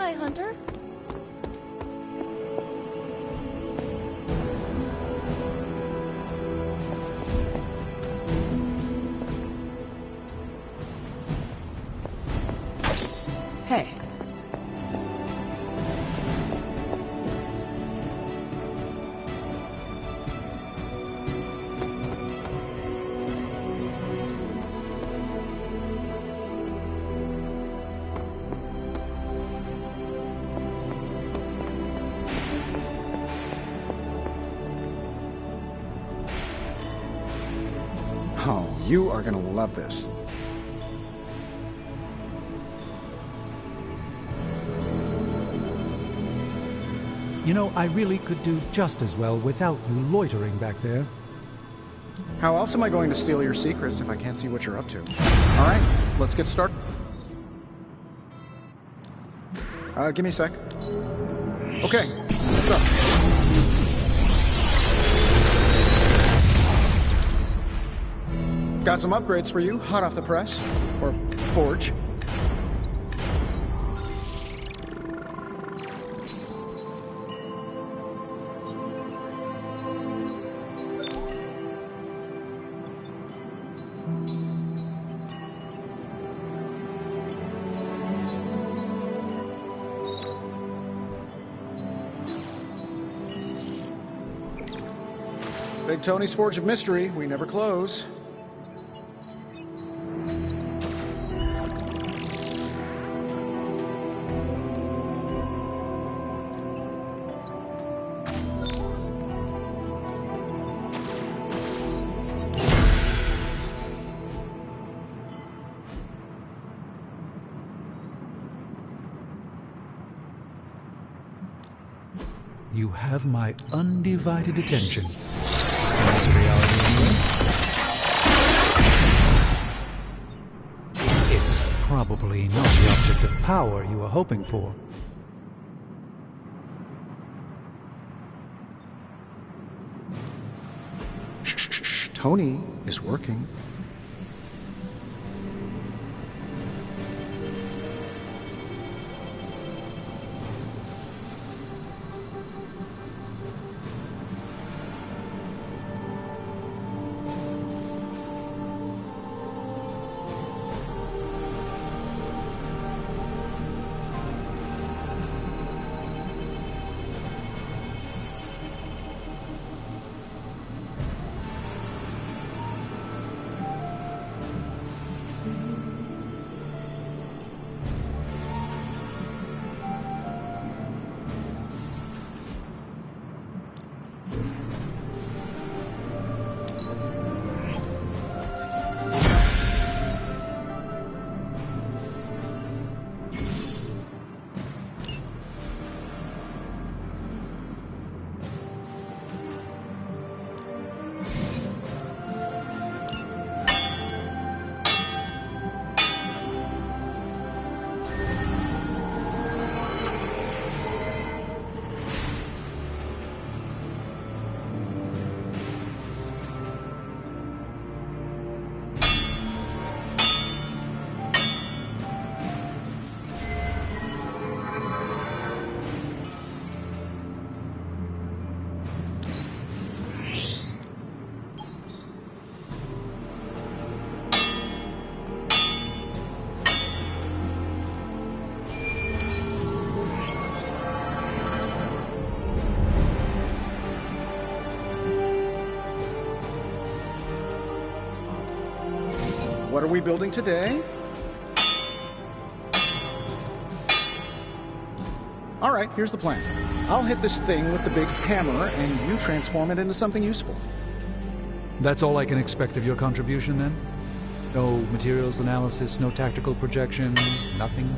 Hi, Hunter. Hey. Oh, you are gonna love this. You know, I really could do just as well without you loitering back there. How else am I going to steal your secrets if I can't see what you're up to? Alright, let's get started. Give me a sec. Okay, what's up? Got some upgrades for you, hot off the press. Or forge. Big Tony's Forge of Mystery. We never close. You have my undivided attention. Is reality anyway? It's probably not the object of power you were hoping for. Shh. Tony is working. What are we building today? All right, here's the plan. I'll hit this thing with the big hammer, and you transform it into something useful. That's all I can expect of your contribution, then? No materials analysis, no tactical projections, nothing?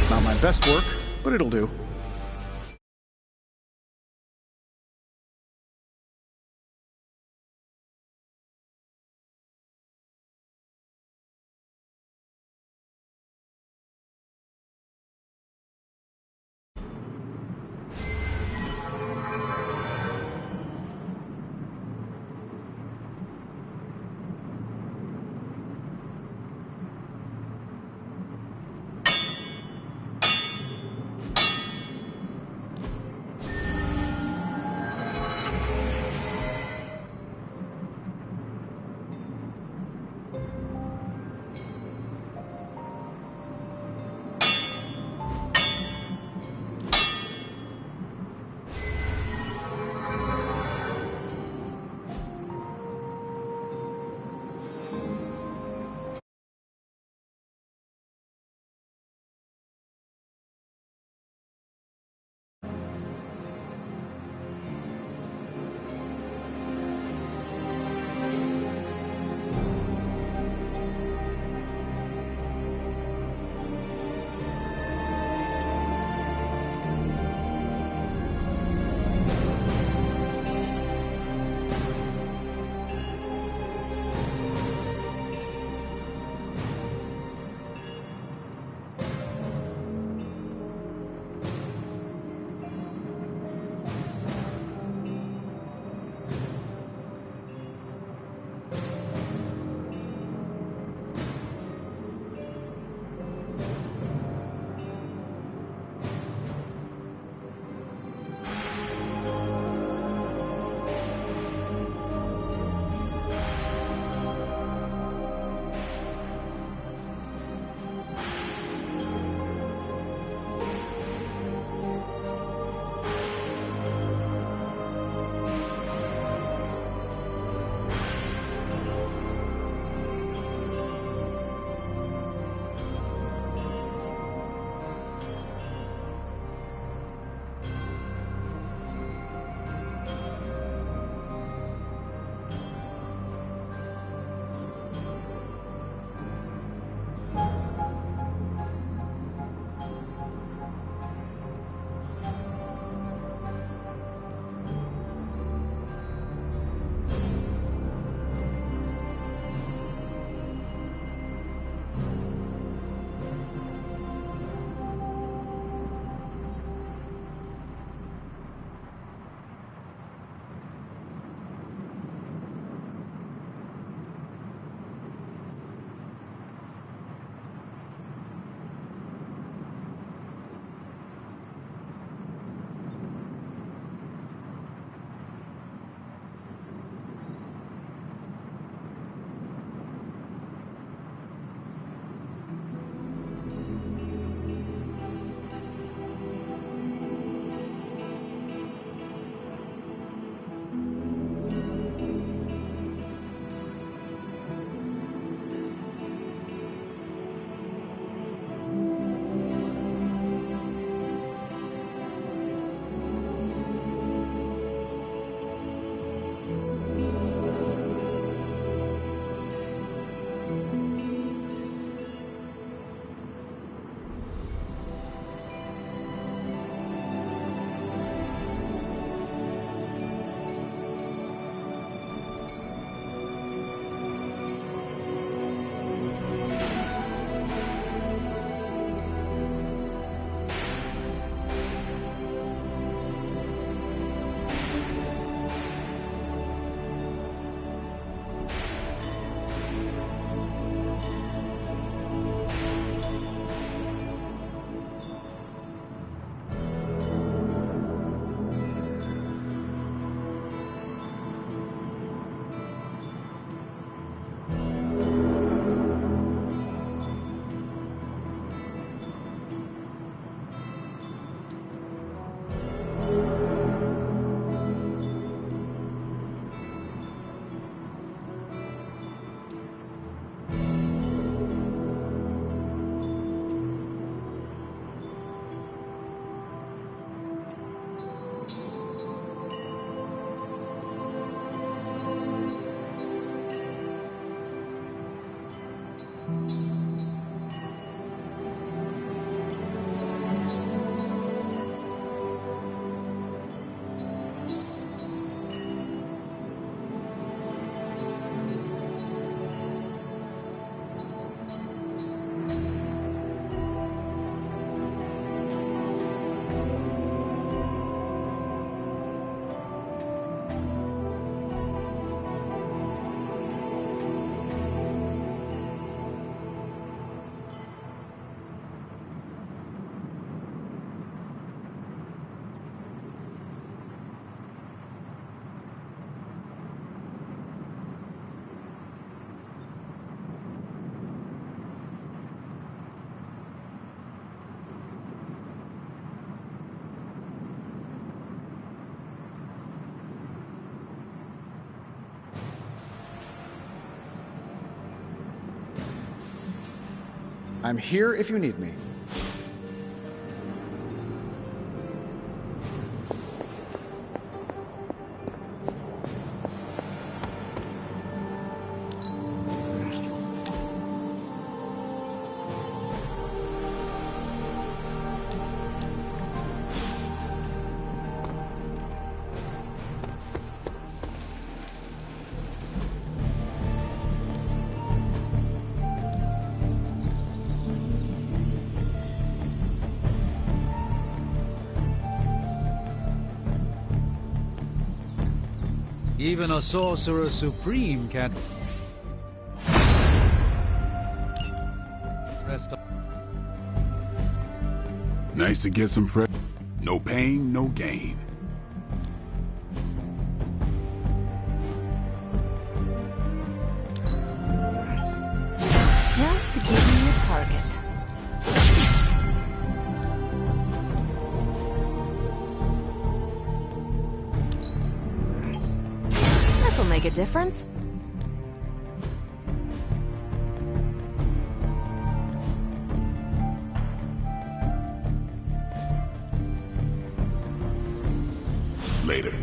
Not my best work, but it'll do. I'm here if you need me. Even a sorcerer supreme can't rest up. Nice to get some fresh. No pain, no gain. Just give me a target. This'll make a difference. Later.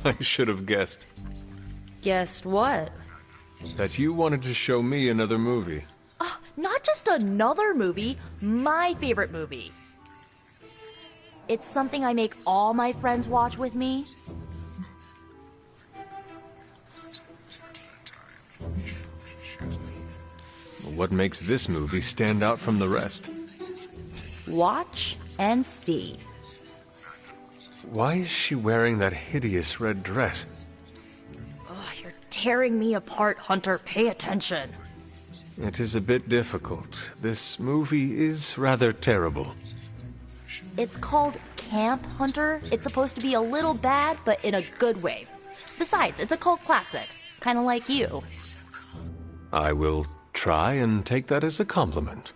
I should have guessed Guessed what? that you wanted to show me another movie. Not just another movie, my favorite movie. It's something I make all my friends watch with me. What makes this movie stand out from the rest? Watch and see. Why is she wearing that hideous red dress? Oh, you're tearing me apart, Hunter. Pay attention. It is a bit difficult. This movie is rather terrible. It's called Camp Hunter. It's supposed to be a little bad, but in a good way. Besides, it's a cult classic. Kind of like you. I will try and take that as a compliment.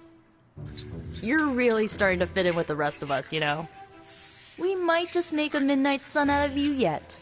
You're really starting to fit in with the rest of us, you know? We might just make a Midnight Sun out of you yet.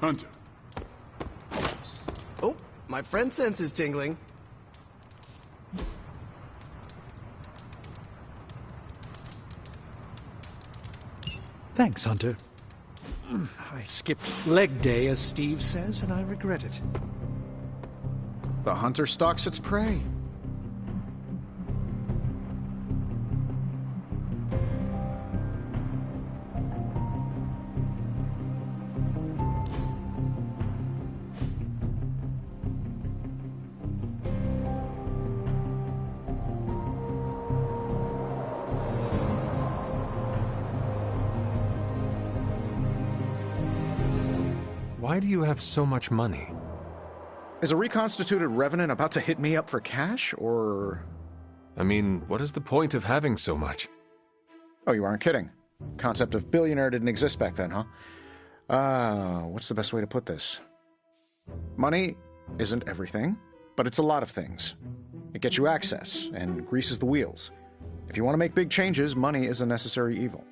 Hunter. Oh, my friend sense is tingling. Thanks, Hunter. I skipped leg day, as Steve says, and I regret it. The hunter stalks its prey. Why do you have so much money? Is a reconstituted revenant about to hit me up for cash, or... I mean, what is the point of having so much? Oh, you aren't kidding. Concept of billionaire didn't exist back then, huh? What's the best way to put this? Money isn't everything, but it's a lot of things. It gets you access and greases the wheels. If you want to make big changes, money is a necessary evil.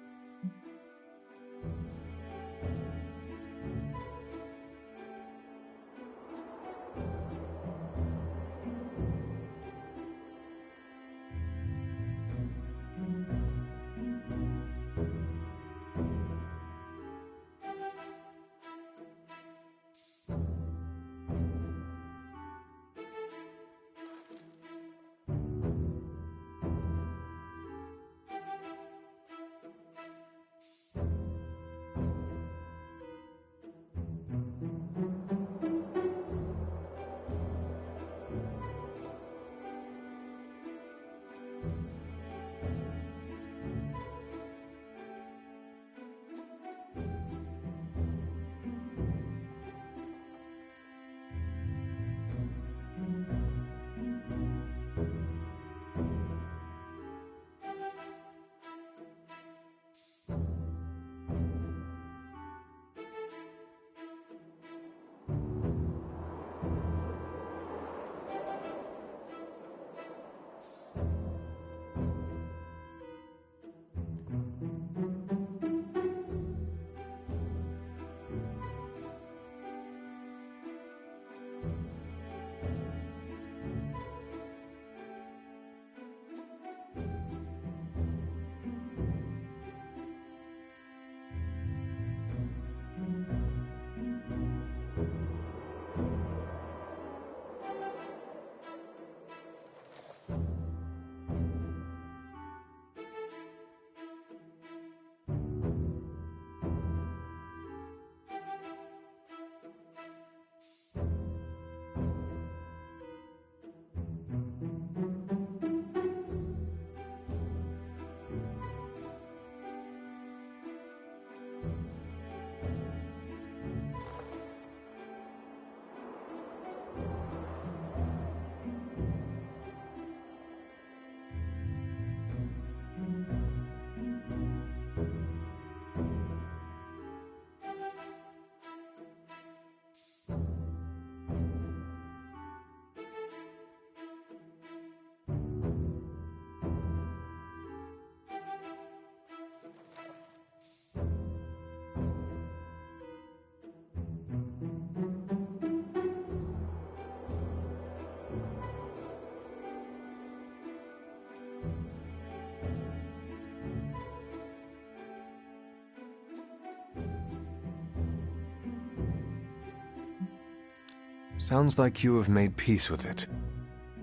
Sounds like you have made peace with it.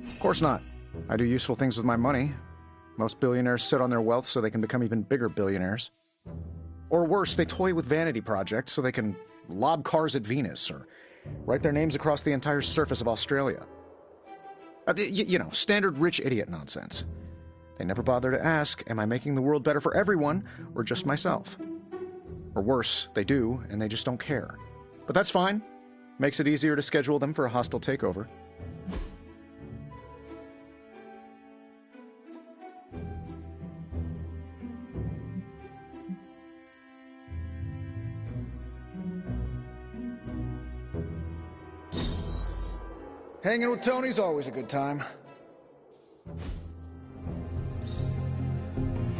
Of course not. I do useful things with my money. Most billionaires sit on their wealth so they can become even bigger billionaires. Or worse, they toy with vanity projects so they can lob cars at Venus or write their names across the entire surface of Australia. You know, standard rich idiot nonsense. They never bother to ask, am I making the world better for everyone or just myself? Or worse, they do, and they just don't care. But that's fine. Makes it easier to schedule them for a hostile takeover. Hanging with Tony's always a good time.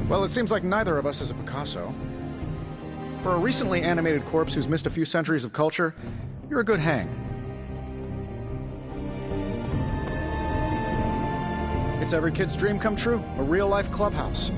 Well, it seems like neither of us is a Picasso. For a recently animated corpse who's missed a few centuries of culture, you're a good hang. It's every kid's dream come true, a real-life clubhouse.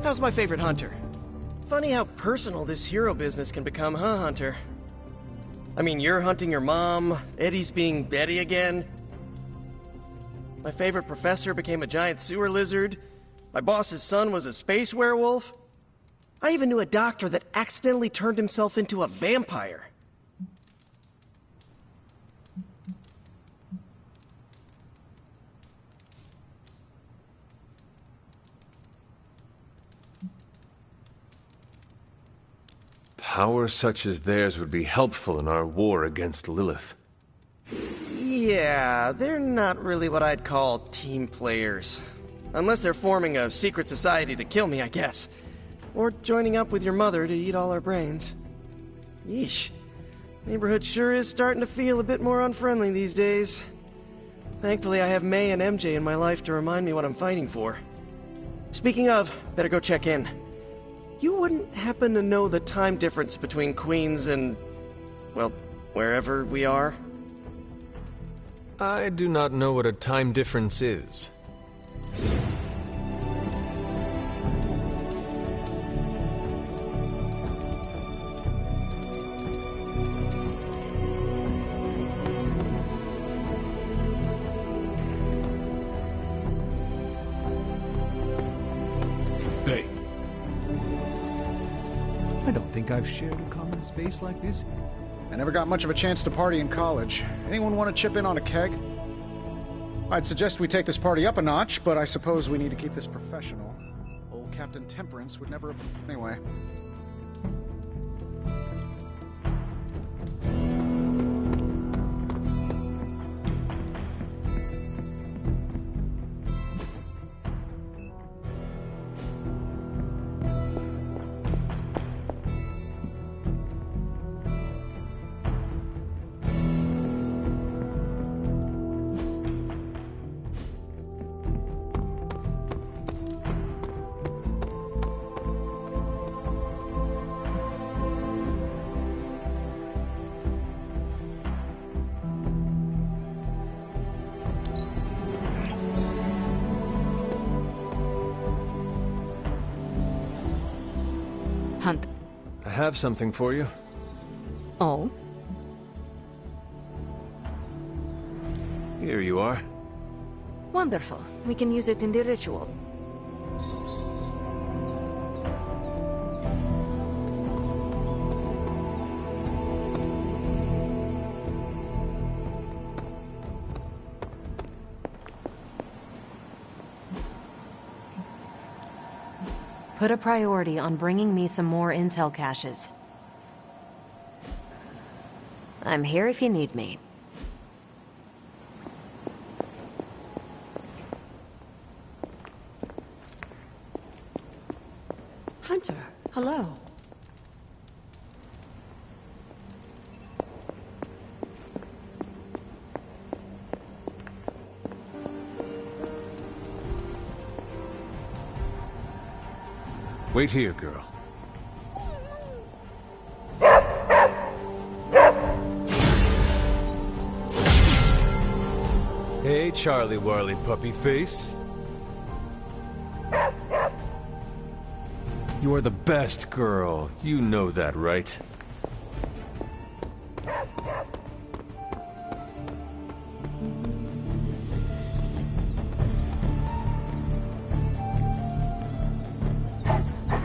How's my favorite hunter? Funny how personal this hero business can become, huh, Hunter? I mean, you're hunting your mom, Eddie's being Eddie again. My favorite professor became a giant sewer lizard. My boss's son was a space werewolf. I even knew a doctor that accidentally turned himself into a vampire. Power such as theirs would be helpful in our war against Lilith. Yeah, they're not really what I'd call team players. Unless they're forming a secret society to kill me, I guess. Or joining up with your mother to eat all our brains. Yeesh. Neighborhood sure is starting to feel a bit more unfriendly these days. Thankfully, I have May and MJ in my life to remind me what I'm fighting for. Speaking of, better go check in. You wouldn't happen to know the time difference between Queens and, well, wherever we are? I do not know what a time difference is. Hey, I don't think I've shared a common space like this. I never got much of a chance to party in college. Anyone want to chip in on a keg? I'd suggest we take this party up a notch, but I suppose we need to keep this professional. Old Captain Temperance would never... Anyway. Hunt. I have something for you. Oh? Here you are. Wonderful. We can use it in the ritual. Put a priority on bringing me some more intel caches. I'm here if you need me. Hunter, hello. Wait here, girl. Hey, Charlie Warley puppy face. You are the best girl. You know that, right?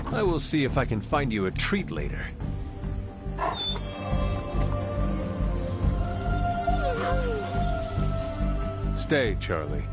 I will see if I can find you a treat later. Stay, Charlie.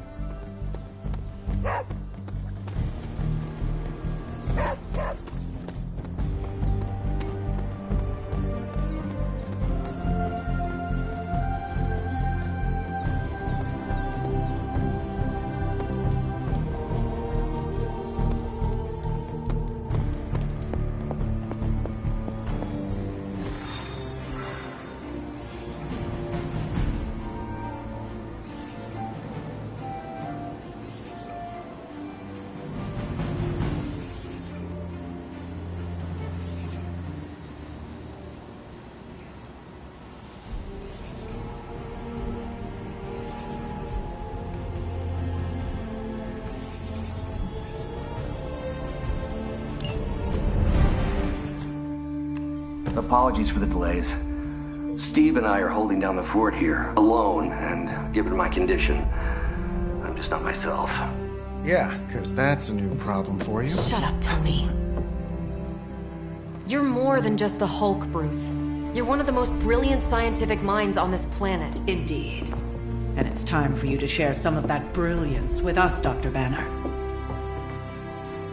Apologies for the delays. Steve and I are holding down the fort here, alone, and given my condition, I'm just not myself. Yeah, because that's a new problem for you. Shut up, Tony. You're more than just the Hulk, Bruce. You're one of the most brilliant scientific minds on this planet. Indeed. And it's time for you to share some of that brilliance with us, Dr. Banner.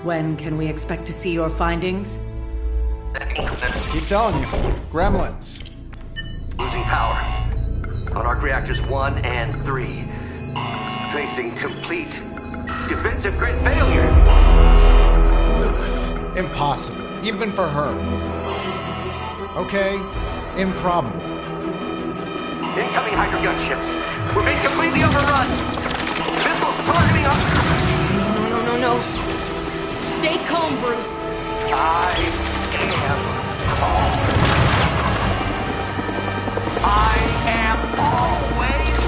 When can we expect to see your findings? Keep telling you. Gremlins. Losing power. On arc reactors 1 and 3. Facing complete defensive grid failure. Impossible. Even for her. Okay, improbable. Incoming Hydra gunships. We're being completely overrun. Missiles targeting us. No. Stay calm, Bruce. I am calm. I am always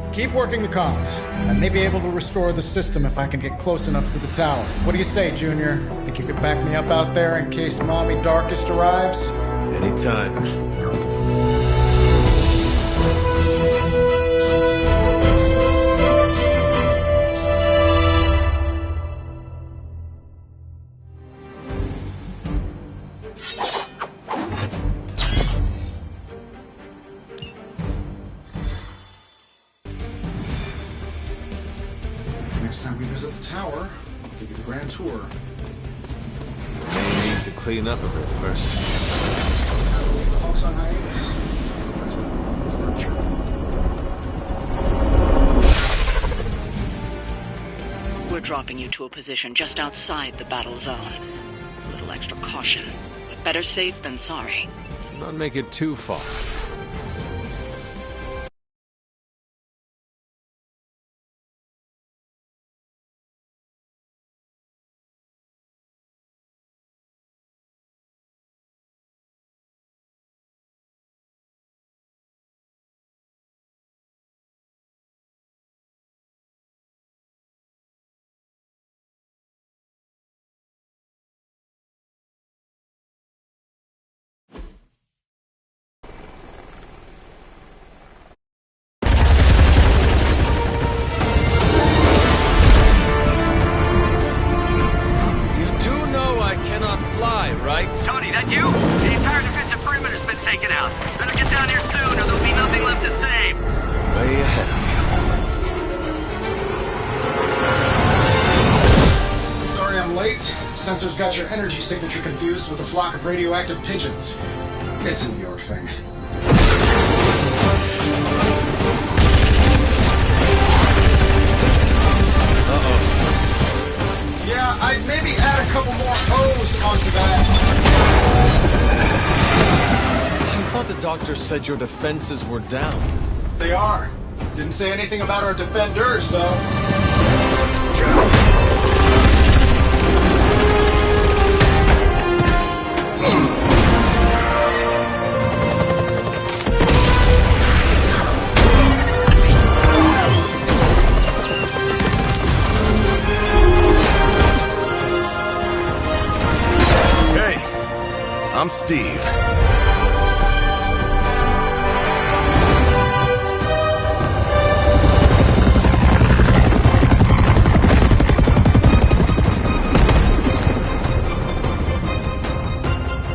calm. Keep working the comms. I may be able to restore the system if I can get close enough to the tower. What do you say, Junior? Think you could back me up out there in case Mommy Darkest arrives? Anytime. Next time we visit the tower, I'll give you the grand tour. May need to clean up a bit first. The Hulk's on hiatus. That's what furniture. We're dropping you to a position just outside the battle zone. A little extra caution, but better safe than sorry. Not make it too far. Sensor's got your energy signature confused with a flock of radioactive pigeons. It's a New York thing. Uh-oh. Yeah, I'd maybe add a couple more O's onto that. I thought the doctor said your defenses were down. They are. Didn't say anything about our defenders, though. Hey, I'm Steve.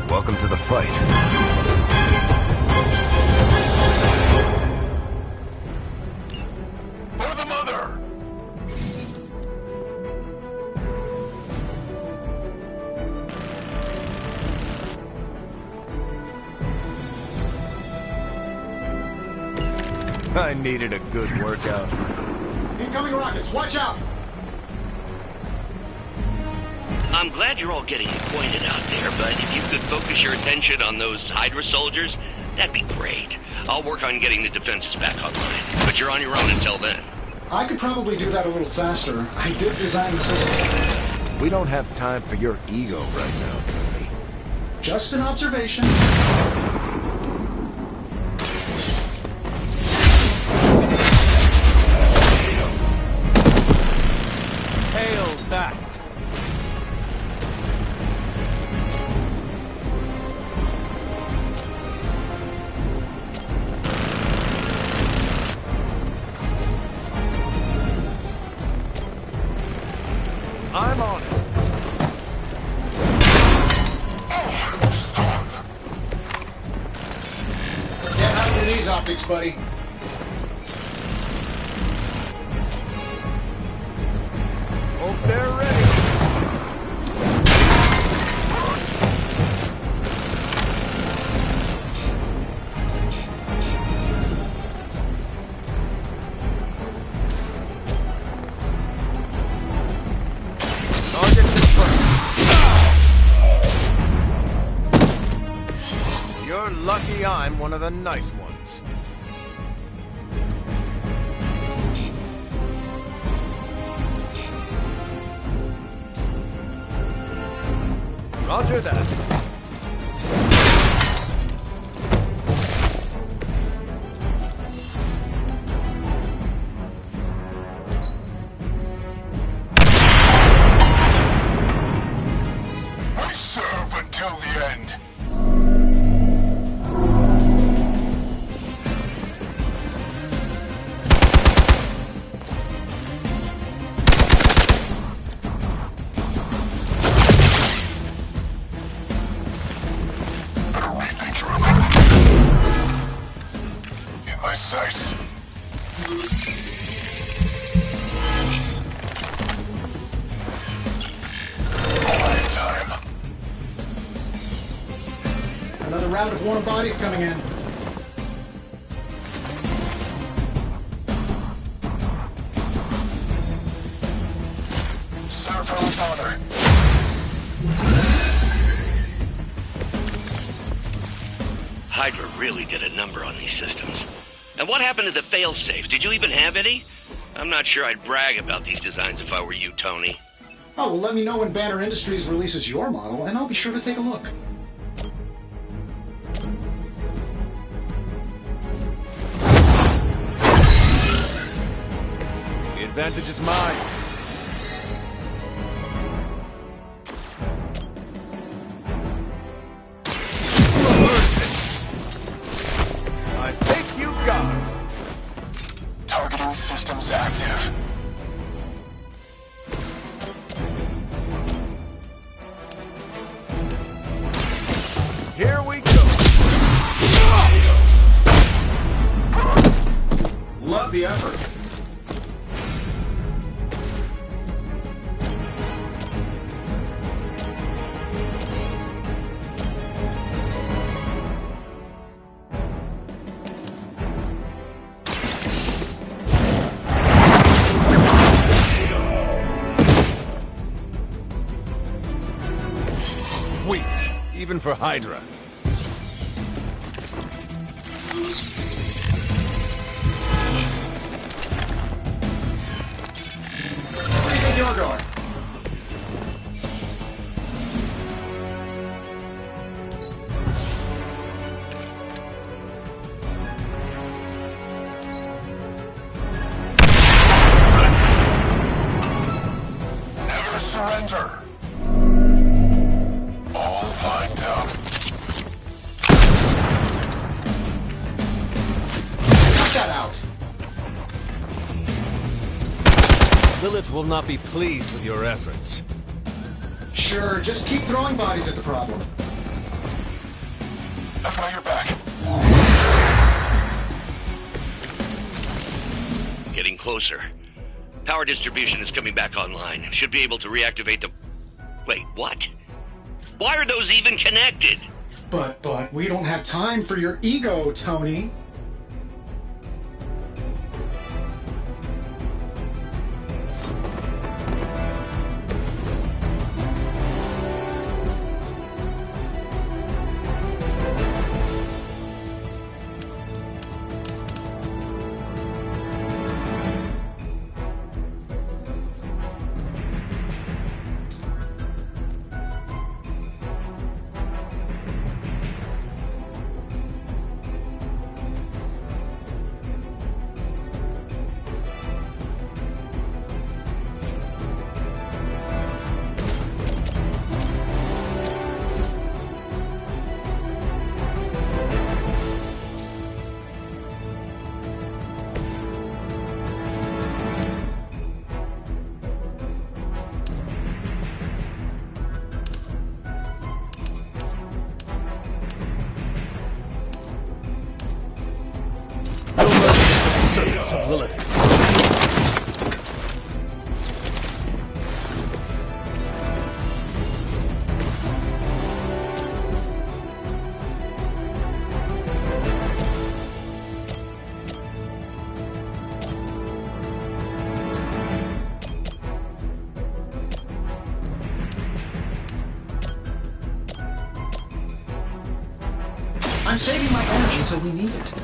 Welcome to the fight. For the mother! I needed a good workout. Incoming rockets, watch out! I'm glad you're all getting acquainted out there, but if you could focus your attention on those Hydra soldiers, that'd be great. I'll work on getting the defenses back online, but you're on your own until then. I could probably do that a little faster. I did design the system. We don't have time for your ego right now, Tony. Just an observation. Hail that! I'm on it. Get out of these optics, buddy. Hope they're ready. Target's in front. You're lucky I'm one of the nice ones. Roger that. I serve until the end. In my sights. Quiet time. Another round of warm bodies coming in. Serve for our father. Hydra really did a number on these systems. And what happened to the fail-safes? Did you even have any? I'm not sure I'd brag about these designs if I were you, Tony. Oh, well, let me know when Banner Industries releases your model, and I'll be sure to take a look. The advantage is mine. I think you got it. Targeting systems active. Here we go. Love the effort. even for Hydra. Where do you think you're going? Never surrender. All lined up. Cut that out. Lilith will not be pleased with your efforts. Sure, just keep throwing bodies at the problem. I've got your back. Getting closer. Power distribution is coming back online. Should be able to reactivate the... Wait, what? Why are those even connected? But we don't have time for your ego, Tony. Servants of Lilith. I'm saving my energy so we need it.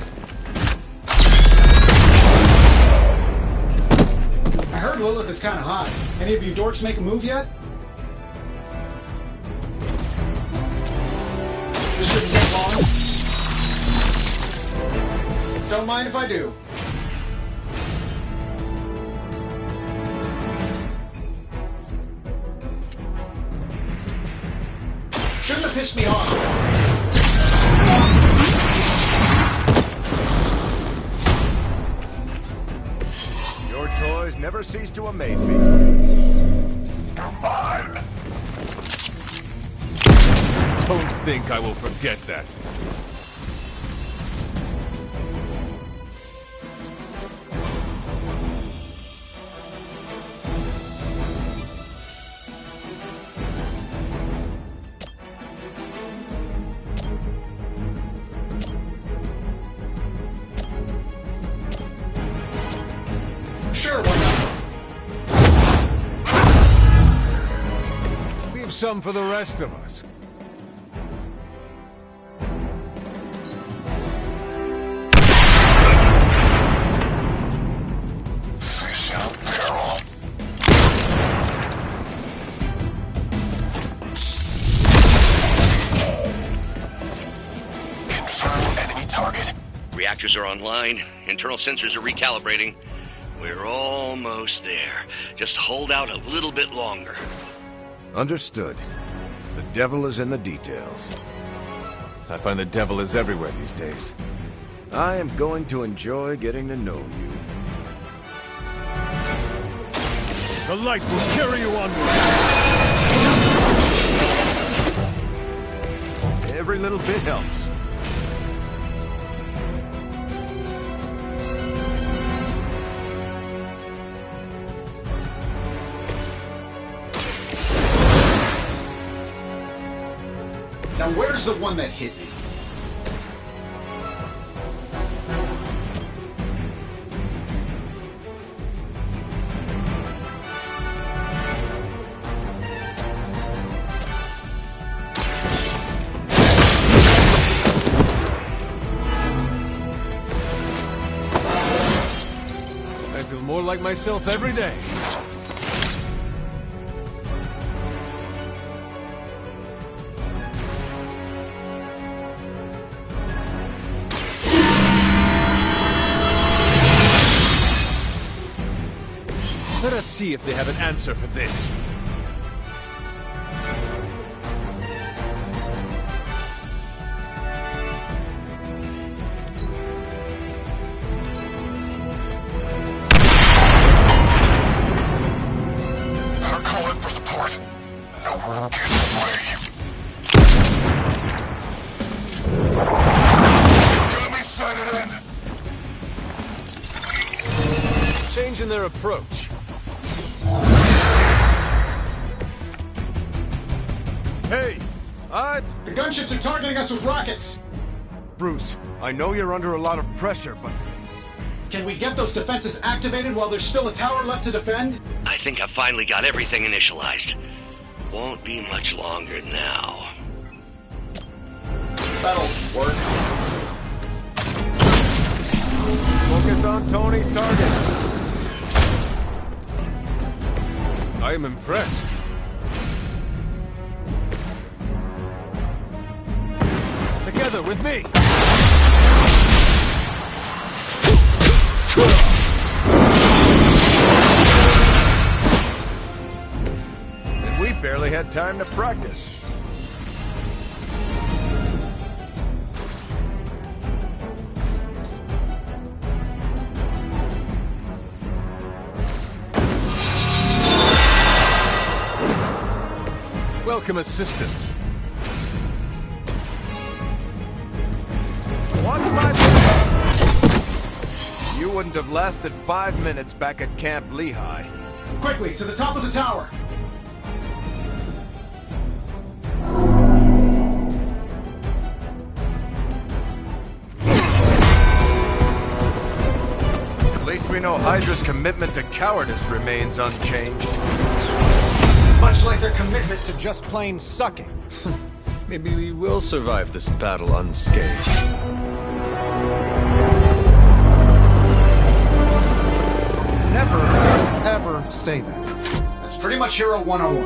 I heard Lilith is kind of hot. Any of you dorks make a move yet? This shouldn't take long. Don't mind if I do. Shouldn't have pissed me off. Your toys never cease to amaze me. Come on. Don't think I will forget that. Sure, why not? Leave some for the rest of us. Fish out barrel. Confirm enemy target. Reactors are online. Internal sensors are recalibrating. We're almost there. Just hold out a little bit longer. Understood. The devil is in the details. I find the devil is everywhere these days. I am going to enjoy getting to know you. The light will carry you onward. Every little bit helps. Now where's the one that hit me? like myself every day. Let us see if they have an answer for this. They're calling for support. Nowhere to get away. Let me set it in. Changing their approach. Hey, The gunships are targeting us with rockets! Bruce, I know you're under a lot of pressure, but... Can we get those defenses activated while there's still a tower left to defend? I think I've finally got everything initialized. Won't be much longer now. That'll work. Focus on Tony's target. I am impressed. Together with me! And we barely had time to practice. Welcome assistance. Watch my back. You wouldn't have lasted 5 minutes back at Camp Lehigh. Quickly, to the top of the tower! At least we know Hydra's commitment to cowardice remains unchanged. Much like their commitment to just plain sucking. Maybe we will survive this battle unscathed. Never, ever say that. That's pretty much Hero 101.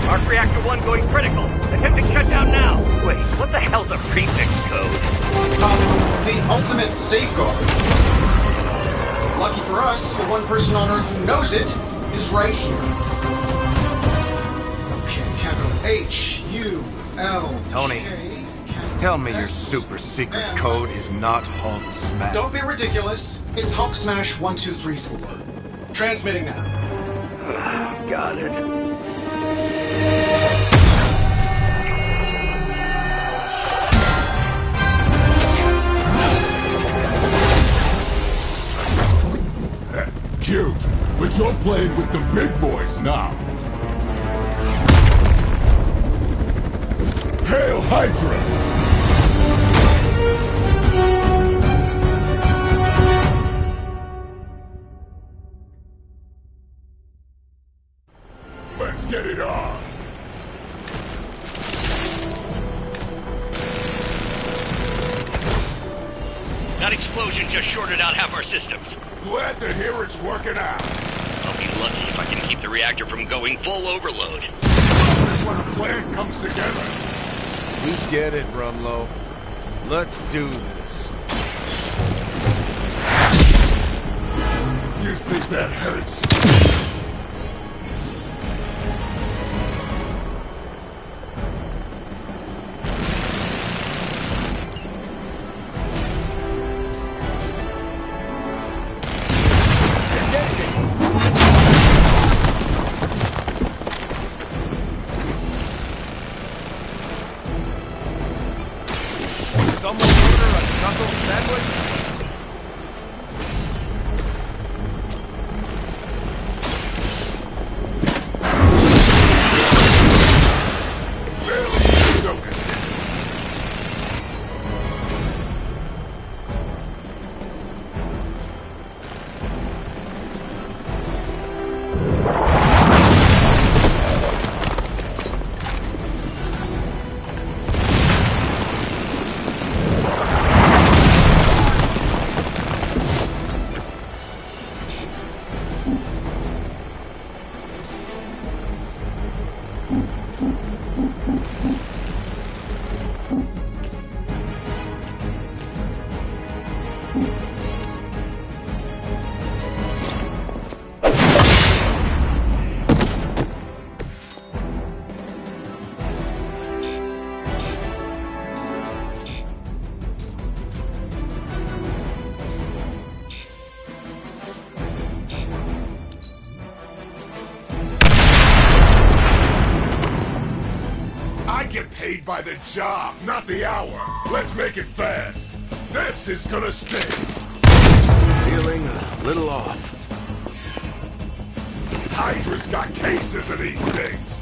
Arc Reactor 1 going critical. Attempting shutdown now. Wait, what the hell's the prefix code? The ultimate safeguard. Lucky for us, the one person on Earth who knows it is right here. Okay, capital H-U-L. Tony, tell me your super secret code is not Hulk Smash. Don't be ridiculous. It's Hulk Smash 1234. Transmitting now. Got it. Cute, but you're playing with the big boys now. Hail Hydra! Let's get it on! That explosion just shorted out half our systems. Glad to hear it's working out. I'll be lucky if I can keep the reactor from going full overload. That's when a plan comes together. We get it, Rumlow. Let's do this. You think that hurts? Someone order a knuckle sandwich? I get paid by the job, not the hour. Let's make it fast. This is gonna sting. Feeling a little off. Hydra's got cases of these things.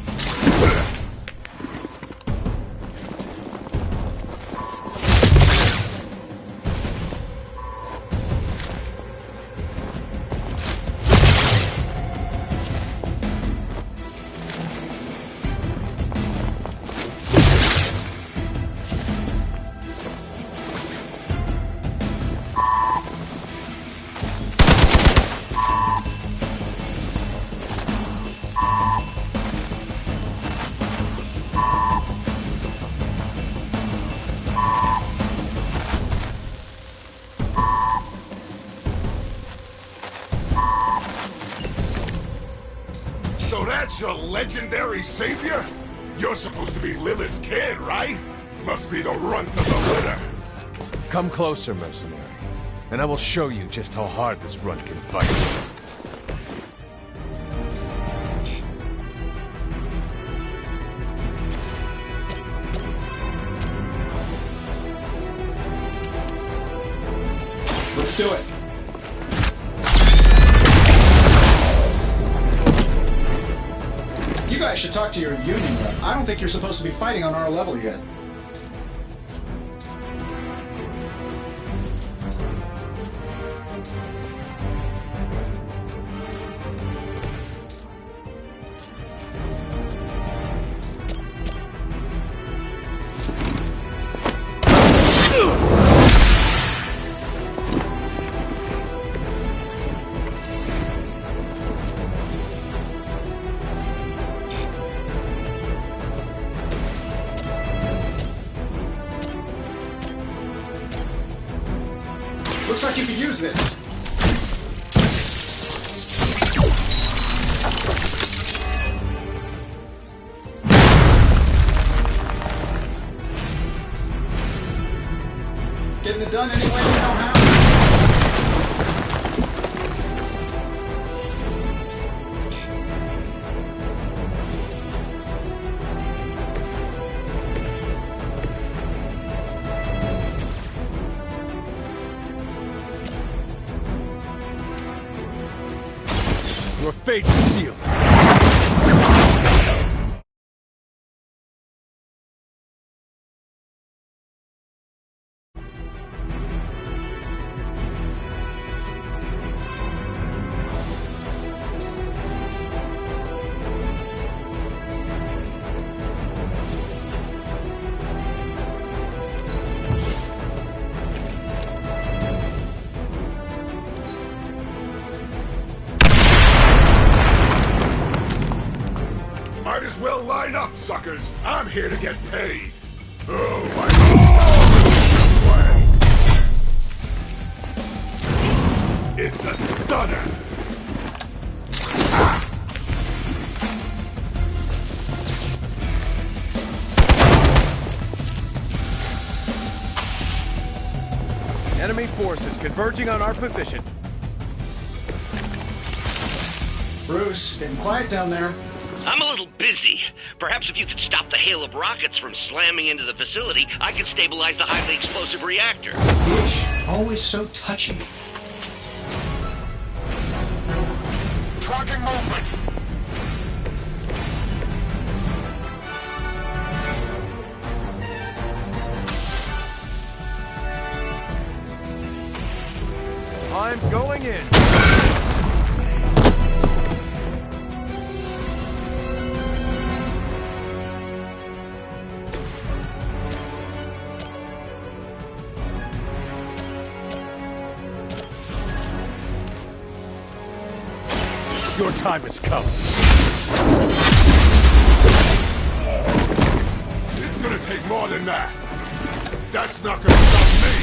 So that's your legendary savior? You're supposed to be Lilith's kid, right? Must be the runt of the litter. Come closer, mercenary, and I will show you just how hard this runt can fight. Let's do it. You guys should talk to your union rep. I don't think you're supposed to be fighting on our level yet. Looks like you could use this. Getting it done any way you know how. Your fate is sealed. Might as well line up, suckers. I'm here to get paid. Oh my God! It's a stunner. Enemy forces converging on our position. Bruce, getting quiet down there. I'm a little busy. Perhaps if you could stop the hail of rockets from slamming into the facility, I could stabilize the highly explosive reactor. Bitch, always so touchy. Tracking movement. I'm going in. Your time has come. than that. That's not gonna stop me!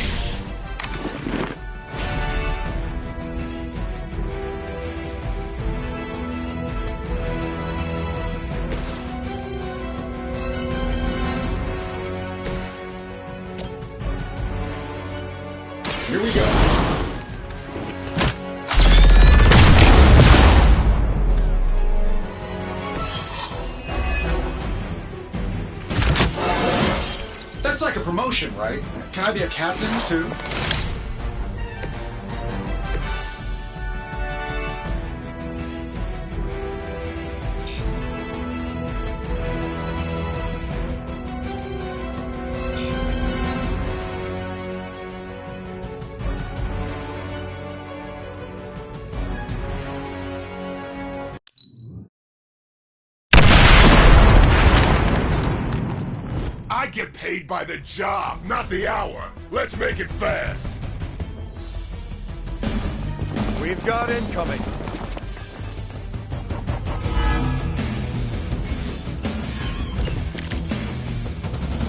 Here we go. That's like a promotion, right? Can I be a captain, too? I get paid by the job, not the hour. Let's make it fast. We've got incoming.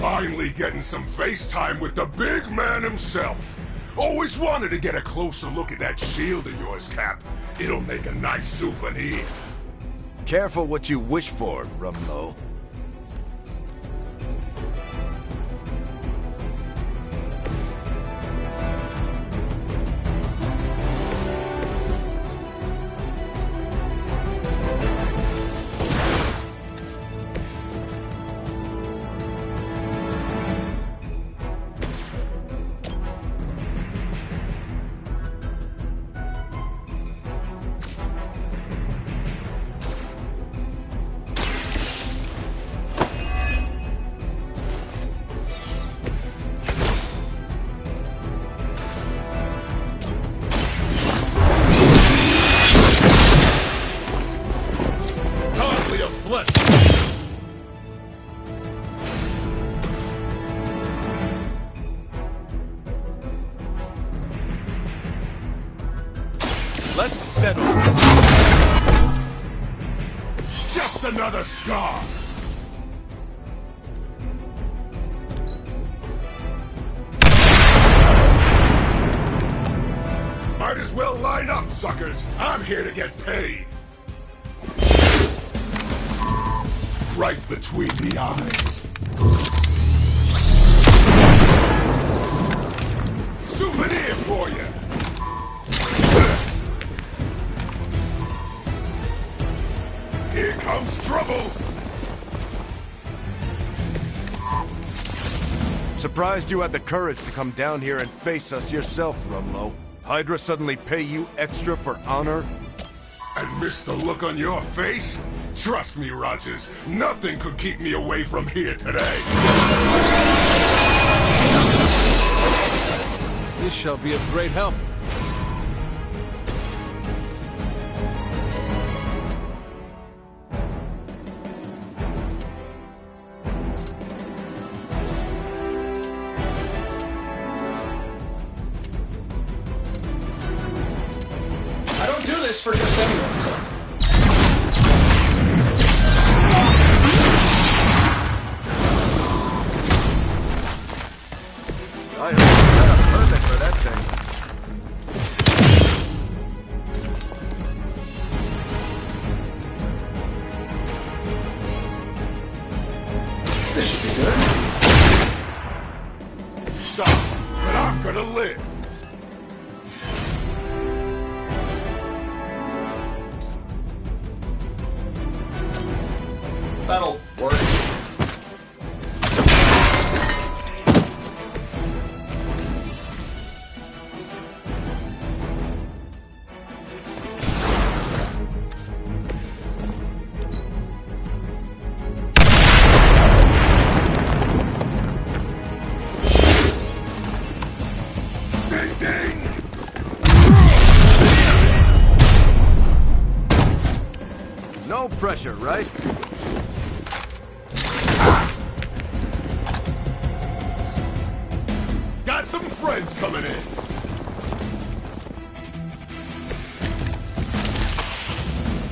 Finally getting some FaceTime with the big man himself. Always wanted to get a closer look at that shield of yours, Cap. It'll make a nice souvenir. Careful what you wish for, Rumlow. Let's settle. Just another scar. Might as well line up, suckers. I'm here to get paid. Right between the eyes. Souvenir for you. Here comes trouble! Surprised you had the courage to come down here and face us yourself, Rumlow. Hydra suddenly pay you extra for honor? And miss the look on your face? Trust me, Rogers, nothing could keep me away from here today. This shall be of great help. I don't do this for just anyone. I heard you got a permit for that thing. This should be good. Some, but I'm gonna live. That'll work. Ding ding! No pressure, right? Got some friends coming in.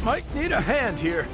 Might need a hand here.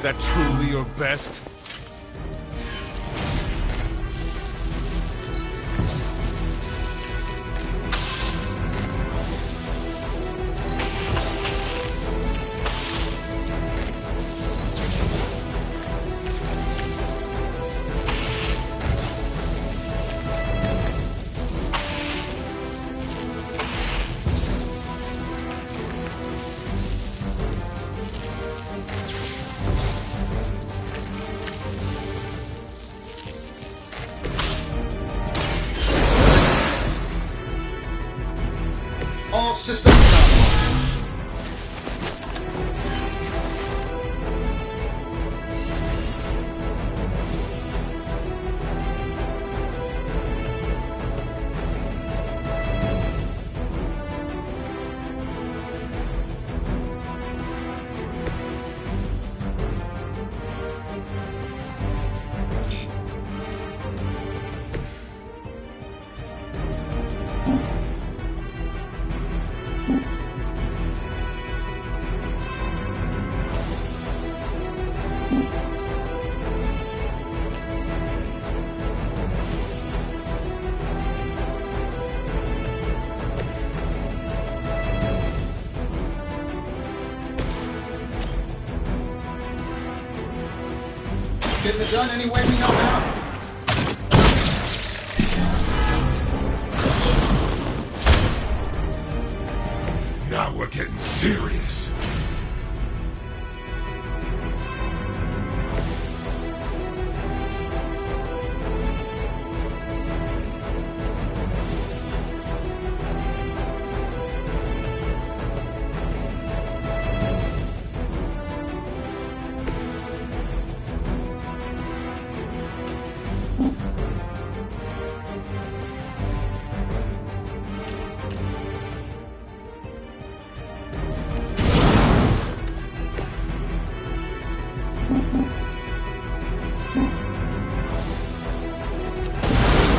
that truly your best? All systems up. Getting it done any way we know how. Now we're getting serious.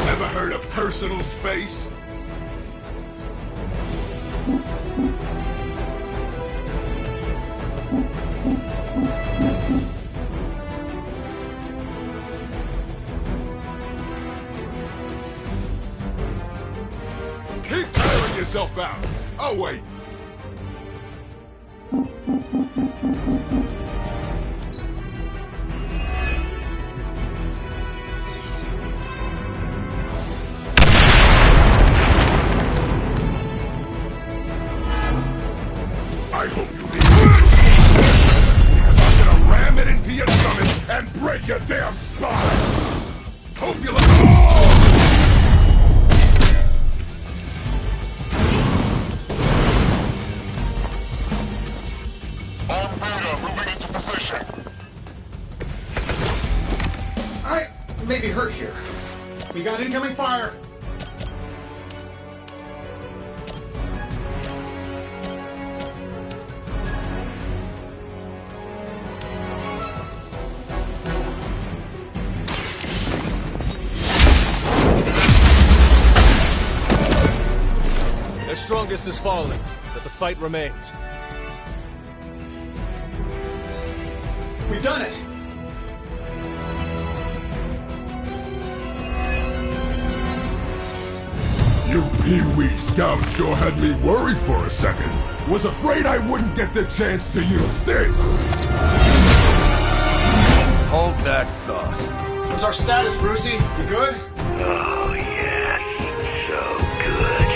Ever heard of personal space? Keep tiring yourself out. I'll wait. I hope you leave. Because I'm gonna ram it into your stomach and break your damn spine. Hope you On Beta, moving into position. I may be hurt here. We got incoming fire. Their strongest is fallen, but the fight remains. We've done it. You Pee-wee Scout sure had me worried for a second. Was afraid I wouldn't get the chance to use this. Hold that thought. What's our status, Brucey? You good? Oh, yes. So good.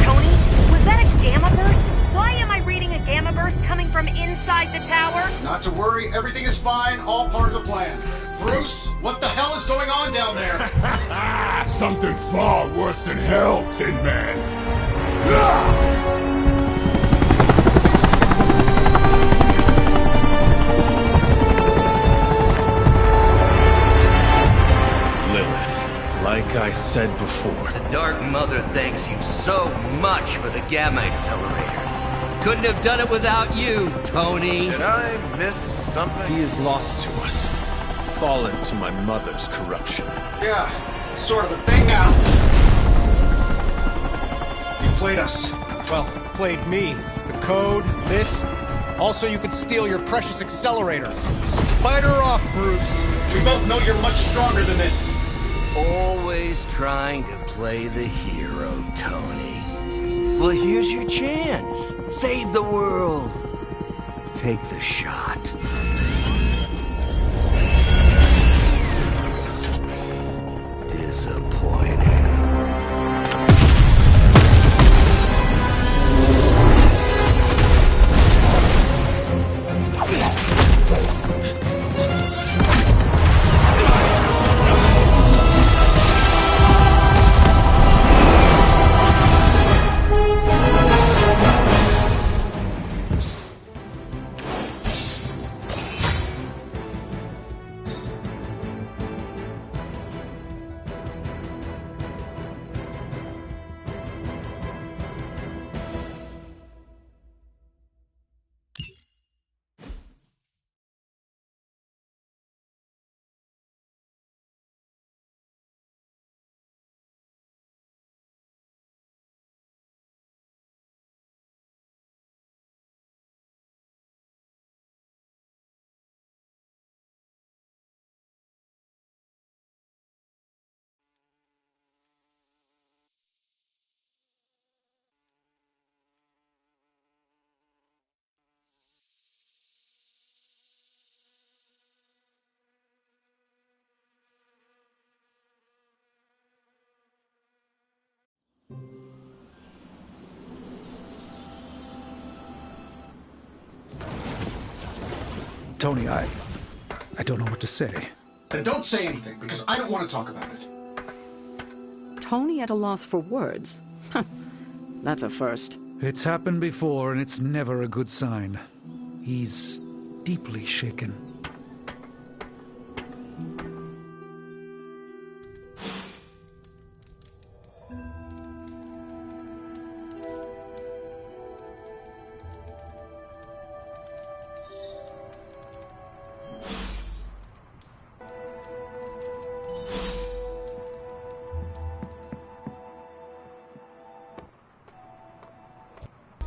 Tony, was that a gamma burst? Why am I reading a gamma burst coming from inside the tower? Not to worry, everything is fine, all part of the plan. Bruce, what the hell is going on down there? Something far worse than hell, Tin Man. Lilith, like I said before. The Dark Mother thanks you so much for the Gamma Accelerator. Couldn't have done it without you, Tony. Did I miss something? He is lost to us. Fallen to my mother's corruption. Yeah, it's sort of a thing now. You played us. Well, played me. The code, this. Also, you could steal your precious accelerator. Fight her off, Bruce. We both know you're much stronger than this. Always trying to play the hero, Tony. Well, here's your chance. Save the world. Take the shot. Disappointing. Tony, I don't know what to say. Then don't say anything, because I don't want to talk about it. Tony at a loss for words? That's a first. It's happened before, and it's never a good sign. He's deeply shaken.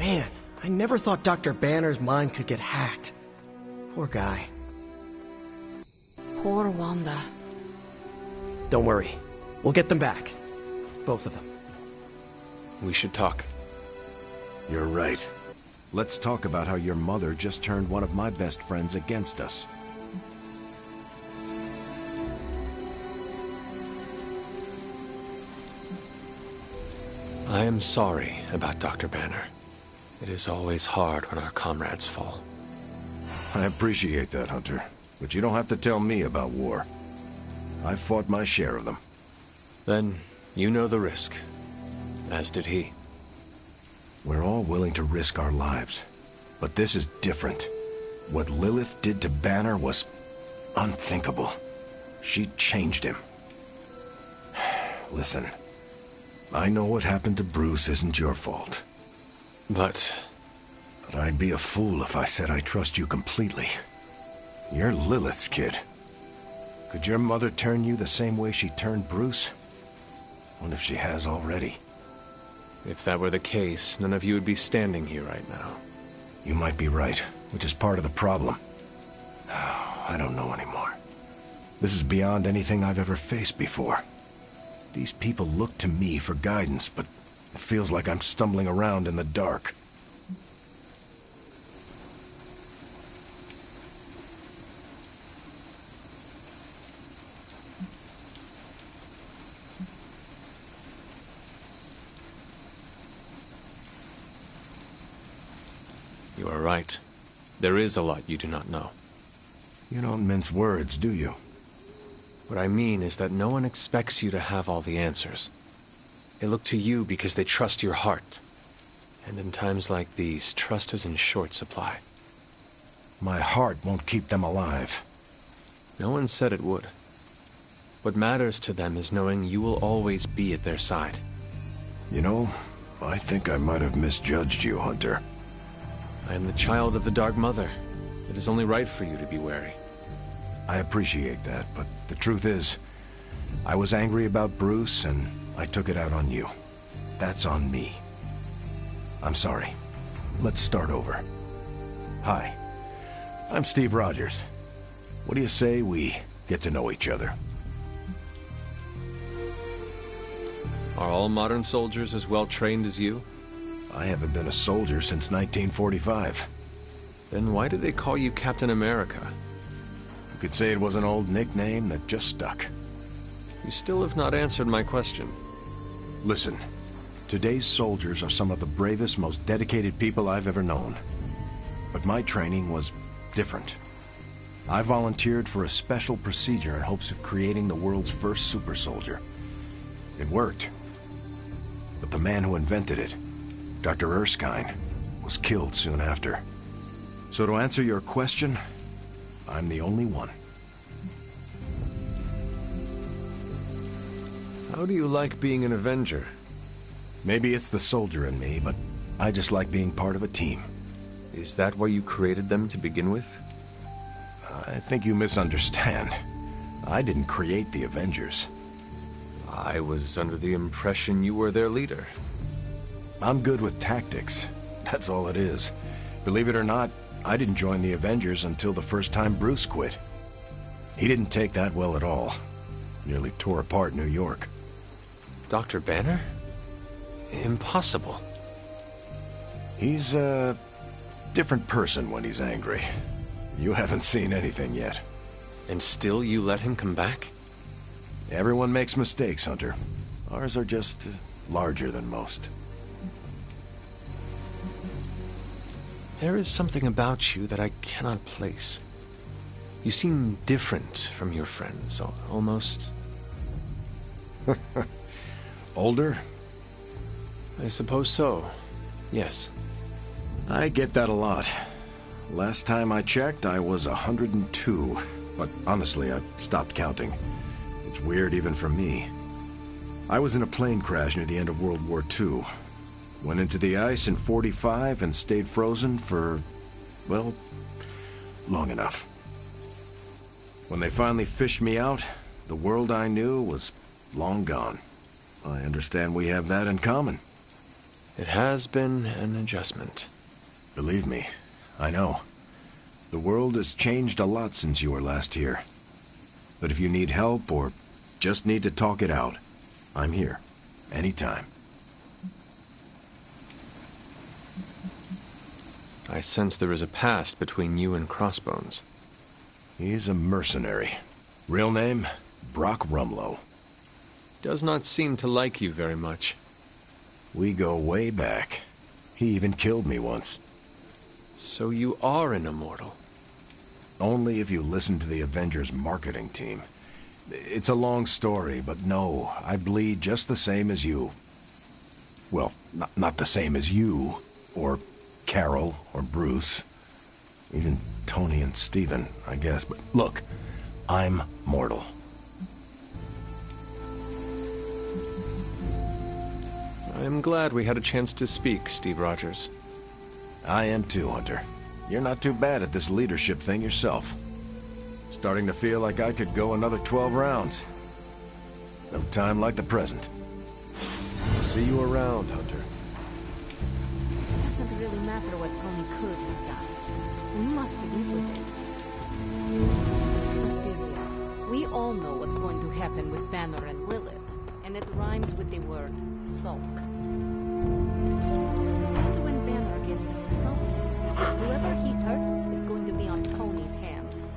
Man, I never thought Dr. Banner's mind could get hacked. Poor guy. Poor Wanda. Don't worry. We'll get them back. Both of them. We should talk. You're right. Let's talk about how your mother just turned one of my best friends against us. I am sorry about Dr. Banner. It is always hard when our comrades fall. I appreciate that, Hunter. But you don't have to tell me about war. I've fought my share of them. Then, you know the risk. As did he. We're all willing to risk our lives. But this is different. What Lilith did to Banner was unthinkable. She changed him. Listen, I know what happened to Bruce isn't your fault. But I'd be a fool if I said I trust you completely. You're Lilith's kid. Could your mother turn you the same way she turned Bruce? What if she has already? If that were the case, none of you would be standing here right now. You might be right, which is part of the problem. I don't know anymore. This is beyond anything I've ever faced before. These people look to me for guidance, but it feels like I'm stumbling around in the dark. You are right. There is a lot you do not know. You don't mince words, do you? What I mean is that no one expects you to have all the answers. They look to you because they trust your heart. And in times like these, trust is in short supply. My heart won't keep them alive. No one said it would. What matters to them is knowing you will always be at their side. You know, I think I might have misjudged you, Hunter. I am the child of the Dark Mother. It is only right for you to be wary. I appreciate that, but the truth is, I was angry about Bruce, and I took it out on you. That's on me. I'm sorry. Let's start over. Hi. I'm Steve Rogers. What do you say we get to know each other? Are all modern soldiers as well trained as you? I haven't been a soldier since 1945. Then why do they call you Captain America? You could say it was an old nickname that just stuck. You still have not answered my question. Listen, today's soldiers are some of the bravest, most dedicated people I've ever known. But my training was different. I volunteered for a special procedure in hopes of creating the world's first super soldier. It worked. But the man who invented it, Dr. Erskine, was killed soon after. So to answer your question, I'm the only one. How do you like being an Avenger? Maybe it's the soldier in me, but I just like being part of a team. Is that why you created them to begin with? I think you misunderstand. I didn't create the Avengers. I was under the impression you were their leader. I'm good with tactics. That's all it is. Believe it or not, I didn't join the Avengers until the first time Bruce quit. He didn't take that well at all. Nearly tore apart New York. Dr. Banner? Impossible. He's a different person when he's angry. You haven't seen anything yet. And still you let him come back? Everyone makes mistakes, Hunter. Ours are just larger than most. There is something about you that I cannot place. You seem different from your friends, almost... Older? I suppose so, yes. I get that a lot. Last time I checked, I was 102. But honestly, I stopped counting. It's weird even for me. I was in a plane crash near the end of World War II. Went into the ice in '45 and stayed frozen for, well, long enough. When they finally fished me out, the world I knew was long gone. I understand we have that in common. It has been an adjustment. Believe me, I know. The world has changed a lot since you were last here. But if you need help or just need to talk it out, I'm here. Anytime. I sense there is a past between you and Crossbones. He's a mercenary. Real name, Brock Rumlow. Does not seem to like you very much. We go way back. He even killed me once. So you are an immortal? Only if you listen to the Avengers marketing team. It's a long story, but no, I bleed just the same as you. Well, not the same as you, or Carol, or Bruce. Even Tony and Steven, I guess. But look, I'm mortal. I am glad we had a chance to speak, Steve Rogers. I am too, Hunter. You're not too bad at this leadership thing yourself. Starting to feel like I could go another 12 rounds. No time like the present. See you around, Hunter. It doesn't really matter what Tony could have done. We must live with it. Let's be real. We all know what's going to happen with Banner and Lilith, and it rhymes with the word sulk. And when Banner gets sulky, whoever he hurts is going to be on Tony's hands.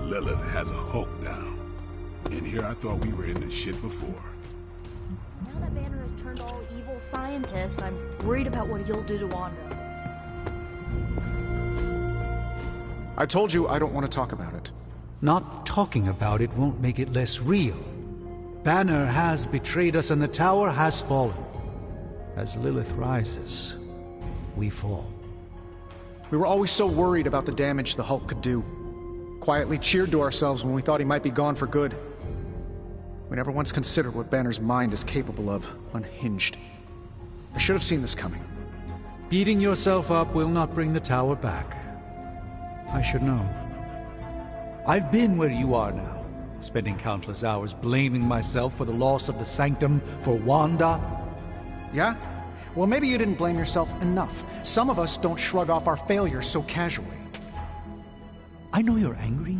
Lilith has a Hulk now. And here I thought we were in this shit before. Now that Banner has turned all evil scientist, I'm worried about what he'll do to Wanda. I told you I don't want to talk about it. Not talking about it won't make it less real. Banner has betrayed us and the tower has fallen. As Lilith rises, we fall. We were always so worried about the damage the Hulk could do. Quietly cheered to ourselves when we thought he might be gone for good. We never once considered what Banner's mind is capable of, unhinged. I should have seen this coming. Beating yourself up will not bring the tower back. I should know. I've been where you are now, spending countless hours blaming myself for the loss of the Sanctum, for Wanda, Yeah? Well, maybe you didn't blame yourself enough. Some of us don't shrug off our failures so casually. I know you're angry,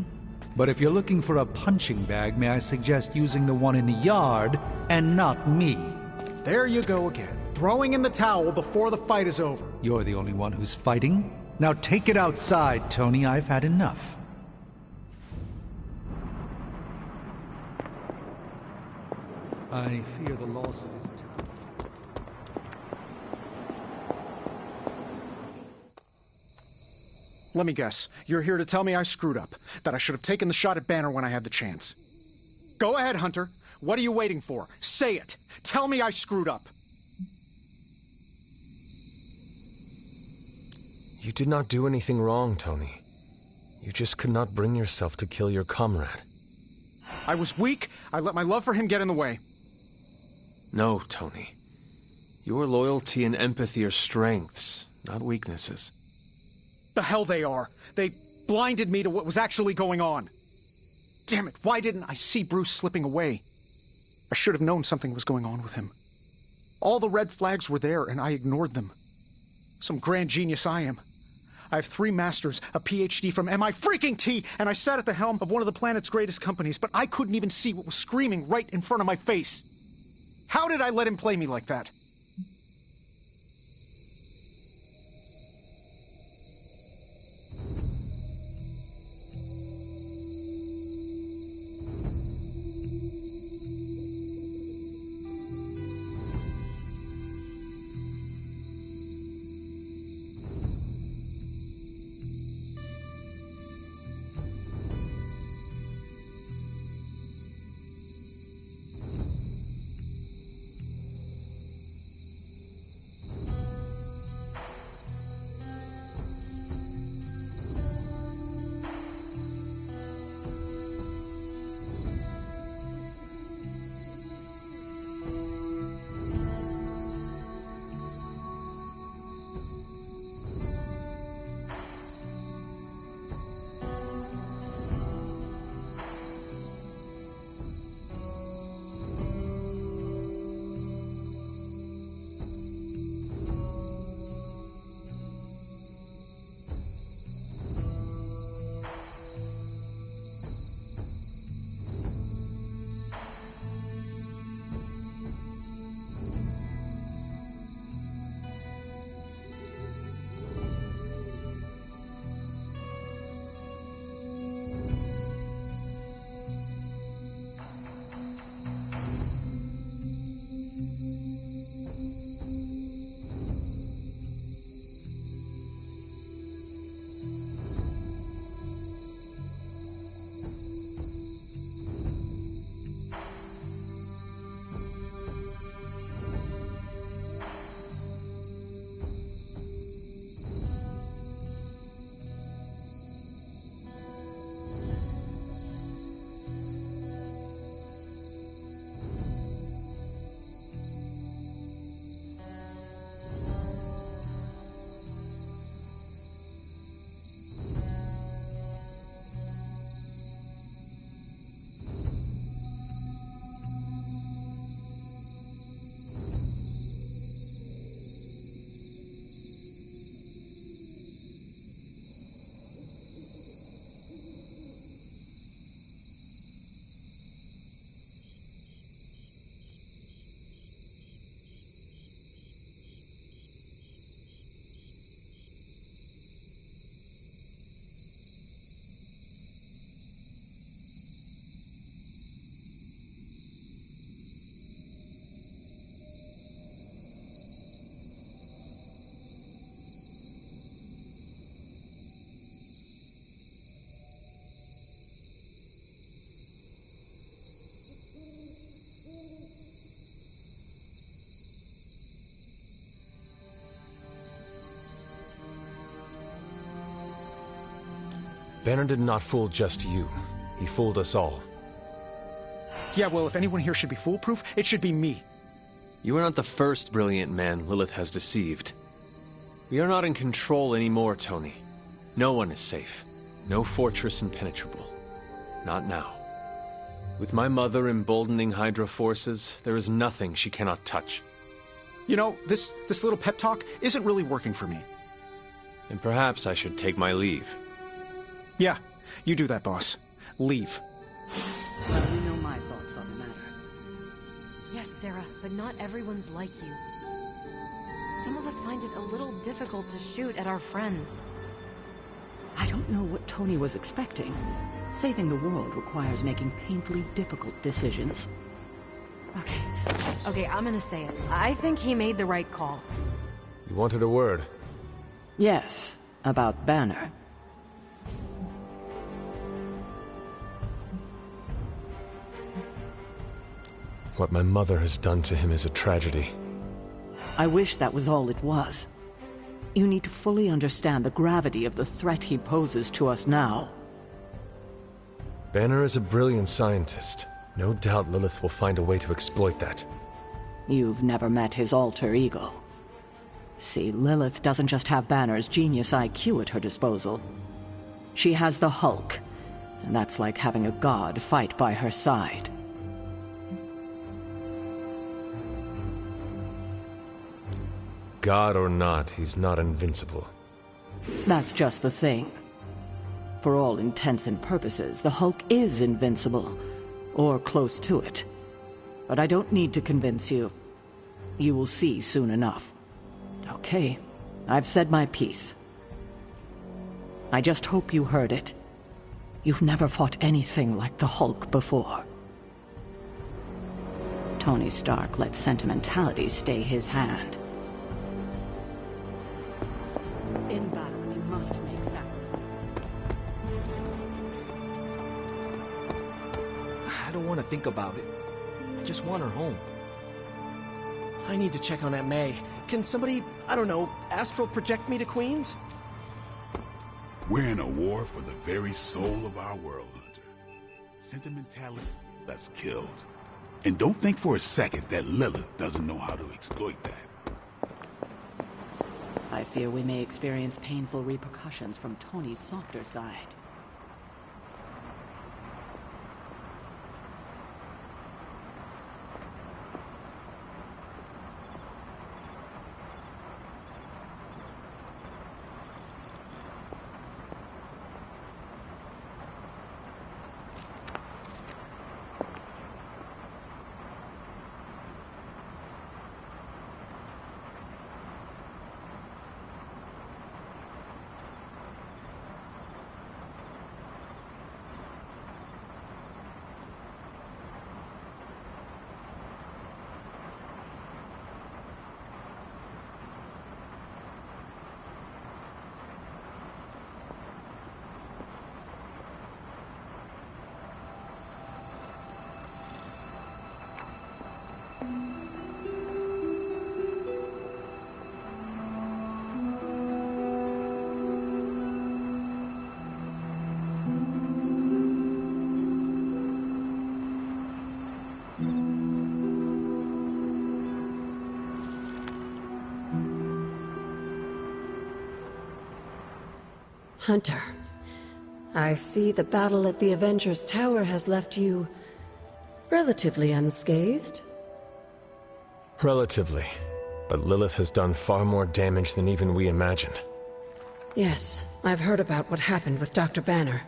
but if you're looking for a punching bag, may I suggest using the one in the yard and not me? There you go again. Throwing in the towel before the fight is over. You're the only one who's fighting. Now take it outside, Tony. I've had enough. I fear the loss of his... Let me guess. You're here to tell me I screwed up. That I should have taken the shot at Banner when I had the chance. Go ahead, Hunter. What are you waiting for? Say it. Tell me I screwed up. You did not do anything wrong, Tony. You just could not bring yourself to kill your comrade. I was weak. I let my love for him get in the way. No, Tony. Your loyalty and empathy are strengths, not weaknesses. The hell they are. They blinded me to what was actually going on. Damn it, why didn't I see Bruce slipping away? I should have known something was going on with him. All the red flags were there, and I ignored them. Some grand genius I am. I have 3 masters, a PhD from MI-T, and I sat at the helm of one of the planet's greatest companies, but I couldn't even see what was screaming right in front of my face. How did I let him play me like that? Banner did not fool just you. He fooled us all. Yeah, well, if anyone here should be foolproof, it should be me. You are not the first brilliant man Lilith has deceived. We are not in control anymore, Tony. No one is safe. No fortress impenetrable. Not now. With my mother emboldening Hydra forces, there is nothing she cannot touch. You know, this little pep talk isn't really working for me. And perhaps I should take my leave. Yeah, you do that, boss. Leave. Well, you know my thoughts on the matter. Yes, Sarah, but not everyone's like you. Some of us find it a little difficult to shoot at our friends. I don't know what Tony was expecting. Saving the world requires making painfully difficult decisions. Okay, I'm gonna say it. I think he made the right call. You wanted a word? Yes, about Banner. What my mother has done to him is a tragedy. I wish that was all it was. You need to fully understand the gravity of the threat he poses to us now. Banner is a brilliant scientist. No doubt Lilith will find a way to exploit that. You've never met his alter ego. See, Lilith doesn't just have Banner's genius IQ at her disposal. She has the Hulk, and that's like having a god fight by her side. God or not, he's not invincible. That's just the thing. For all intents and purposes, the Hulk is invincible, or close to it. But I don't need to convince you. You will see soon enough. Okay, I've said my piece. I just hope you heard it. You've never fought anything like the Hulk before. Tony Stark let sentimentality stay his hand. In battle, we must make sacrifices. I don't want to think about it. I just want her home. I need to check on Aunt May. Can somebody, I don't know, astral project me to Queens? We're in a war for the very soul of our world, Hunter. Sentimentality, that's killed. And don't think for a second that Lilith doesn't know how to exploit that. I fear we may experience painful repercussions from Tony's softer side. Hunter, I see the battle at the Avengers Tower has left you relatively unscathed. Relatively. But Lilith has done far more damage than even we imagined. Yes, I've heard about what happened with Dr. Banner.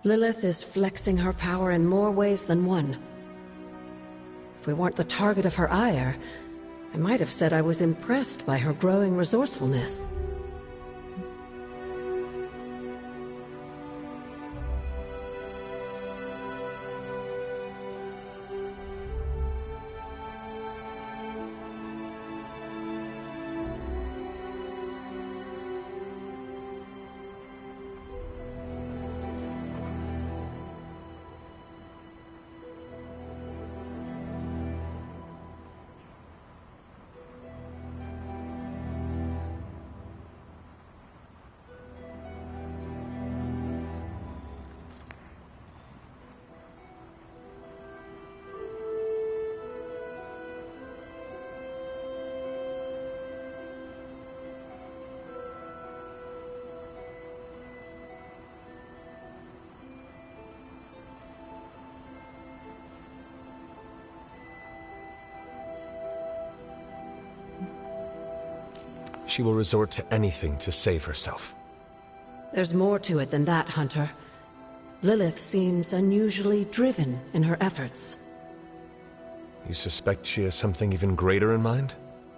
Lilith is flexing her power in more ways than one. If we weren't the target of her ire, I might have said I was impressed by her growing resourcefulness. she will resort to anything to save herself. There's more to it than that, Hunter. Lilith seems unusually driven in her efforts. You suspect she has something even greater in mind?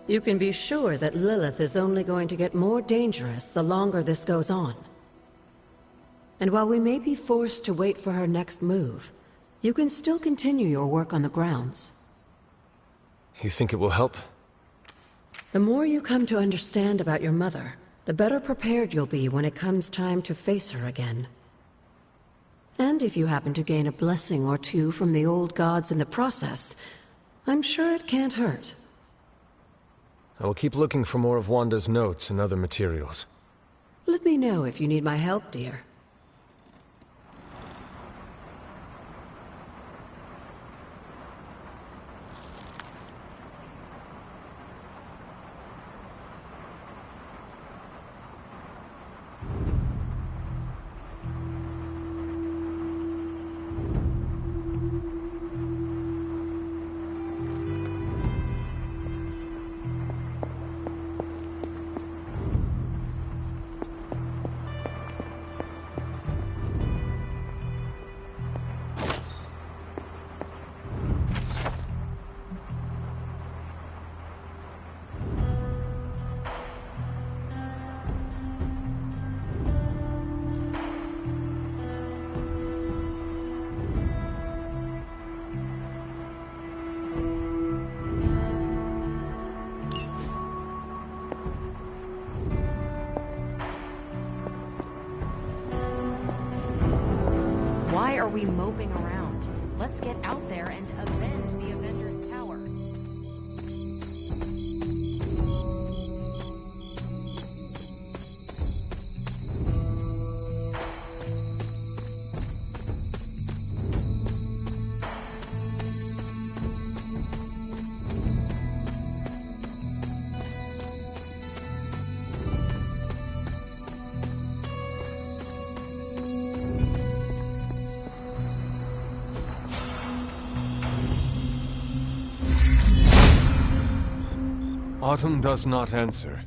You can be sure that Lilith is only going to get more dangerous the longer this goes on. And while we may be forced to wait for her next move, you can still continue your work on the grounds. You think it will help? The more you come to understand about your mother, the better prepared you'll be when it comes time to face her again. And if you happen to gain a blessing or two from the old gods in the process, I'm sure it can't hurt. I will keep looking for more of Wanda's notes and other materials. Let me know if you need my help, dear. Why are we moping around? Let's get out there and avenge the Avengers Tower. Autumn does not answer.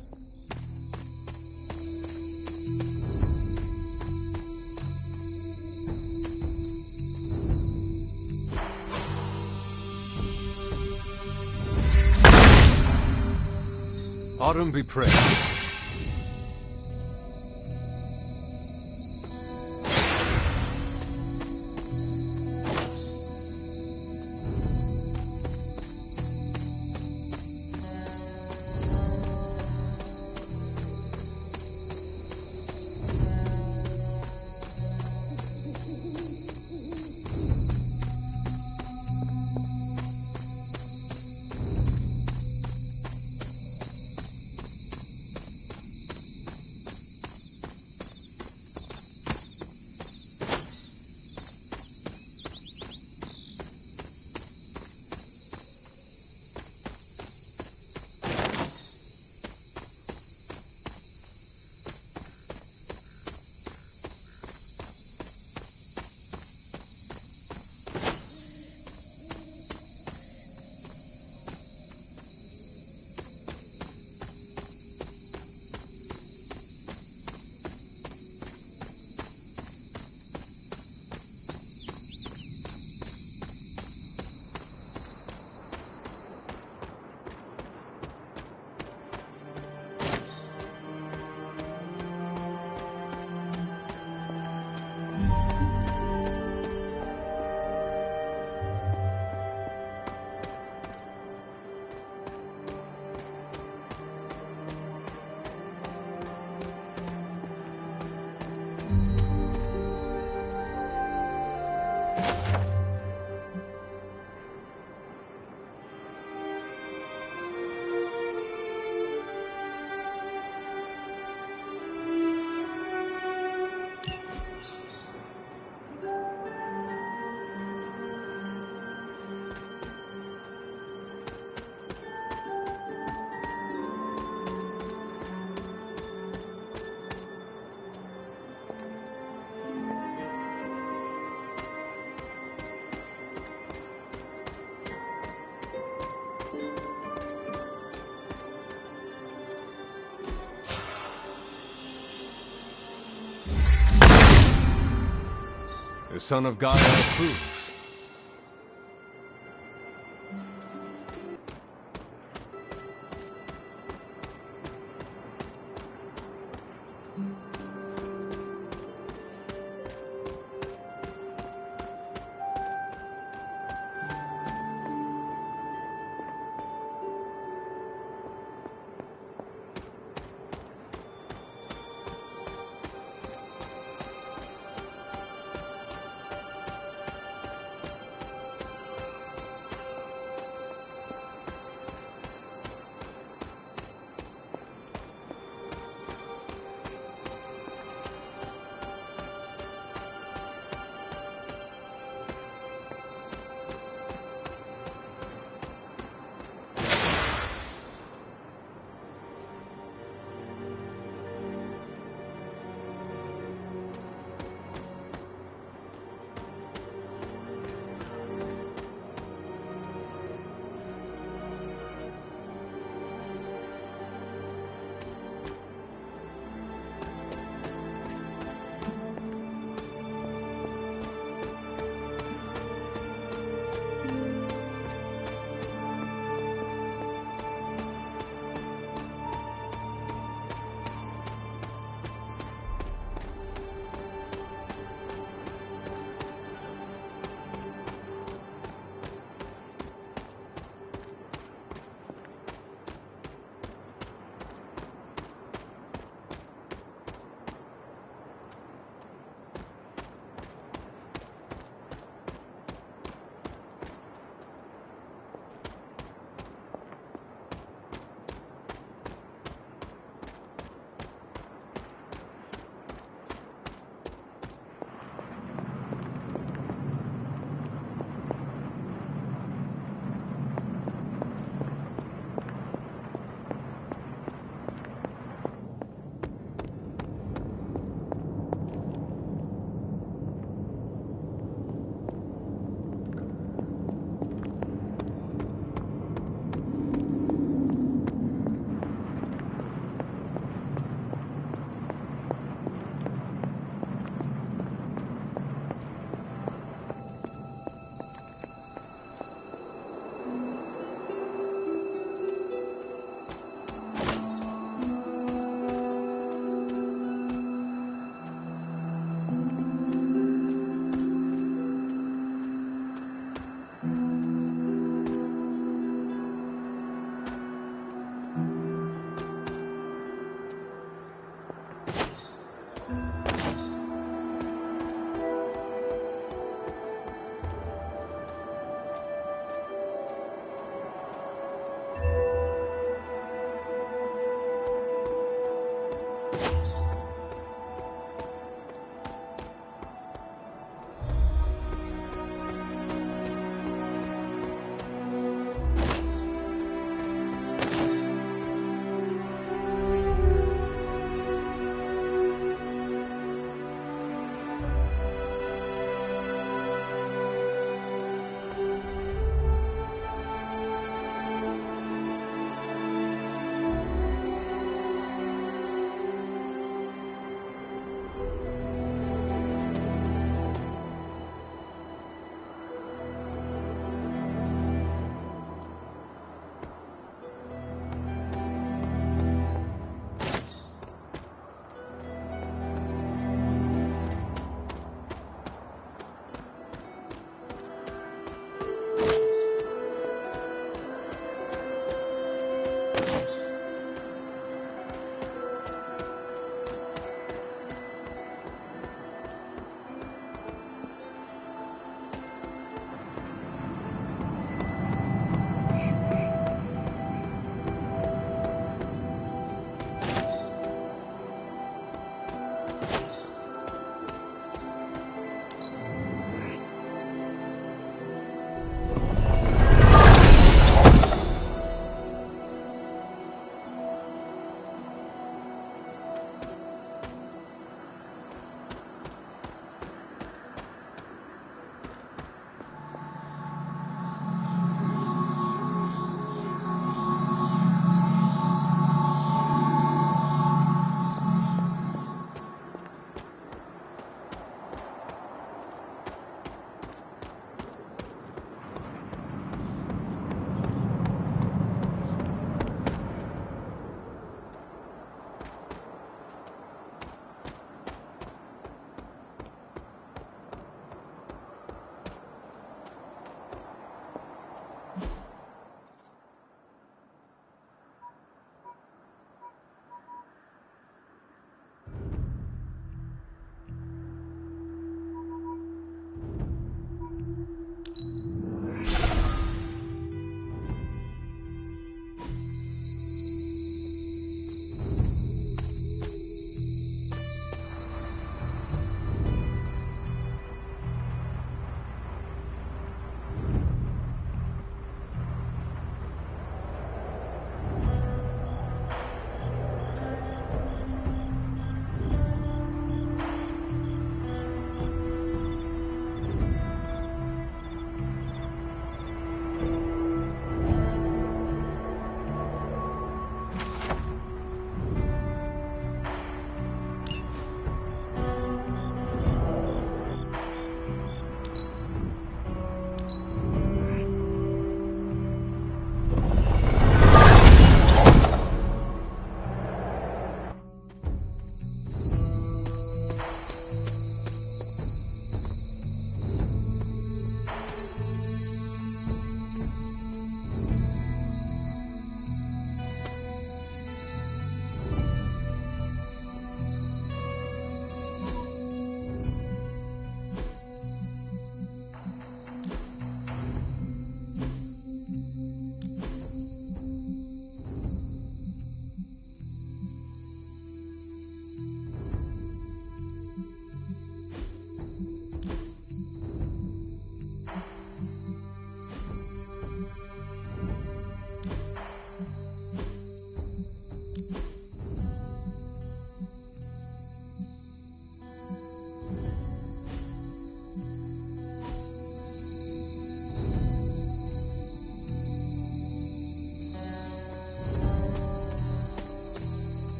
Autumn be praised. The Son of God approves.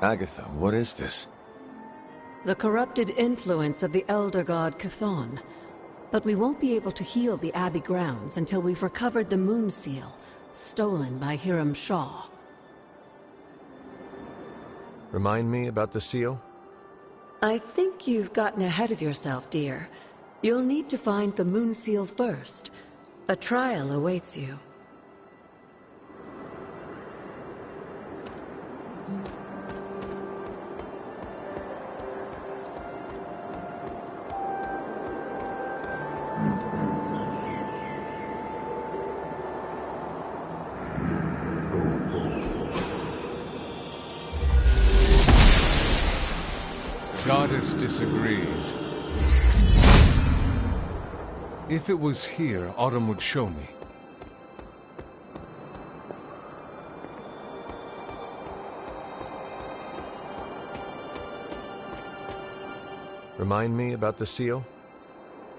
Agatha, what is this? The corrupted influence of the Elder God Chthon. But we won't be able to heal the Abbey grounds until we've recovered the Moon Seal, stolen by Hiram Shaw. Remind me about the seal? I think you've gotten ahead of yourself, dear. You'll need to find the Moon Seal first. A trial awaits you. Goddess disagrees. If it was here, Autumn would show me. Remind me about the seal?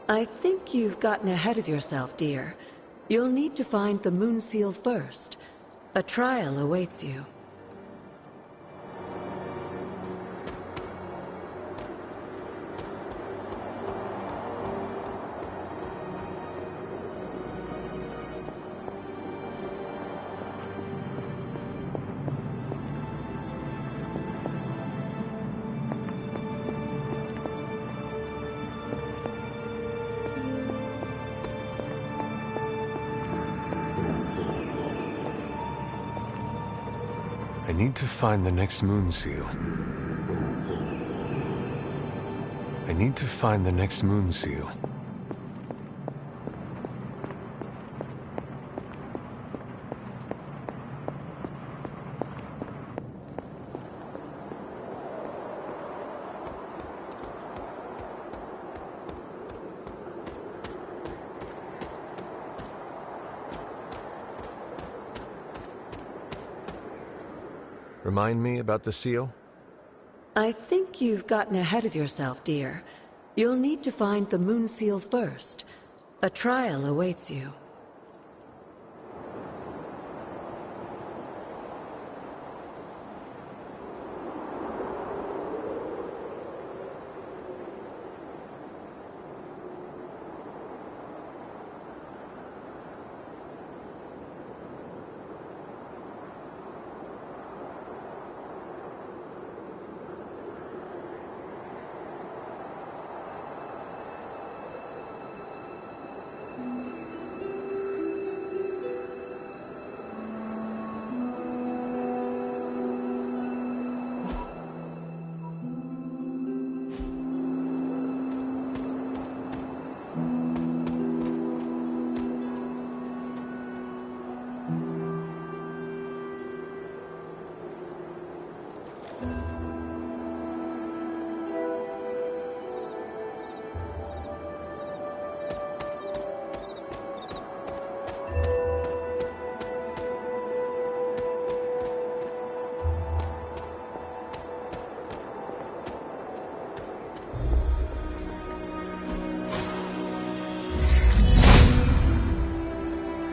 I think you've gotten ahead of yourself, dear. You'll need to find the Moon Seal first. A trial awaits you. I need to find the next Moon Seal. I need to find the next Moon Seal. Remind me about the seal? I think you've gotten ahead of yourself, dear. You'll need to find the Moon Seal first. A trial awaits you.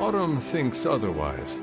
Autumn thinks otherwise.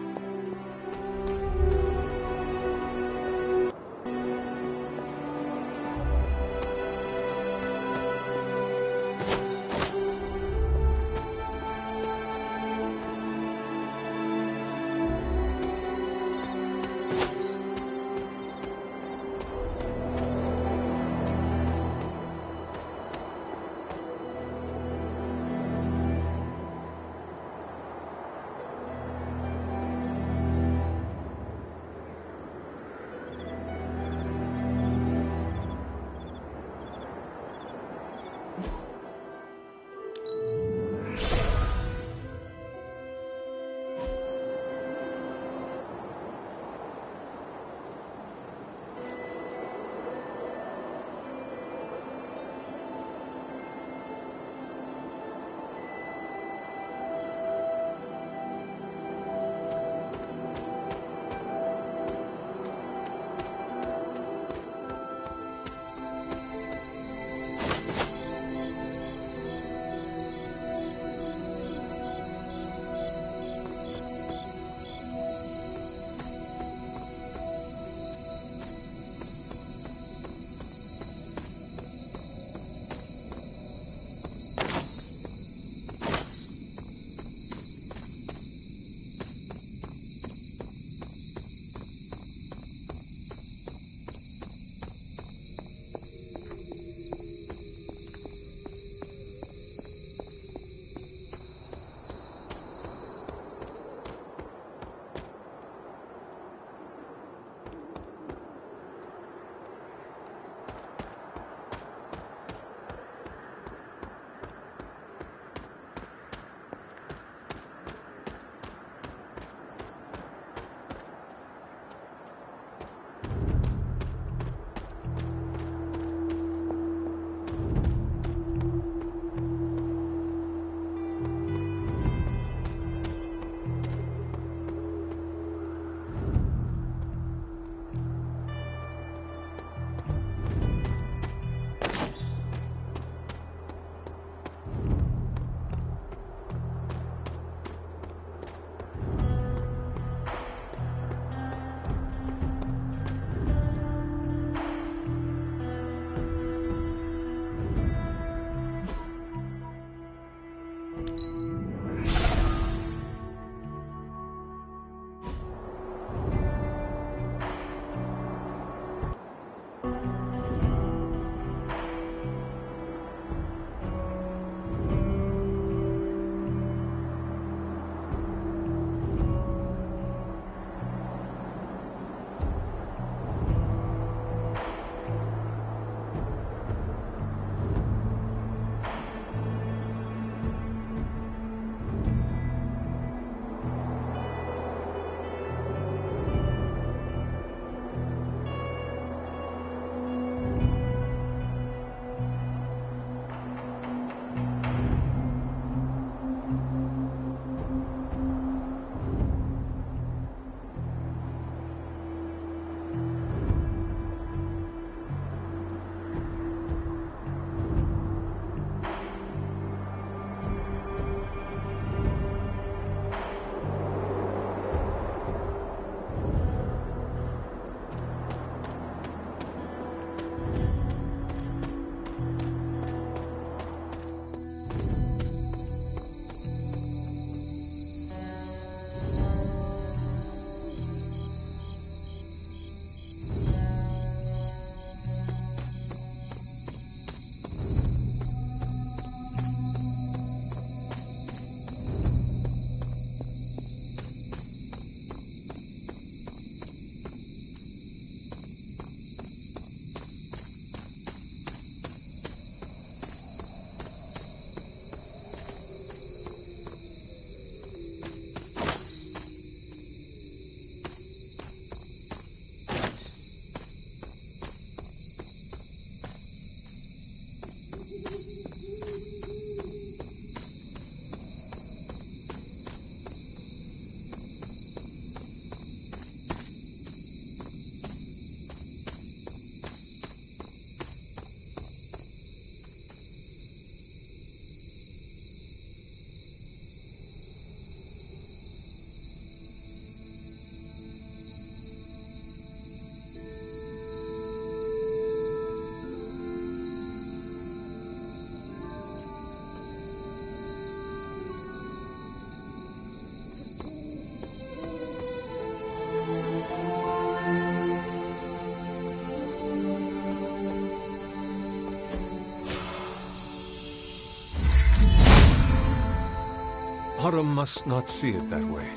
Autumn must not see it that way.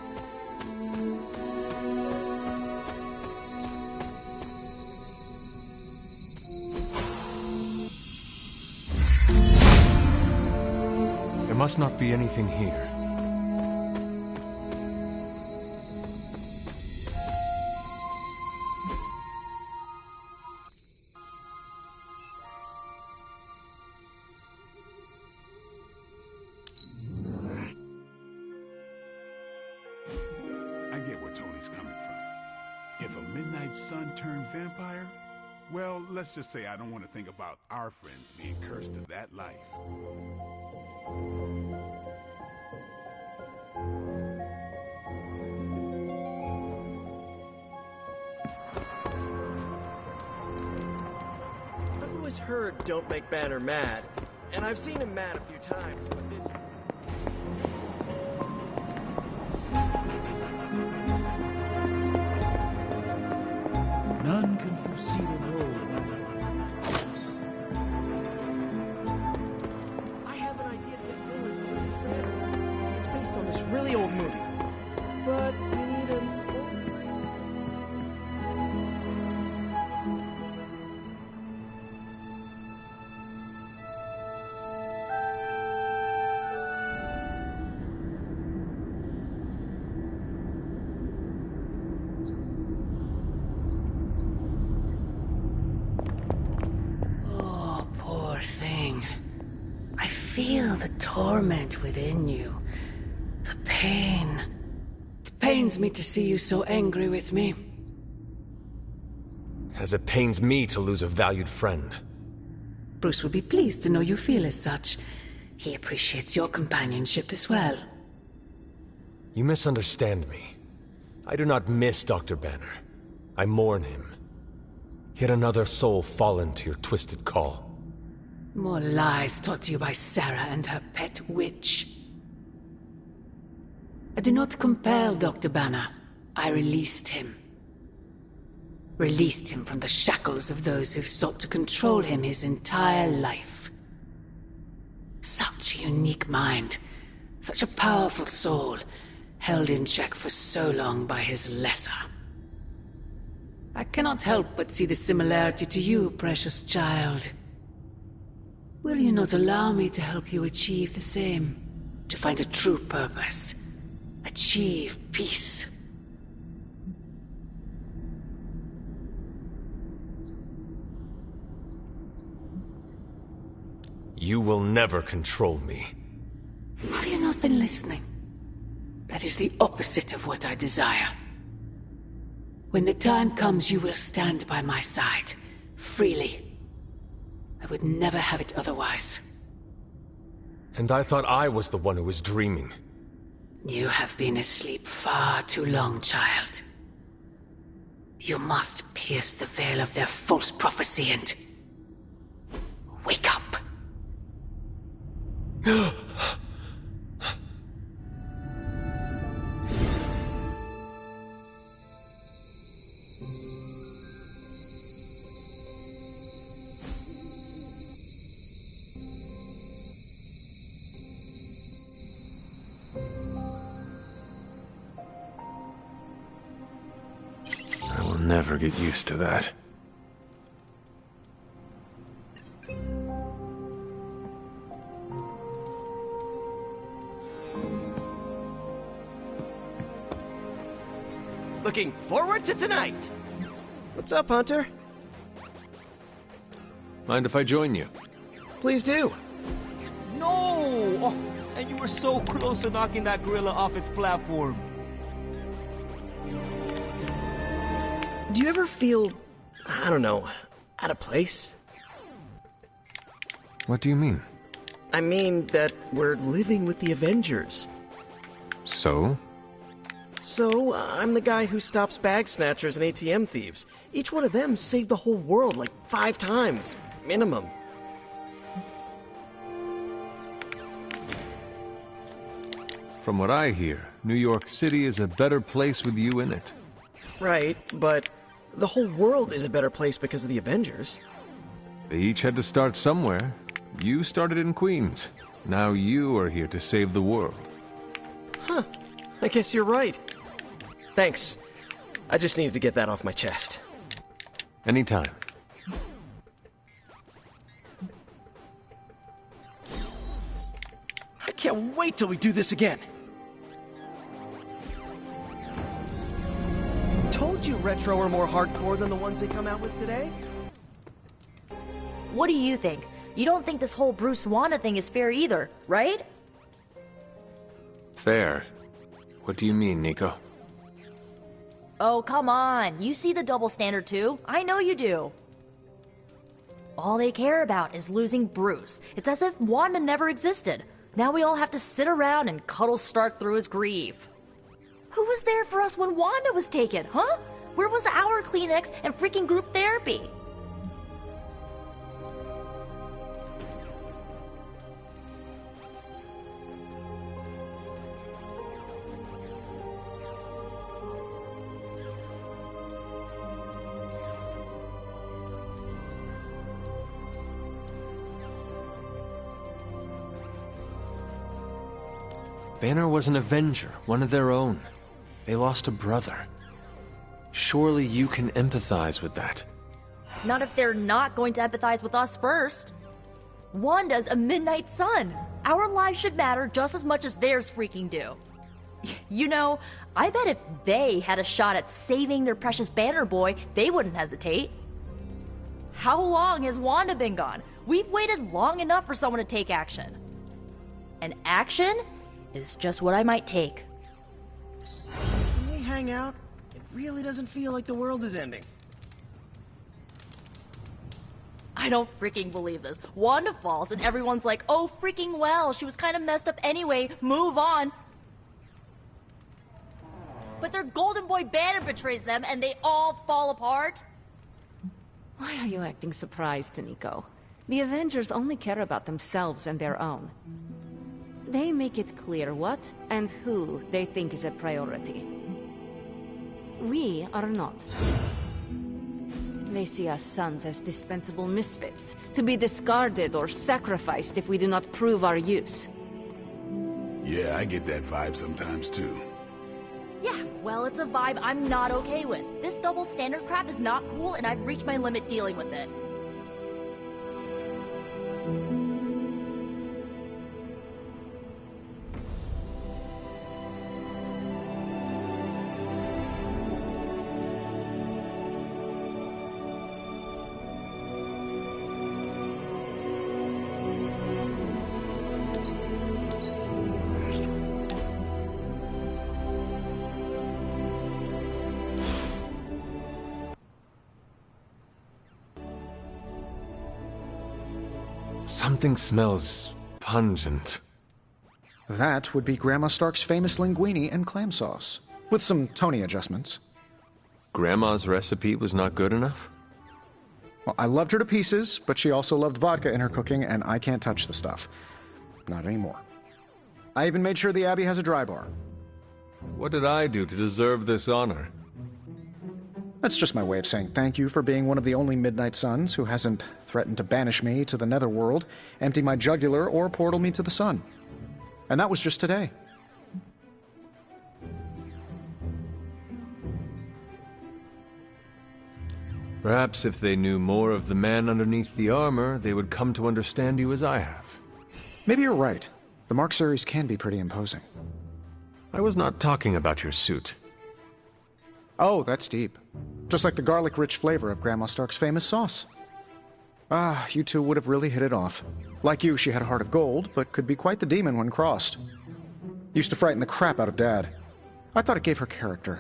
There must not be anything here. I get where Tony's coming from. If a midnight sun turned vampire, well, let's just say I don't want to think about our friends being cursed to that life. I've always heard don't make Banner mad, and I've seen him mad a few times, but this... None can foresee the road. I have an idea to get Lilith to release Banner. It's based on this really old movie, but we need an old priest. Oh, poor thing. I feel the torment within you. The pain. It pains me to see you so angry with me. As it pains me to lose a valued friend. Bruce will be pleased to know you feel as such. He appreciates your companionship as well. You misunderstand me. I do not miss Dr. Banner. I mourn him. Yet another soul fallen to your twisted call. More lies taught to you by Sarah and her pet witch. I do not compel Dr. Banner. I released him. Released him from the shackles of those who've sought to control him his entire life. Such a unique mind. Such a powerful soul. Held in check for so long by his lesser. I cannot help but see the similarity to you, precious child. Will you not allow me to help you achieve the same? To find a true purpose. Achieve peace. You will never control me. Have you not been listening? That is the opposite of what I desire. When the time comes, you will stand by my side, freely. I would never have it otherwise. And I thought I was the one who was dreaming. You have been asleep far too long, child. You must pierce the veil of their false prophecy and... wake up. I will never get used to that. Looking forward to tonight! What's up, Hunter? Mind if I join you? Please do. No! Oh, and you were so close to knocking that gorilla off its platform. Do you ever feel, I don't know, out of place? What do you mean? I mean that we're living with the Avengers. So? So, I'm the guy who stops bag snatchers and ATM thieves. Each one of them saved the whole world like 5 times, minimum. From what I hear, New York City is a better place with you in it. Right, but the whole world is a better place because of the Avengers. They each had to start somewhere. You started in Queens. Now you are here to save the world. Huh. I guess you're right. Thanks. I just needed to get that off my chest. Anytime. I can't wait till we do this again. Told you Retro are more hardcore than the ones they come out with today. What do you think? You don't think this whole Bruce Wanda thing is fair either, right? Fair? What do you mean, Nico? Oh, come on. You see the double standard too. I know you do. All they care about is losing Bruce. It's as if Wanda never existed. Now we all have to sit around and cuddle Stark through his grief. Who was there for us when Wanda was taken, huh? Where was our Kleenex and freaking group therapy? Banner was an Avenger, one of their own. They lost a brother. Surely you can empathize with that. Not if they're not going to empathize with us first. Wanda's a Midnight Sun. Our lives should matter just as much as theirs freaking do. You know, I bet if they had a shot at saving their precious Banner Boy, they wouldn't hesitate. How long has Wanda been gone? We've waited long enough for someone to take action. And action is just what I might take. When we hang out, it really doesn't feel like the world is ending. I don't freaking believe this. Wanda falls and everyone's like, oh freaking well, she was kind of messed up anyway, move on. But their Golden Boy Banner betrays them and they all fall apart. Why are you acting surprised, Nico? The Avengers only care about themselves and their own. They make it clear what and who they think is a priority. We are not. They see us sons as dispensable misfits, to be discarded or sacrificed if we do not prove our use. Yeah, I get that vibe sometimes too. Yeah, well, it's a vibe I'm not okay with. This double standard crap is not cool and I've reached my limit dealing with it. Something smells pungent. That would be Grandma Stark's famous linguine and clam sauce, with some Tony adjustments. Grandma's recipe was not good enough? Well, I loved her to pieces, but she also loved vodka in her cooking, and I can't touch the stuff. Not anymore. I even made sure the Abbey has a dry bar. What did I do to deserve this honor? That's just my way of saying thank you for being one of the only Midnight Suns who hasn't threatened to banish me to the Netherworld, empty my jugular, or portal me to the sun. And that was just today. Perhaps if they knew more of the man underneath the armor, they would come to understand you as I have. Maybe you're right. The Mark series can be pretty imposing. I was not talking about your suit. Oh, that's deep. Just like the garlic-rich flavor of Grandma Stark's famous sauce. Ah, you two would have really hit it off. Like you, she had a heart of gold, but could be quite the demon when crossed. Used to frighten the crap out of Dad. I thought it gave her character.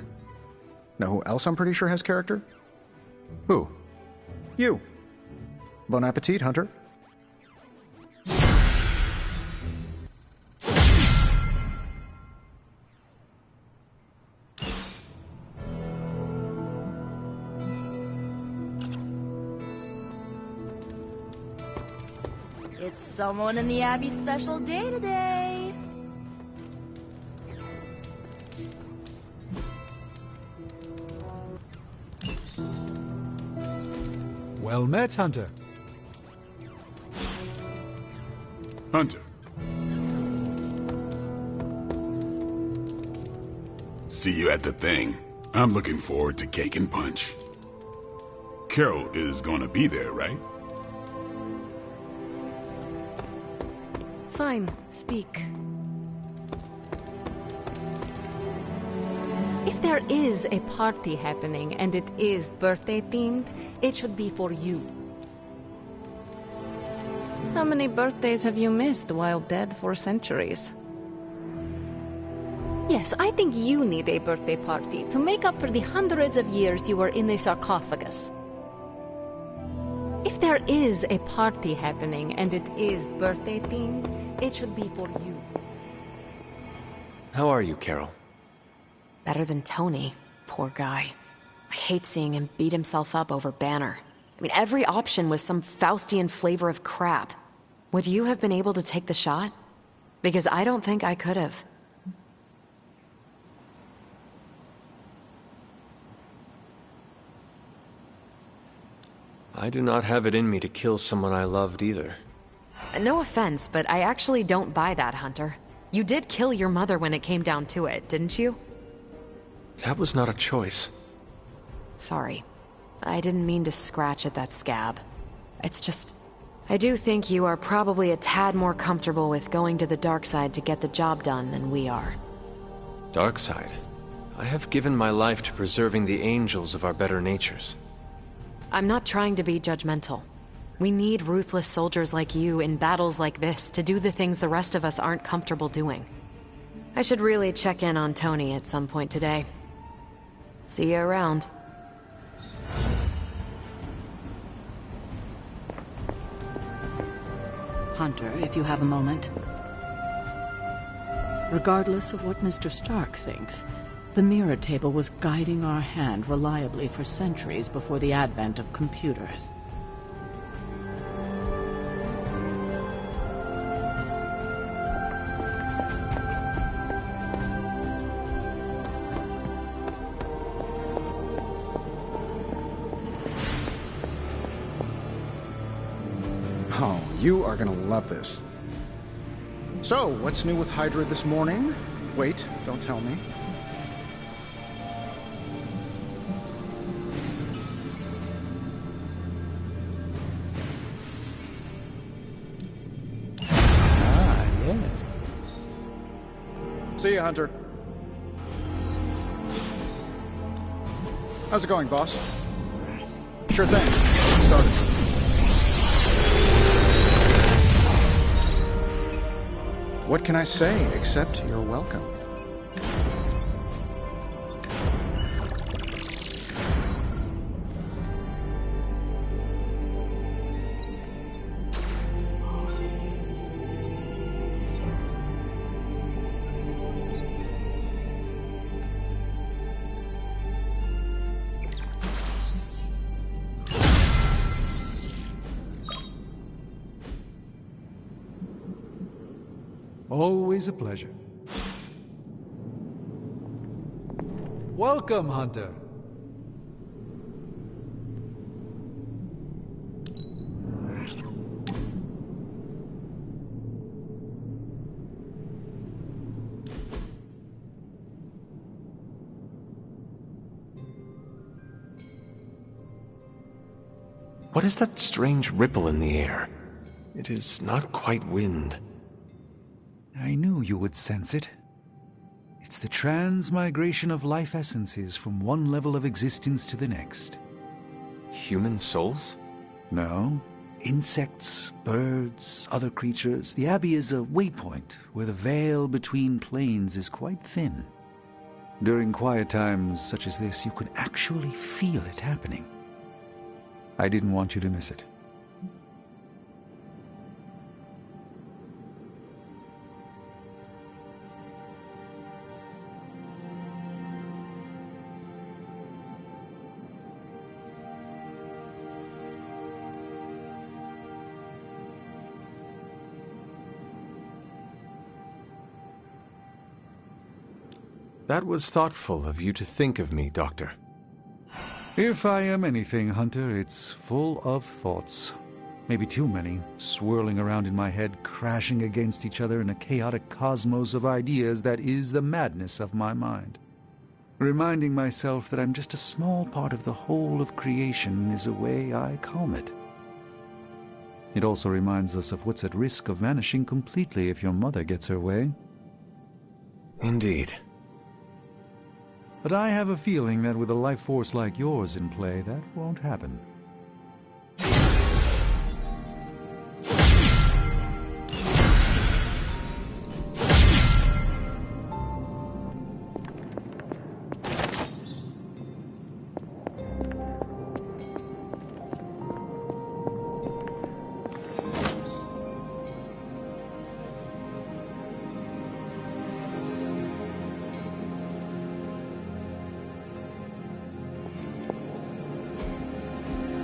Know who else I'm pretty sure has character? Who? You. Bon appetit, Hunter. It's someone in the Abbey's special day today. Well met, Hunter. Hunter. see you at the thing. I'm looking forward to Cake and Punch. Carol is gonna be there, right? Fine, speak. If there is a party happening and it is birthday-themed, it should be for you. How many birthdays have you missed while dead for centuries? Yes, I think you need a birthday party to make up for the hundreds of years you were in a sarcophagus. If there is a party happening and it is birthday-themed, it should be for you. How are you, Carol? Better than Tony. Poor guy. I hate seeing him beat himself up over Banner. I mean, every option was some Faustian flavor of crap. Would you have been able to take the shot? Because I don't think I could have. I do not have it in me to kill someone I loved either. No offense, but I actually don't buy that, Hunter. You did kill your mother when it came down to it, didn't you? That was not a choice. Sorry. I didn't mean to scratch at that scab. It's just... I do think you are probably a tad more comfortable with going to the dark side to get the job done than we are. Dark side? I have given my life to preserving the angels of our better natures. I'm not trying to be judgmental. We need ruthless soldiers like you in battles like this to do the things the rest of us aren't comfortable doing. I should really check in on Tony at some point today. See you around. Hunter, if you have a moment. Regardless of what Mr. Stark thinks, the mirror table was guiding our hand reliably for centuries before the advent of computers. Oh, you are gonna love this. So, what's new with Hydra this morning? Wait, don't tell me. Ah, yes. See ya, Hunter. How's it going, boss? Sure thing. Let's start it. What can I say except you're welcome? Always a pleasure. Welcome, Hunter. What is that strange ripple in the air? It is not quite wind. I knew you would sense it. It's the transmigration of life essences from one level of existence to the next. Human souls? No. Insects, birds, other creatures. The Abbey is a waypoint where the veil between planes is quite thin. During quiet times such as this, you can actually feel it happening. I didn't want you to miss it. That was thoughtful of you to think of me, Doctor. If I am anything, Hunter, it's full of thoughts. Maybe too many, swirling around in my head, crashing against each other in a chaotic cosmos of ideas that is the madness of my mind. Reminding myself that I'm just a small part of the whole of creation is a way I calm it. It also reminds us of what's at risk of vanishing completely if your mother gets her way. Indeed. But I have a feeling that with a life force like yours in play, that won't happen.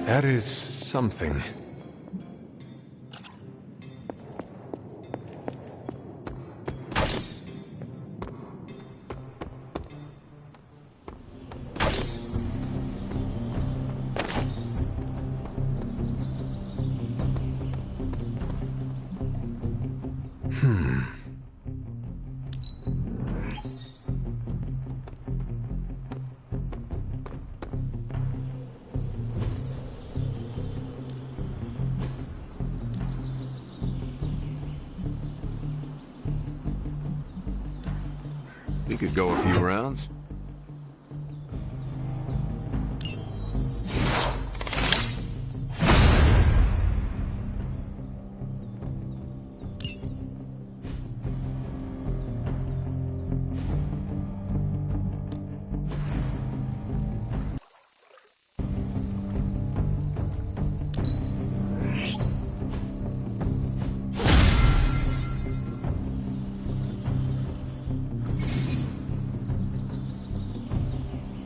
That is something. We could go a few rounds.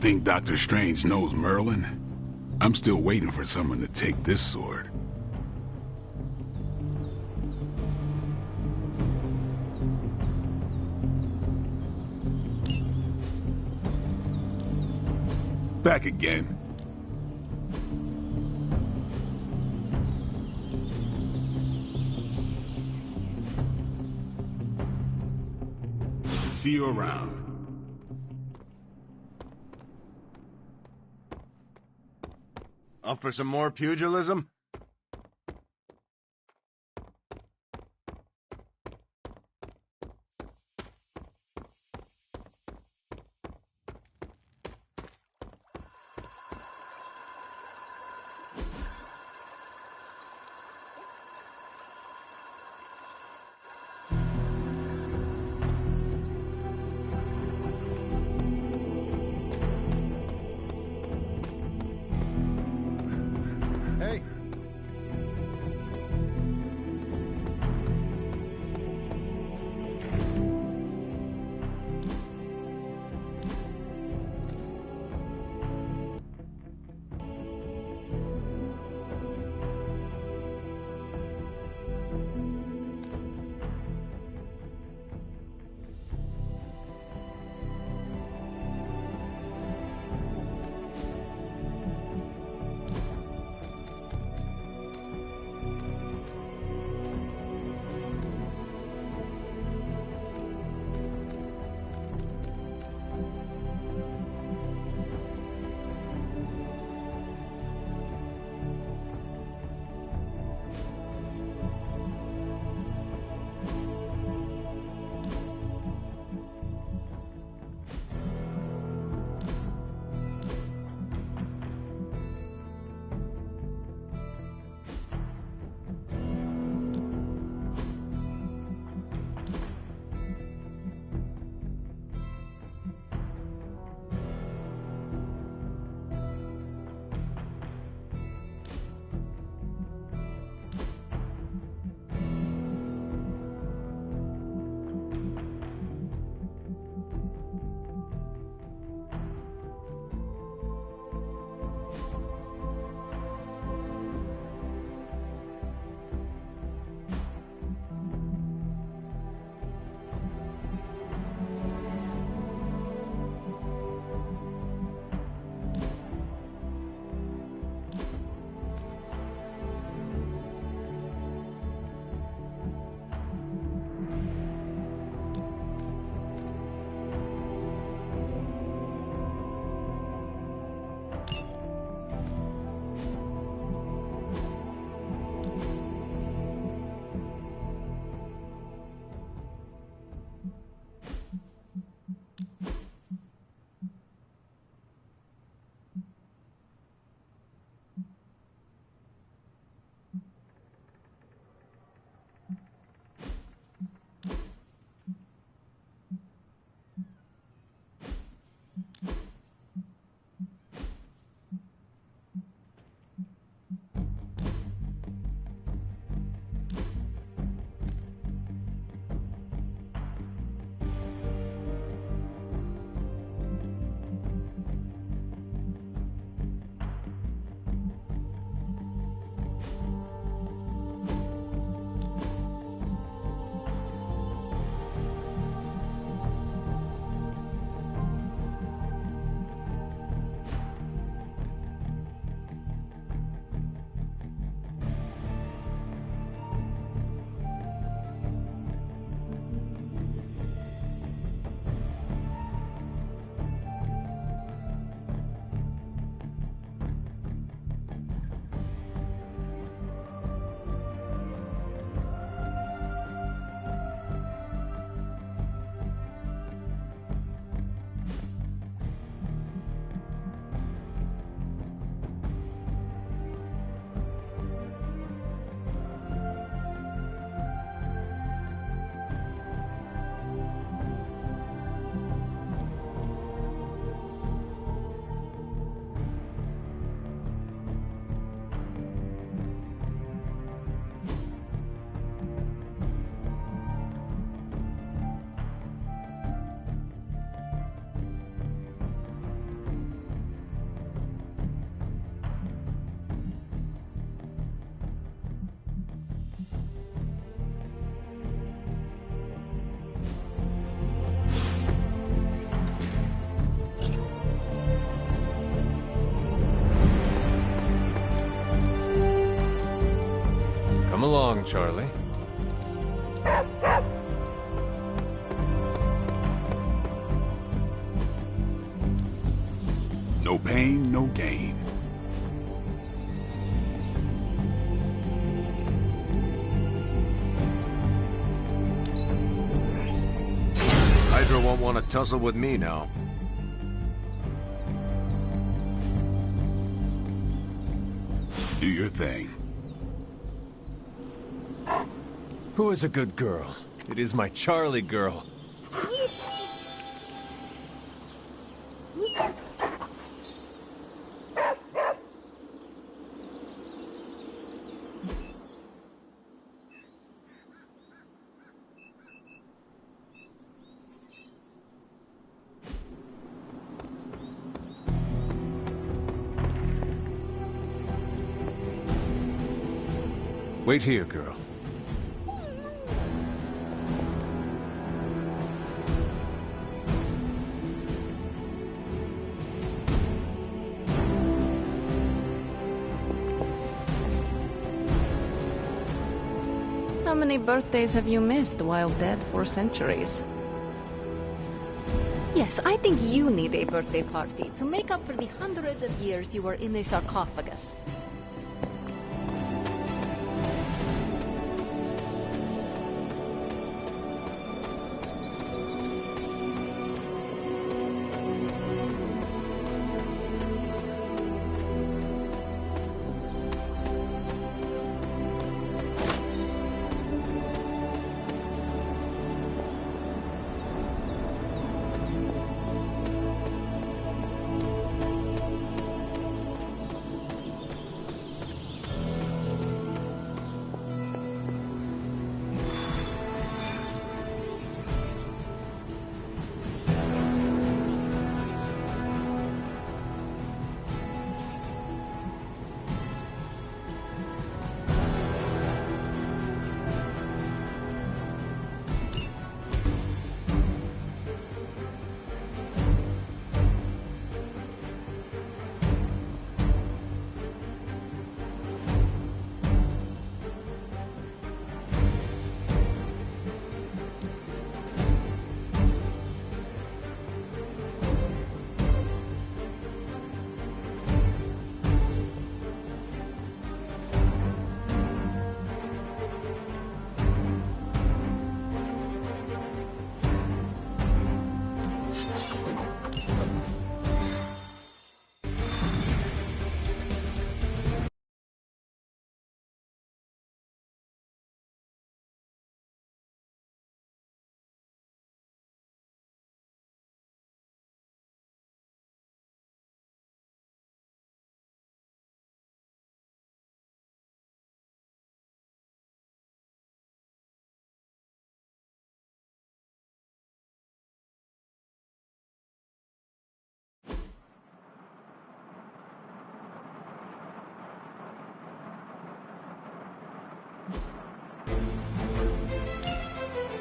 Think Dr. Strange knows Merlin? I'm still waiting for someone to take this sword. Back again. See you around. Up for some more pugilism? young Charlie. No pain, no gain. Hydra won't want to tussle with me now. Do your thing. Who is a good girl? It is my Charlie girl. Wait here, girl. How many birthdays have you missed while dead for centuries? Yes, I think you need a birthday party to make up for the hundreds of years you were in a sarcophagus.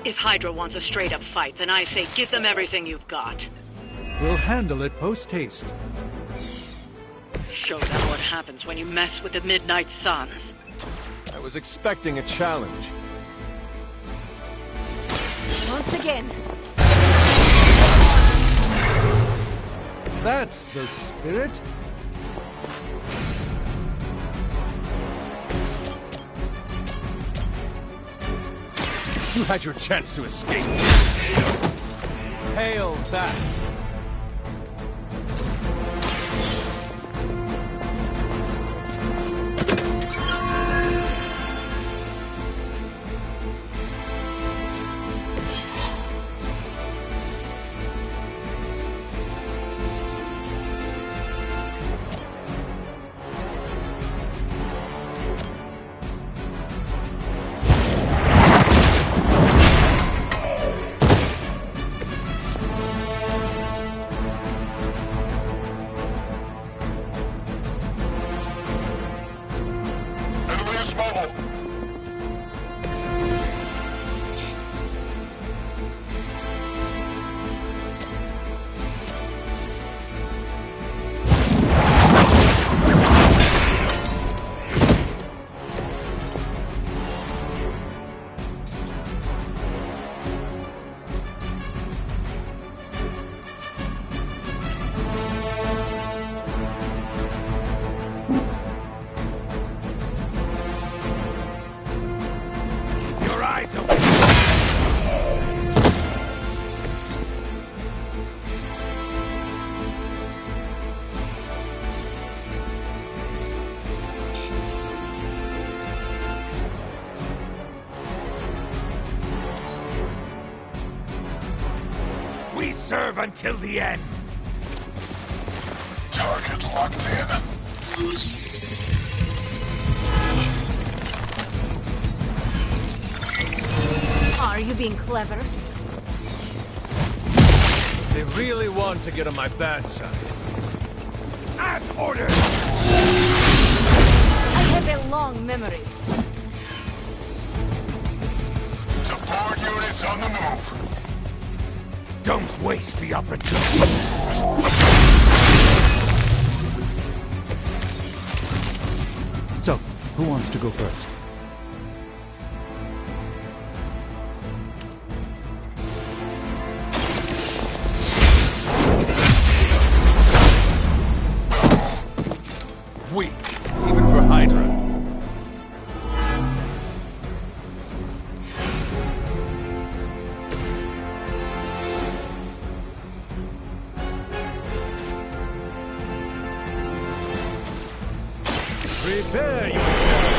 If Hydra wants a straight-up fight, then I say give them everything you've got. We'll handle it post-haste. Show them what happens when you mess with the Midnight Suns. I was expecting a challenge. Once again. That's the spirit. You had your chance to escape. Hail that. serve until the end. Target locked in. Are you being clever? They really want to get on my bad side. As ordered! I have a long memory. Support units on the move. Don't waste the opportunity. So, who wants to go first? Weak, even for Hydra. Prepare yourself!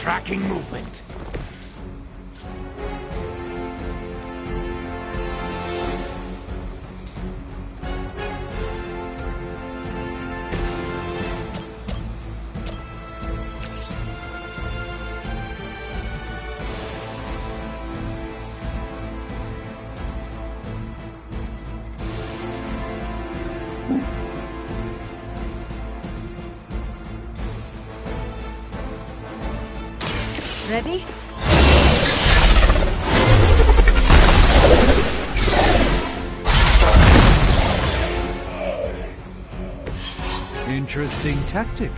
Tracking movement. Ready? Interesting tactic.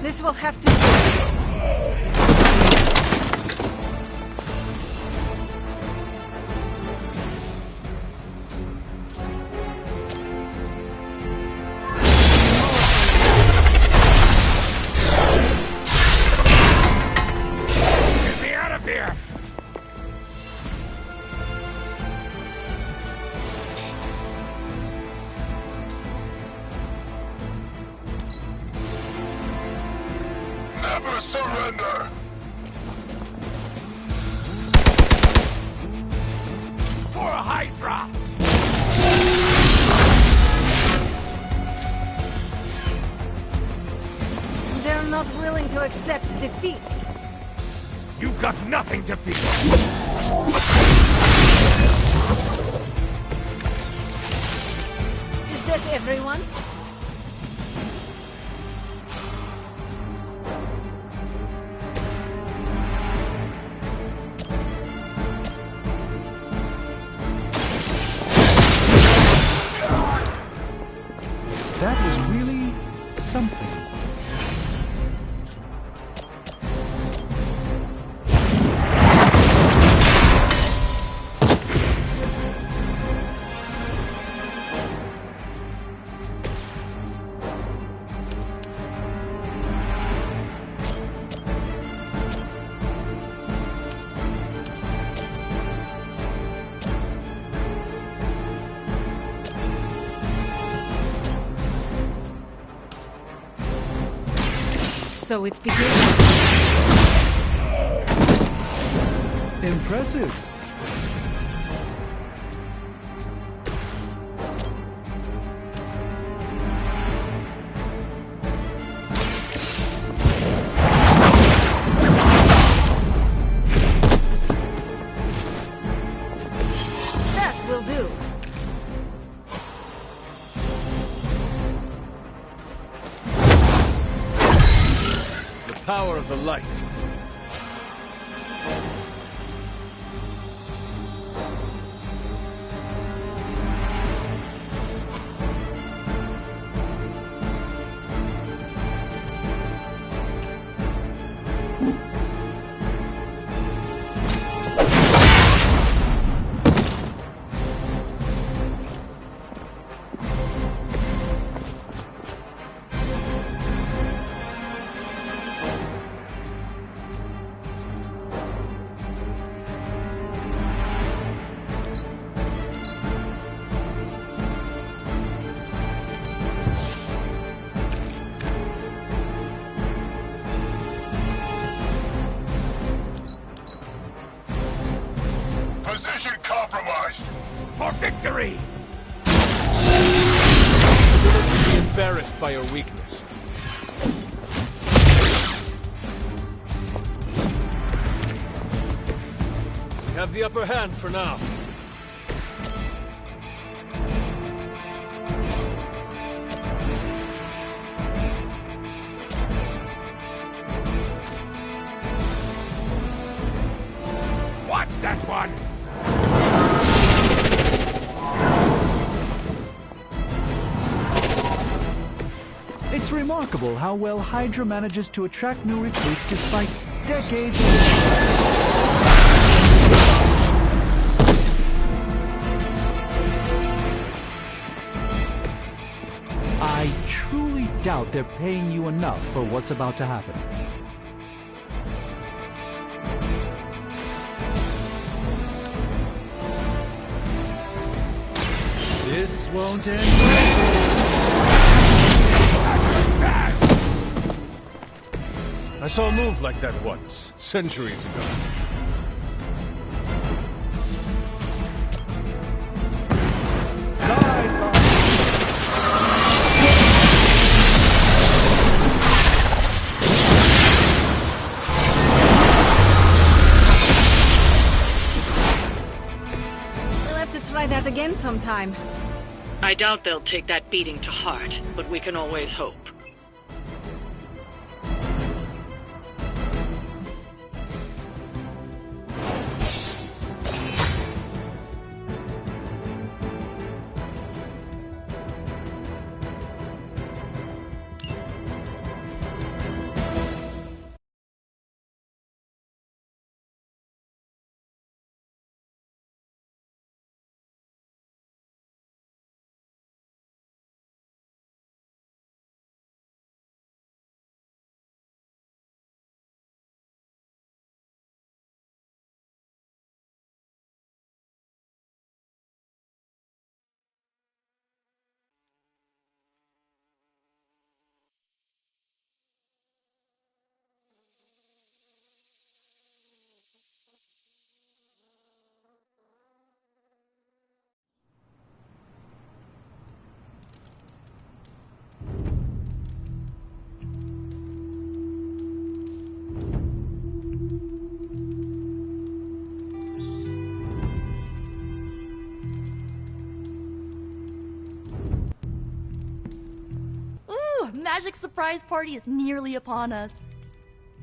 This will have to do. Get me out of here! Never surrender. For a Hydra! They're not willing to accept defeat. You've got nothing to fear! Is that everyone? That was really something. So it begins. Impressive. That will do. The power of the light. first. For victory! Be embarrassed by your weakness. We have the upper hand for now. Watch that one! It's remarkable how well Hydra manages to attract new recruits despite decades of... I truly doubt they're paying you enough for what's about to happen. This won't end. I saw a move like that once, centuries ago. We'll have to try that again sometime. I doubt they'll take that beating to heart, but we can always hope. Magic surprise party is nearly upon us.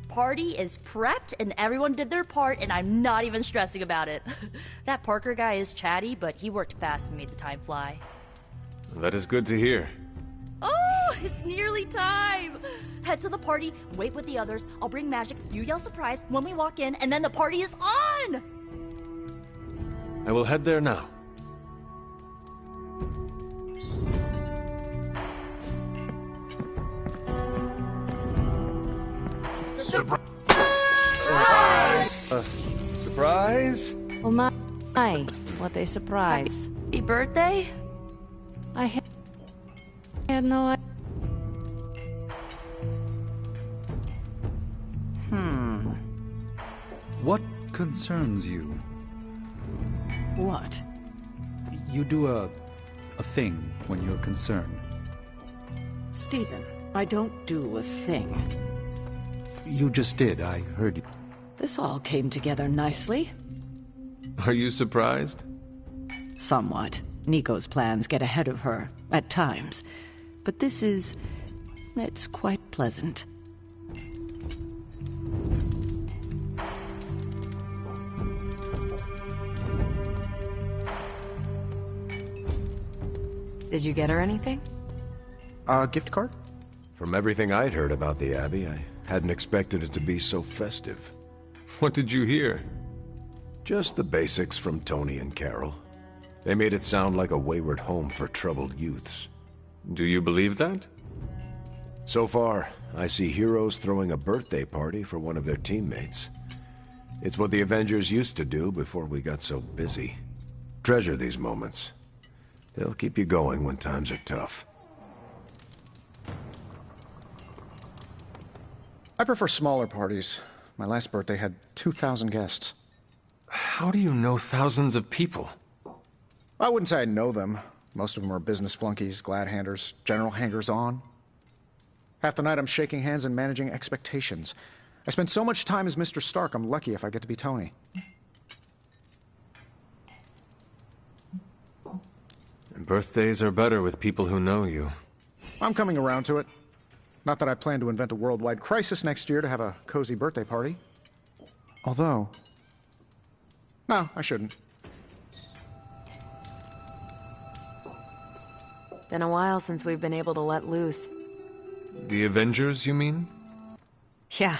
Party is prepped and everyone did their part and I'm not even stressing about it. That Parker guy is chatty, but he worked fast and made the time fly. That is good to hear. Oh, it's nearly time! Head to the party, wait with the others, I'll bring magic, you yell surprise when we walk in, and then the party is on! I will head there now. Surprise? Oh my, what a surprise. Happy birthday? I had no idea. What concerns you? What? You do a thing when you're concerned. Stephen, I don't do a thing. You just did, I heard you. This all came together nicely. Are you surprised? Somewhat. Nico's plans get ahead of her, at times. But it's quite pleasant. Did you get her anything? Gift card? From everything I'd heard about the Abbey, I hadn't expected it to be so festive. What did you hear? Just the basics from Tony and Carol. They made it sound like a wayward home for troubled youths. Do you believe that? So far, I see heroes throwing a birthday party for one of their teammates. It's what the Avengers used to do before we got so busy. Treasure these moments. They'll keep you going when times are tough. I prefer smaller parties. My last birthday had 2,000 guests. How do you know thousands of people? I wouldn't say I know them. Most of them are business flunkies, glad-handers, general hangers-on. Half the night I'm shaking hands and managing expectations. I spend so much time as Mr. Stark, I'm lucky if I get to be Tony. Birthdays are better with people who know you. I'm coming around to it. Not that I plan to invent a worldwide crisis next year to have a cozy birthday party. Although... No, I shouldn't. Been a while since we've been able to let loose. The Avengers, you mean? Yeah,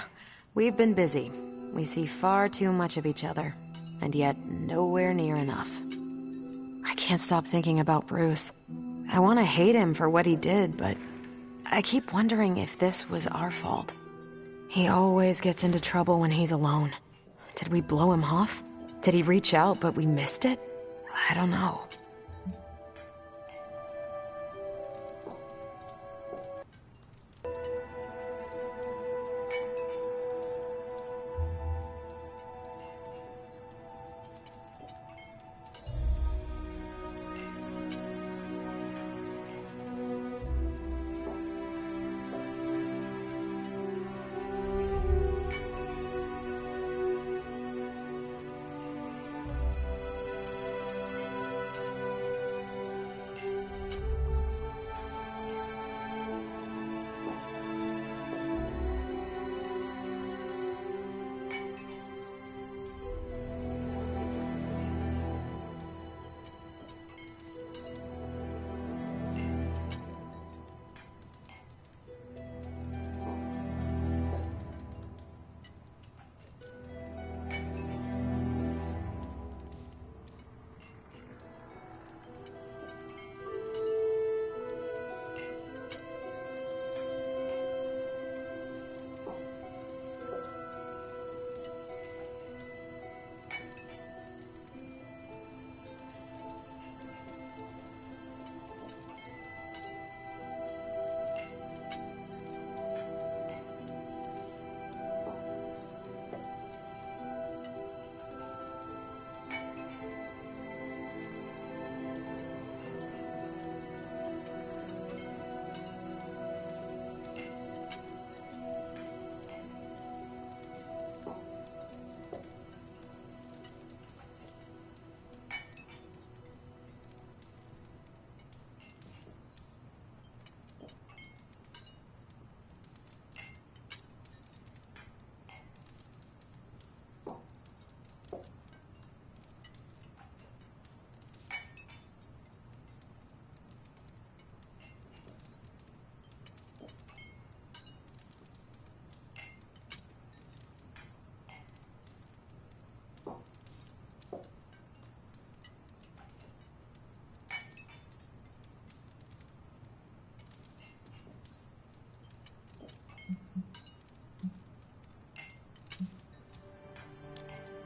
we've been busy. We see far too much of each other, and yet nowhere near enough. I can't stop thinking about Bruce. I want to hate him for what he did, but I keep wondering if this was our fault. He always gets into trouble when he's alone. Did we blow him off? Did he reach out, but we missed it? I don't know.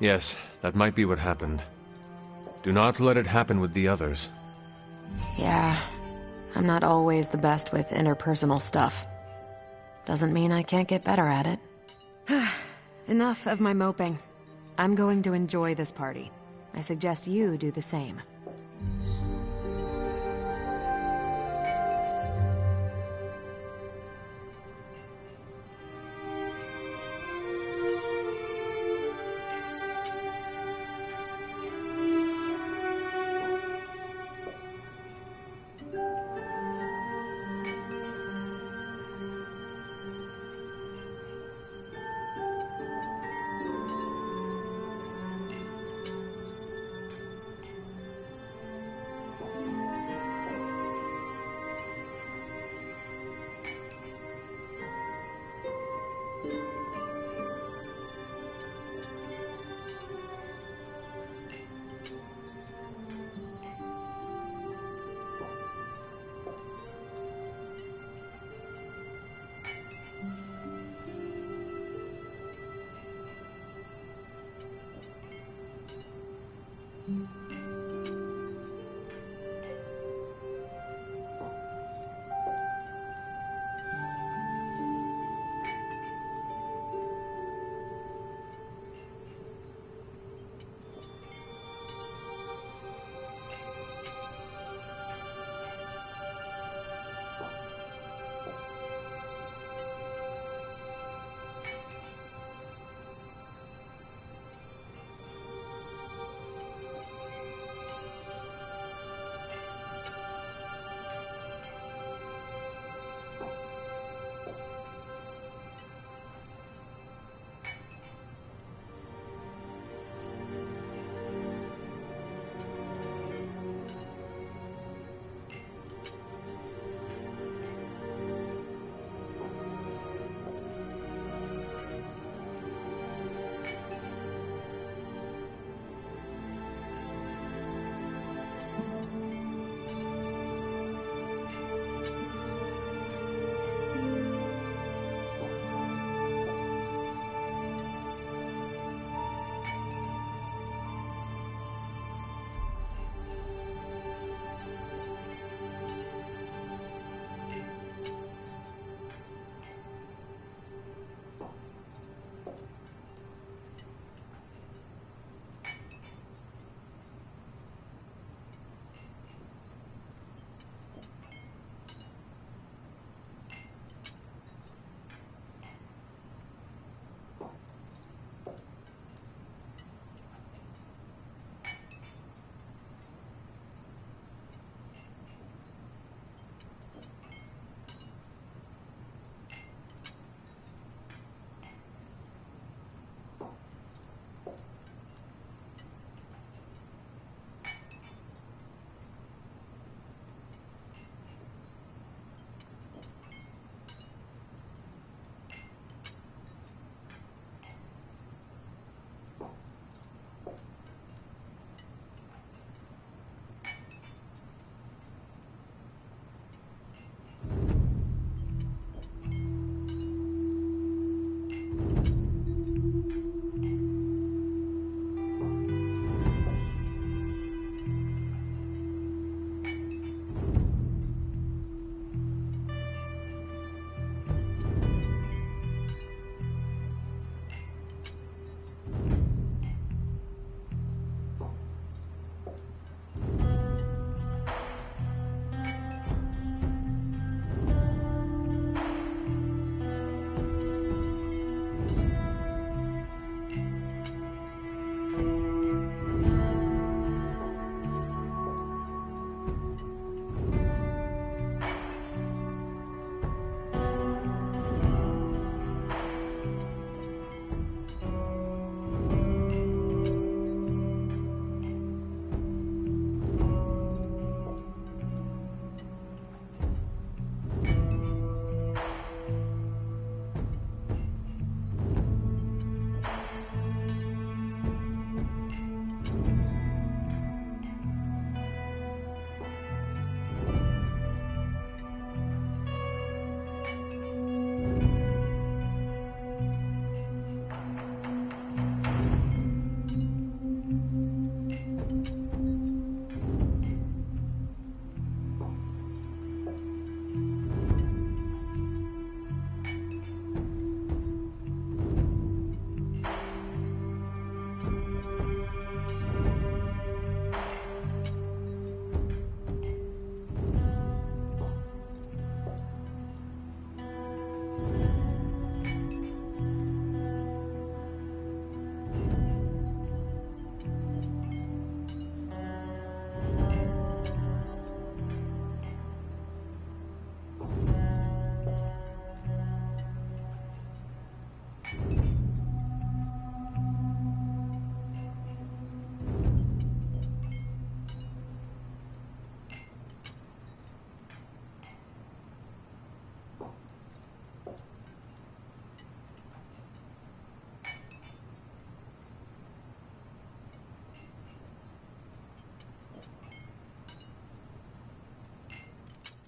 Yes, that might be what happened. Do not let it happen with the others. Yeah, I'm not always the best with interpersonal stuff. Doesn't mean I can't get better at it. Enough of my moping. I'm going to enjoy this party. I suggest you do the same.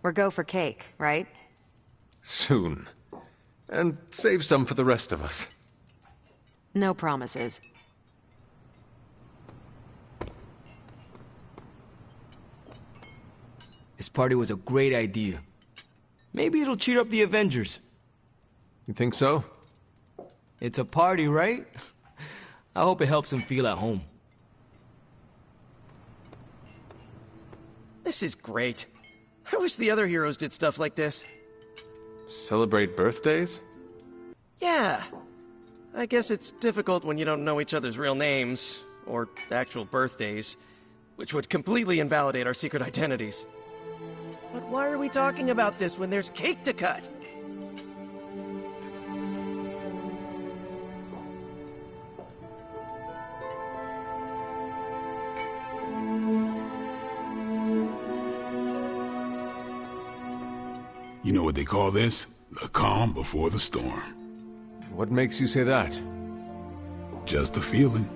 We're go for cake, right? Soon. And save some for the rest of us. No promises. This party was a great idea. Maybe it'll cheer up the Avengers. You think so? It's a party, right? I hope it helps them feel at home. This is great. I wish the other heroes did stuff like this. Celebrate birthdays? Yeah. I guess it's difficult when you don't know each other's real names, or actual birthdays, which would completely invalidate our secret identities. But why are we talking about this when there's cake to cut? You know what they call this? The calm before the storm. What makes you say that? Just a feeling.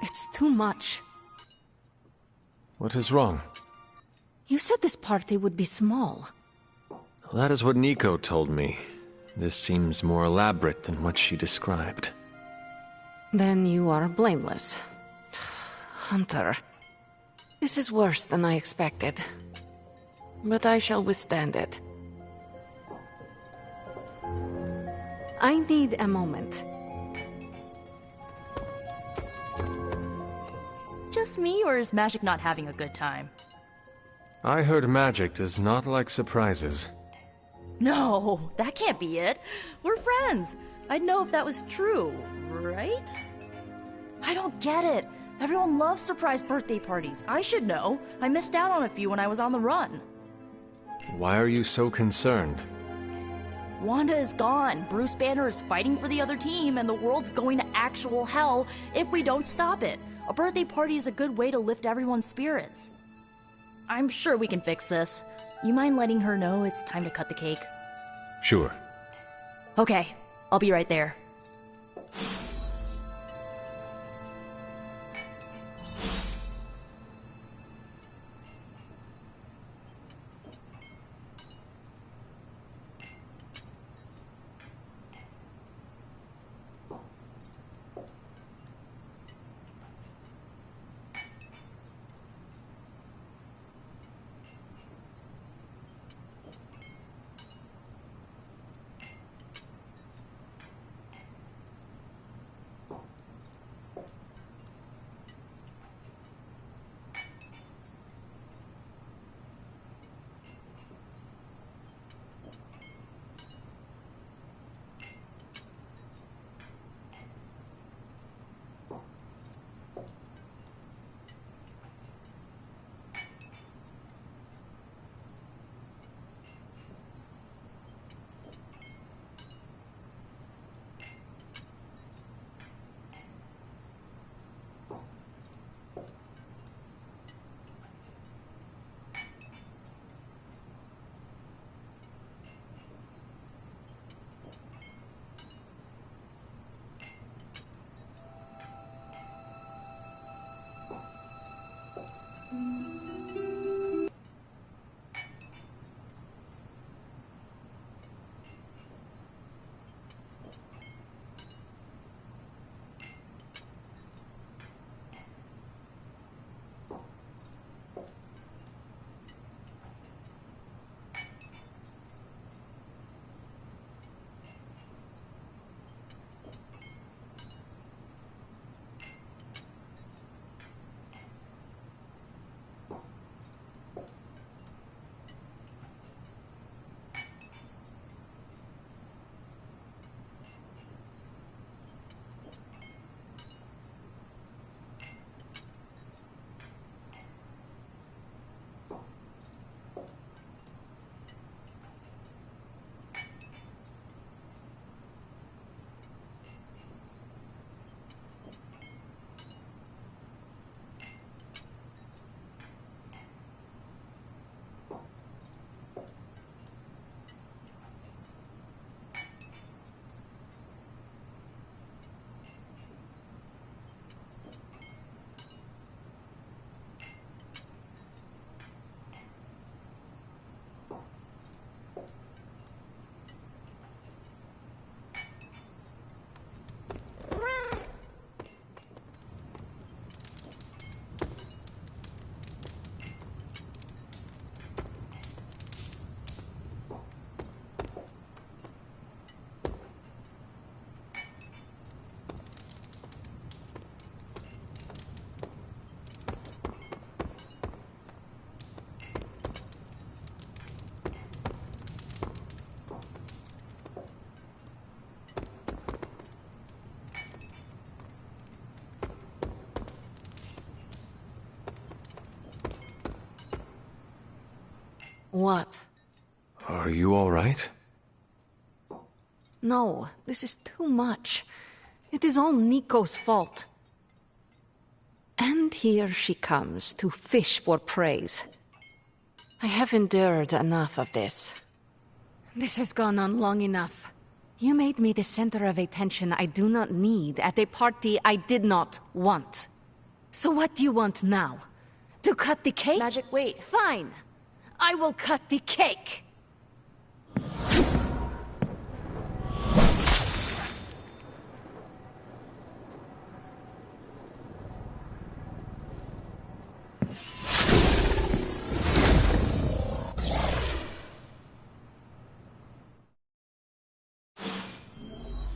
It's too much. What is wrong? You said this party would be small. That is what Nico told me. This seems more elaborate than what she described. Then you are blameless. Hunter. This is worse than I expected. But I shall withstand it. I need a moment. Just me, or is Magic not having a good time? I heard magic does not like surprises. No, that can't be it. We're friends. I'd know if that was true, right? I don't get it. Everyone loves surprise birthday parties. I should know. I missed out on a few when I was on the run. Why are you so concerned? Wanda is gone. Bruce Banner is fighting for the other team, and the world's going to actual hell if we don't stop it. A birthday party is a good way to lift everyone's spirits. I'm sure we can fix this. You mind letting her know it's time to cut the cake? Sure. Okay, I'll be right there. What? Are you all right? No, this is too much. It is all Nico's fault. And here she comes to fish for praise. I have endured enough of this. This has gone on long enough. You made me the center of attention I do not need at a party I did not want. So what do you want now? To cut the cake? Magic, wait. Fine. I will cut the cake.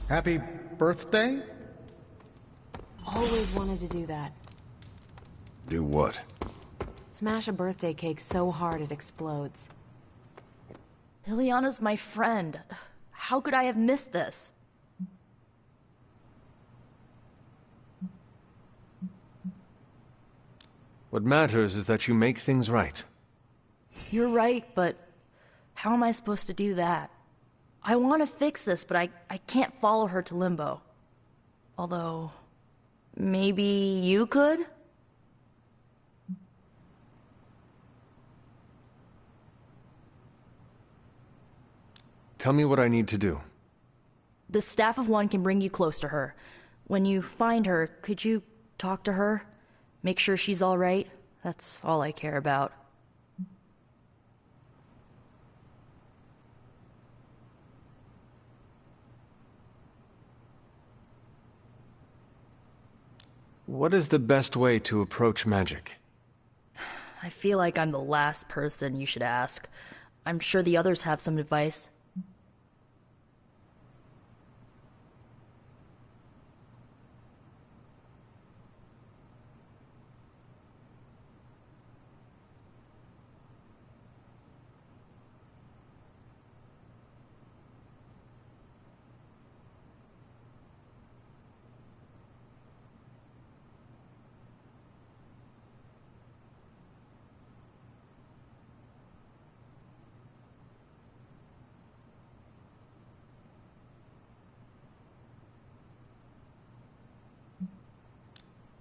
Happy birthday? Always wanted to do that. Do what? Smash a birthday cake so hard it explodes. Liliana's my friend. How could I have missed this? What matters is that you make things right. You're right, but how am I supposed to do that? I want to fix this, but I can't follow her to Limbo. Although, maybe you could? Tell me what I need to do. The Staff of One can bring you close to her. When you find her, could you talk to her? Make sure she's all right? That's all I care about. What is the best way to approach magic? I feel like I'm the last person you should ask. I'm sure the others have some advice.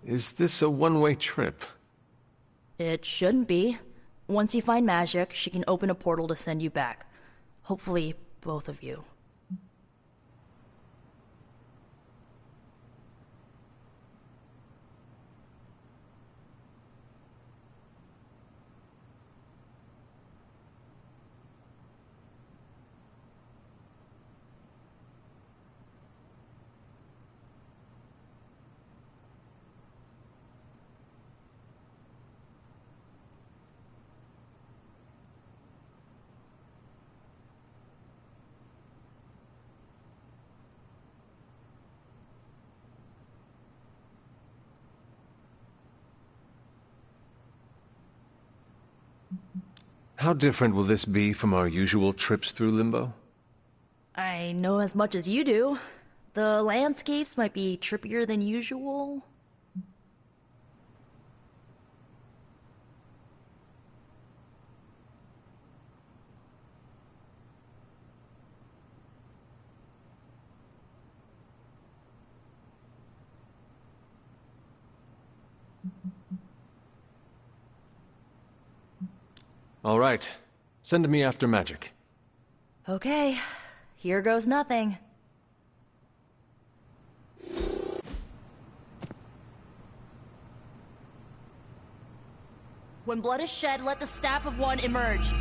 Is this a one-way trip? It shouldn't be. Once you find magic, she can open a portal to send you back. Hopefully, both of you. How different will this be from our usual trips through Limbo? I know as much as you do. The landscapes might be trippier than usual. All right. Send me after magic. Okay, here goes nothing. When blood is shed, let the Staff of One emerge.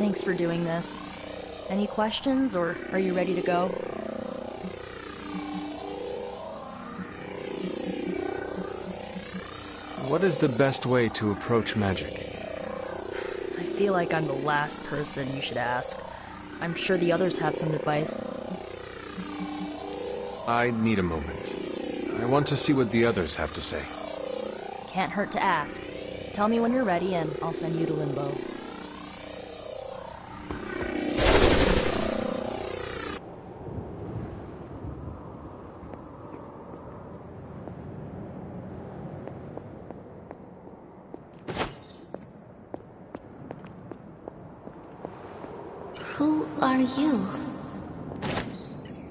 Thanks for doing this. Any questions, or are you ready to go? What is the best way to approach magic? I feel like I'm the last person you should ask. I'm sure the others have some advice. I need a moment. I want to see what the others have to say. Can't hurt to ask. Tell me when you're ready and I'll send you to Limbo. Who are you?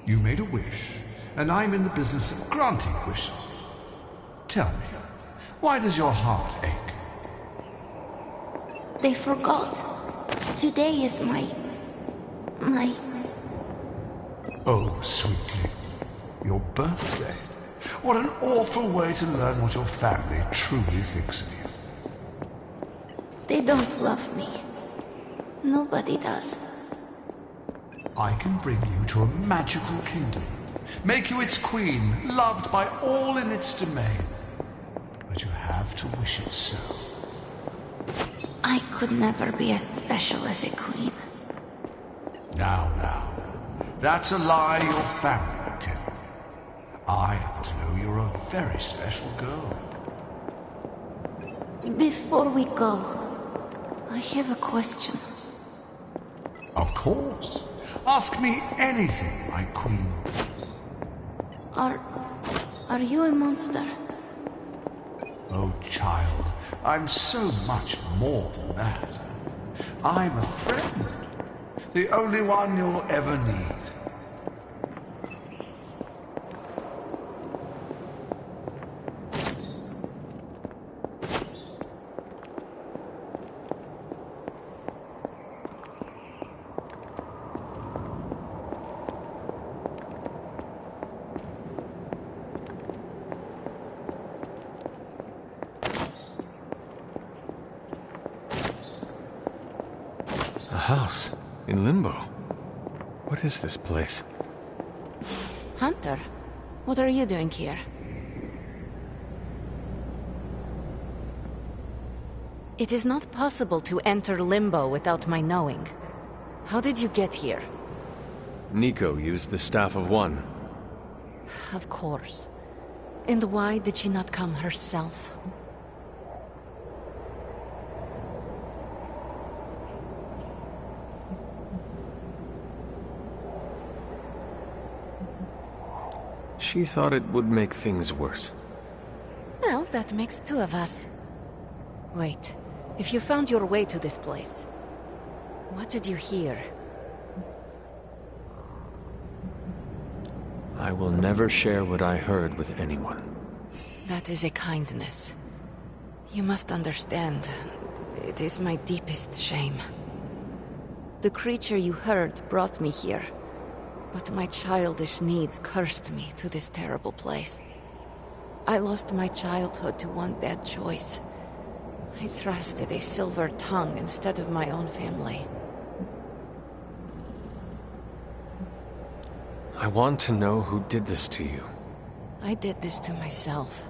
You made a wish, and I'm in the business of granting wishes. Tell me, why does your heart ache? They forgot. Today is my... Oh, sweetly. Your birthday. What an awful way to learn what your family truly thinks of you. They don't love me. Nobody does. I can bring you to a magical kingdom, make you its queen, loved by all in its domain. But you have to wish it so. I could never be as special as a queen. Now. That's a lie your family would tell you. I happen to know you're a very special girl. Before we go, I have a question. Of course. Ask me anything, my queen. Are you a monster? Oh, child, I'm so much more than that. I'm a friend. The only one you'll ever need. House in Limbo. What is this place? Hunter, what are you doing here? It is not possible to enter Limbo without my knowing. How did you get here? Nico used the Staff of One. Of course. And why did she not come herself? She thought it would make things worse. Well, that makes two of us. Wait, if you found your way to this place, what did you hear? I will never share what I heard with anyone. That is a kindness. You must understand, it is my deepest shame. The creature you heard brought me here. But my childish needs cursed me to this terrible place. I lost my childhood to one bad choice. I trusted a silver tongue instead of my own family. I want to know who did this to you. I did this to myself.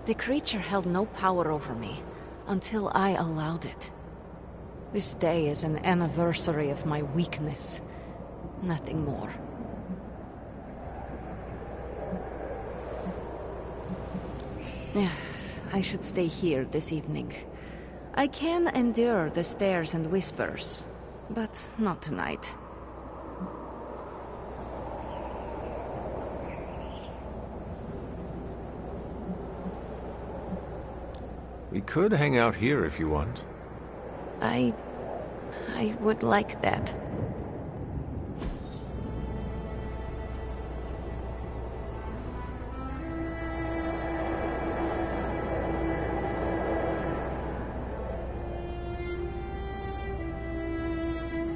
The creature held no power over me until I allowed it. This day is an anniversary of my weakness. Nothing more. I should stay here this evening. I can endure the stares and whispers, but not tonight. We could hang out here if you want. I would like that.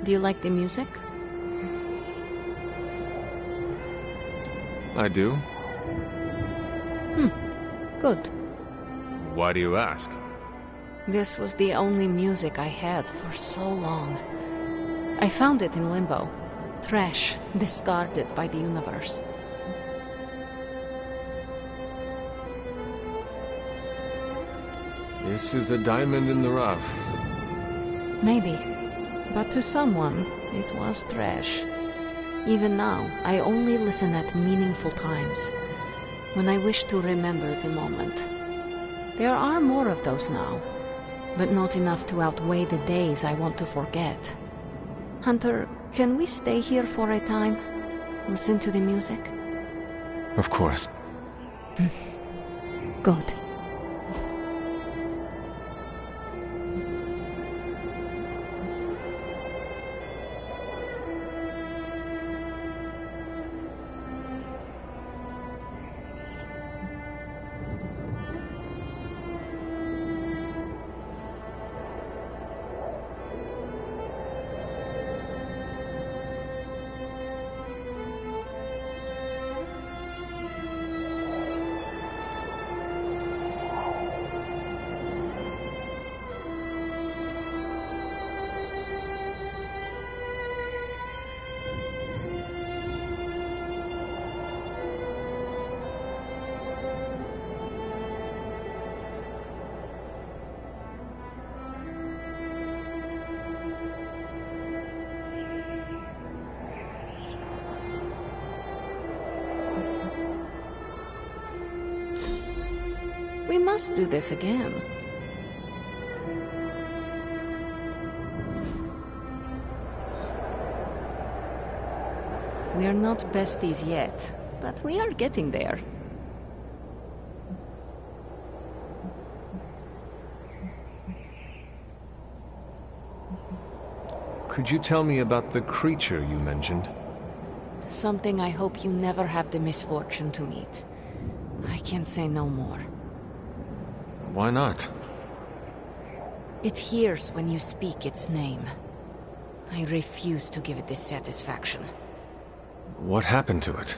Do you like the music? I do. Good. Why do you ask? This was the only music I had for so long. I found it in Limbo. Trash, discarded by the universe. This is a diamond in the rough. Maybe. But to someone, it was trash. Even now, I only listen at meaningful times, when I wish to remember the moment. There are more of those now, but not enough to outweigh the days I want to forget. Hunter, can we stay here for a time? Listen to the music? Of course. Good. We must do this again. We're not besties yet, but we are getting there. Could you tell me about the creature you mentioned? Something I hope you never have the misfortune to meet. I can say no more. Why not? It hears when you speak its name. I refuse to give it this satisfaction. What happened to it?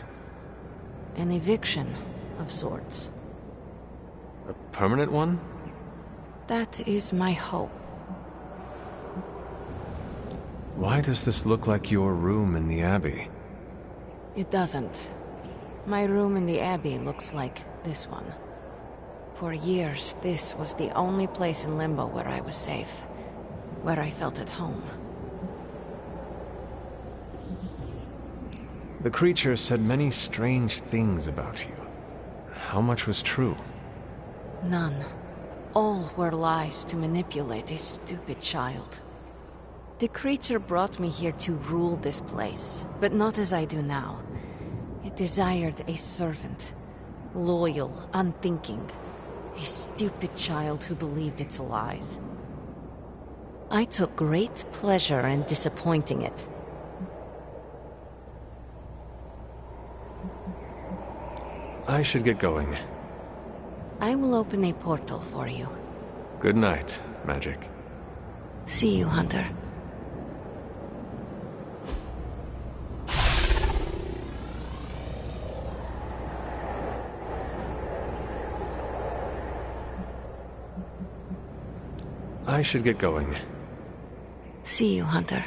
An eviction of sorts. A permanent one? That is my hope. Why does this look like your room in the Abbey? It doesn't. My room in the Abbey looks like this one. For years, this was the only place in Limbo where I was safe. Where I felt at home. The creature said many strange things about you. How much was true? None. All were lies to manipulate a stupid child. The creature brought me here to rule this place, but not as I do now. It desired a servant. Loyal, unthinking. A stupid child who believed its lies. I took great pleasure in disappointing it. I should get going. I will open a portal for you. Good night, Magic. See you, Hunter. I should get going. See you, Hunter.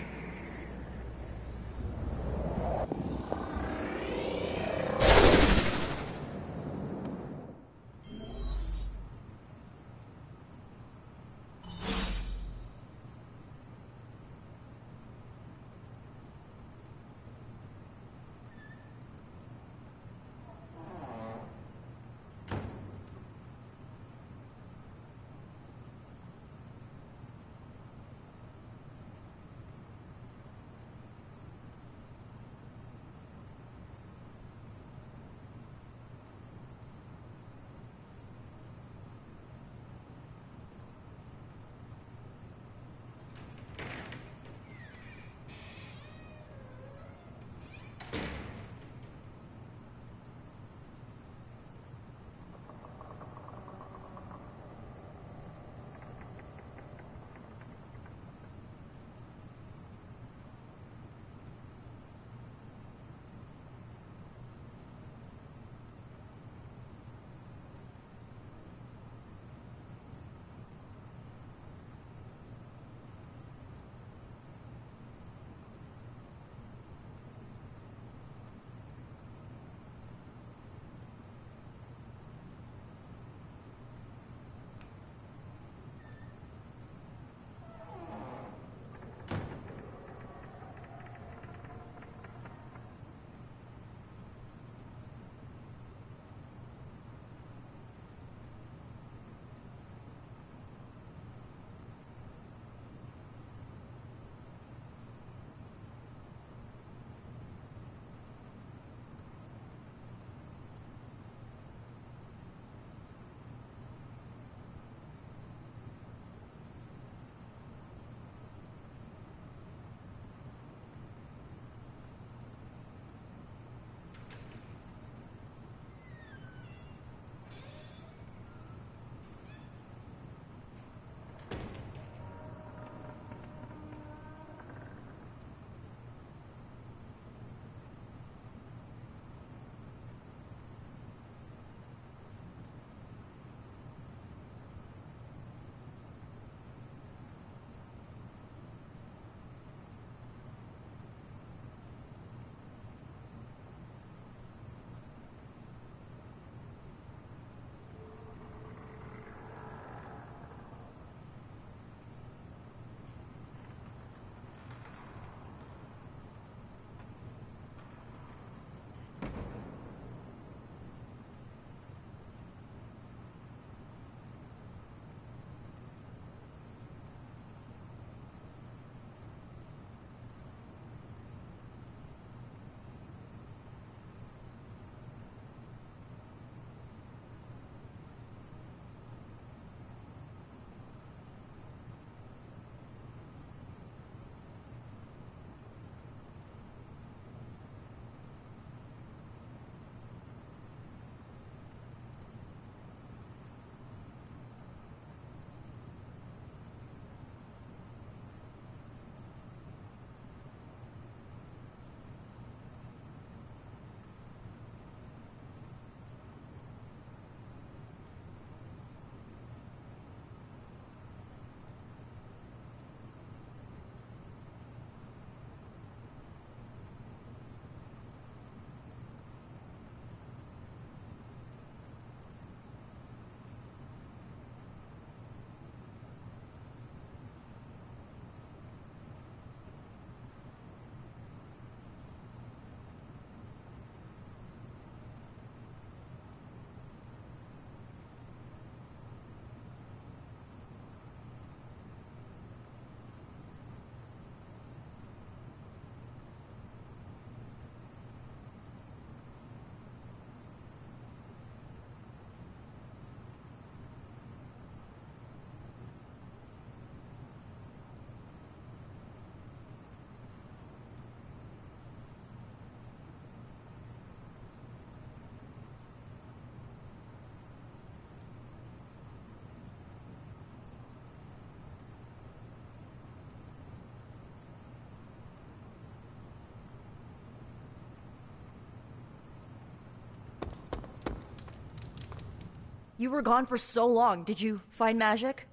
You were gone for so long. Did you find Magic?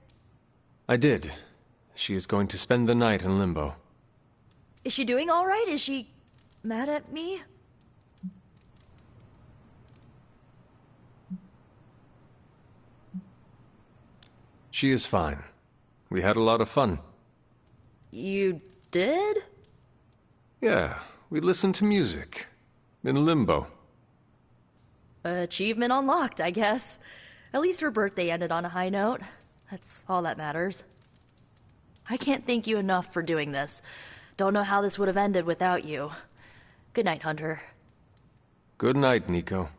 I did. She is going to spend the night in Limbo. Is she doing all right? Is she mad at me? She is fine. We had a lot of fun. You did? Yeah, we listened to music. In Limbo. Achievement unlocked, I guess. At least her birthday ended on a high note. That's all that matters. I can't thank you enough for doing this. Don't know how this would have ended without you. Good night, Hunter. Good night, Nico.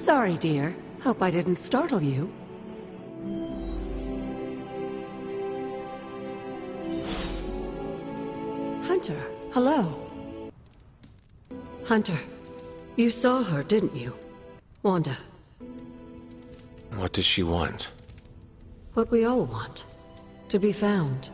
Sorry, dear. Hope I didn't startle you. Hunter, hello. Hunter, you saw her, didn't you? Wanda. What does she want? What we all want. To be found.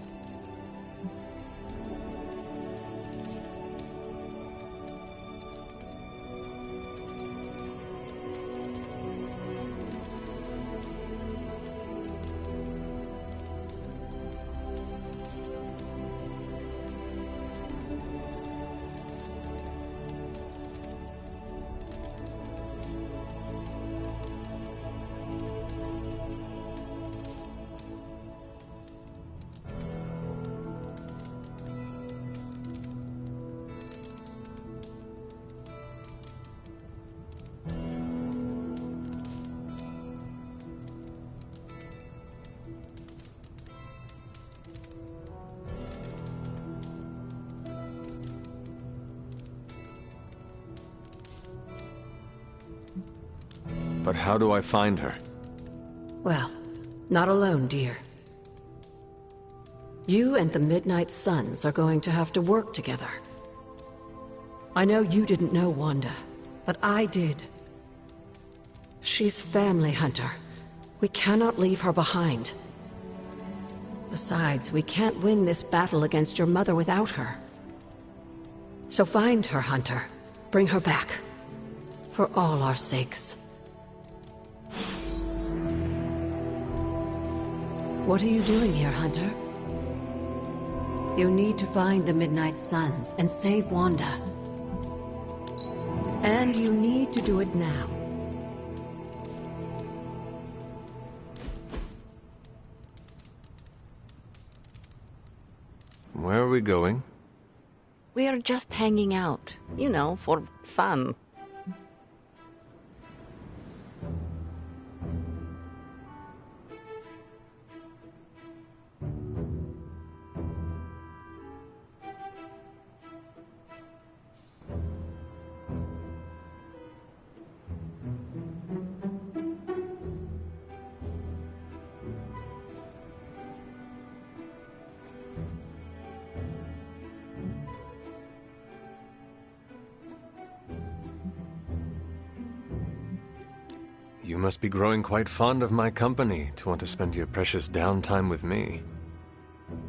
But how do I find her? Well, not alone, dear. You and the Midnight Suns are going to have to work together. I know you didn't know Wanda, but I did. She's family, Hunter. We cannot leave her behind. Besides, we can't win this battle against your mother without her. So find her, Hunter. Bring her back. For all our sakes. What are you doing here, Hunter? You need to find the Midnight Suns and save Wanda. And you need to do it now. Where are we going? We are just hanging out, you know, for fun. You must be growing quite fond of my company to want to spend your precious downtime with me.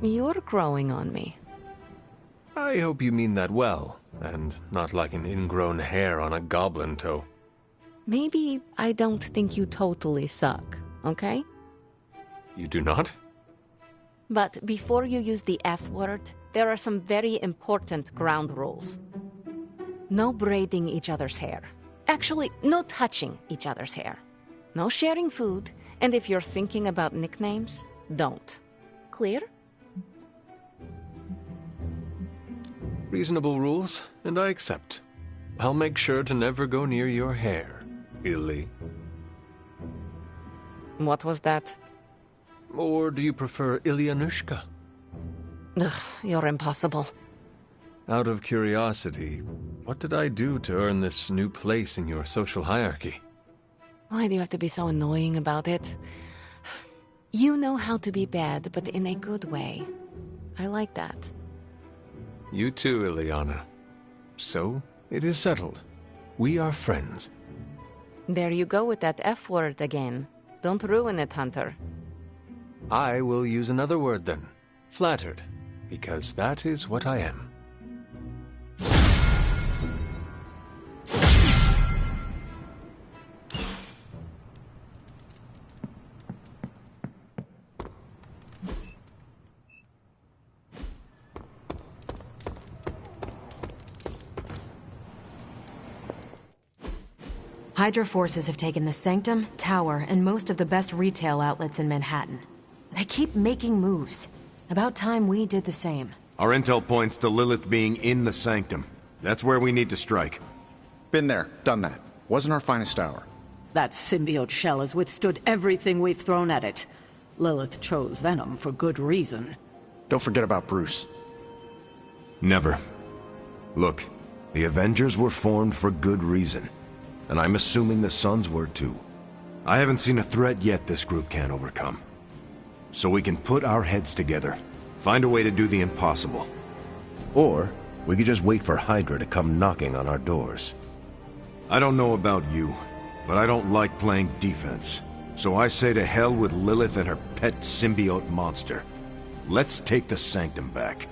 You're growing on me. I hope you mean that well, and not like an ingrown hair on a goblin toe. Maybe I don't think you totally suck, okay? You do not? But before you use the F word, there are some very important ground rules. No braiding each other's hair. Actually, no touching each other's hair. No sharing food, and if you're thinking about nicknames, don't. Clear? Reasonable rules, and I accept. I'll make sure to never go near your hair, Illy. What was that? Or do you prefer Ilyanushka? Ugh, you're impossible. Out of curiosity, what did I do to earn this new place in your social hierarchy? Why do you have to be so annoying about it? You know how to be bad, but in a good way. I like that. You too, Ilyana. So, it is settled. We are friends. There you go with that F word again. Don't ruin it, Hunter. I will use another word then. Flattered. Because that is what I am. Hydra forces have taken the Sanctum, Tower, and most of the best retail outlets in Manhattan. They keep making moves. About time we did the same. Our intel points to Lilith being in the Sanctum. That's where we need to strike. Been there, done that. Wasn't our finest hour. That symbiote shell has withstood everything we've thrown at it. Lilith chose Venom for good reason. Don't forget about Bruce. Never. Look, the Avengers were formed for good reason. And I'm assuming the Sun's word too. I haven't seen a threat yet this group can't overcome. So we can put our heads together, find a way to do the impossible. Or we could just wait for Hydra to come knocking on our doors. I don't know about you, but I don't like playing defense. So I say to hell with Lilith and her pet symbiote monster. Let's take the Sanctum back.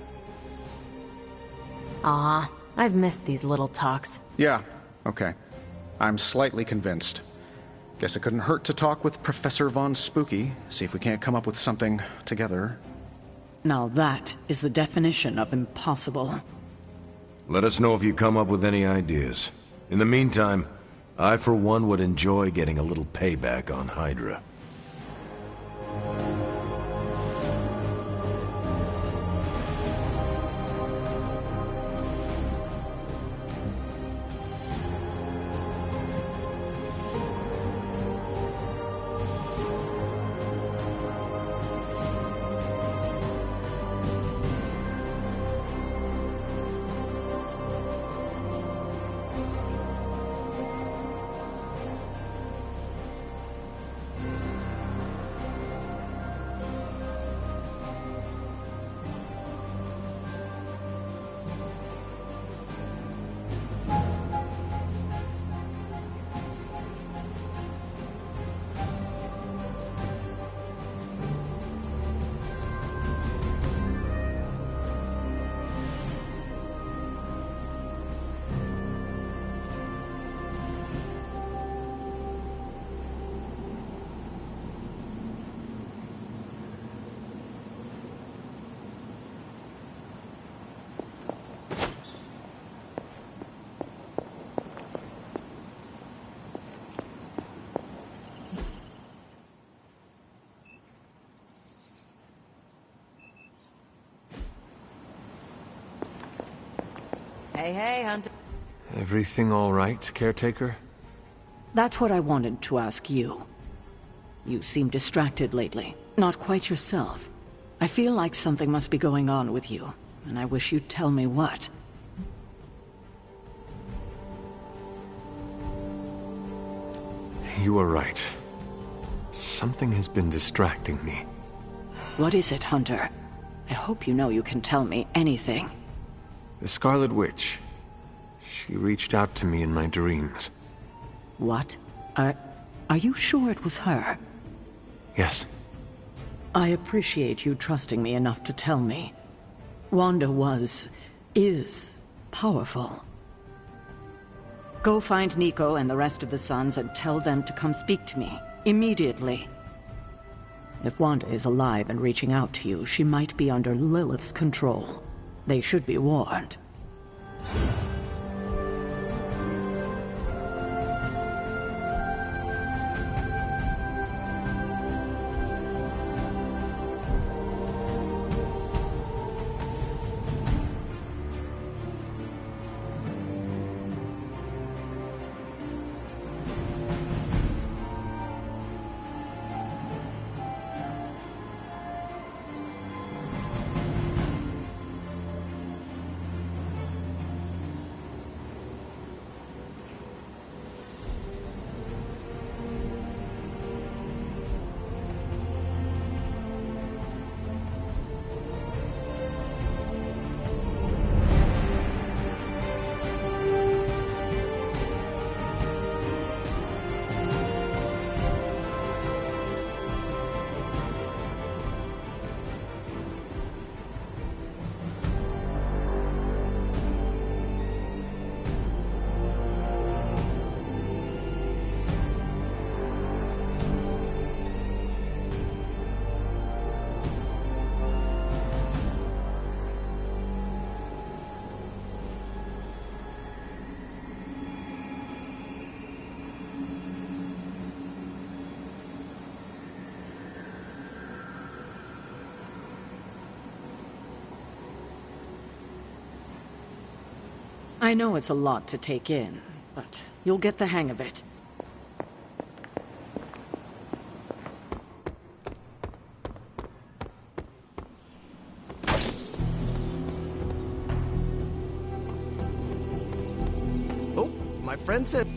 Ah, I've missed these little talks. Yeah, okay. I'm slightly convinced. Guess it couldn't hurt to talk with Professor Von Spooky, see if we can't come up with something together. Now that is the definition of impossible. Let us know if you come up with any ideas. In the meantime, I for one would enjoy getting a little payback on Hydra. Hey, Hunter. Everything all right, caretaker? That's what I wanted to ask you. You seem distracted lately, not quite yourself. I feel like something must be going on with you, and I wish you'd tell me what. You are right. Something has been distracting me. What is it, Hunter? I hope you know you can tell me anything. The Scarlet Witch. She reached out to me in my dreams. What? Are you sure it was her? Yes. I appreciate you trusting me enough to tell me. Wanda is powerful. Go find Nico and the rest of the Sons and tell them to come speak to me, immediately. If Wanda is alive and reaching out to you, she might be under Lilith's control. They should be warned. I know it's a lot to take in, but you'll get the hang of it. Oh, my friend said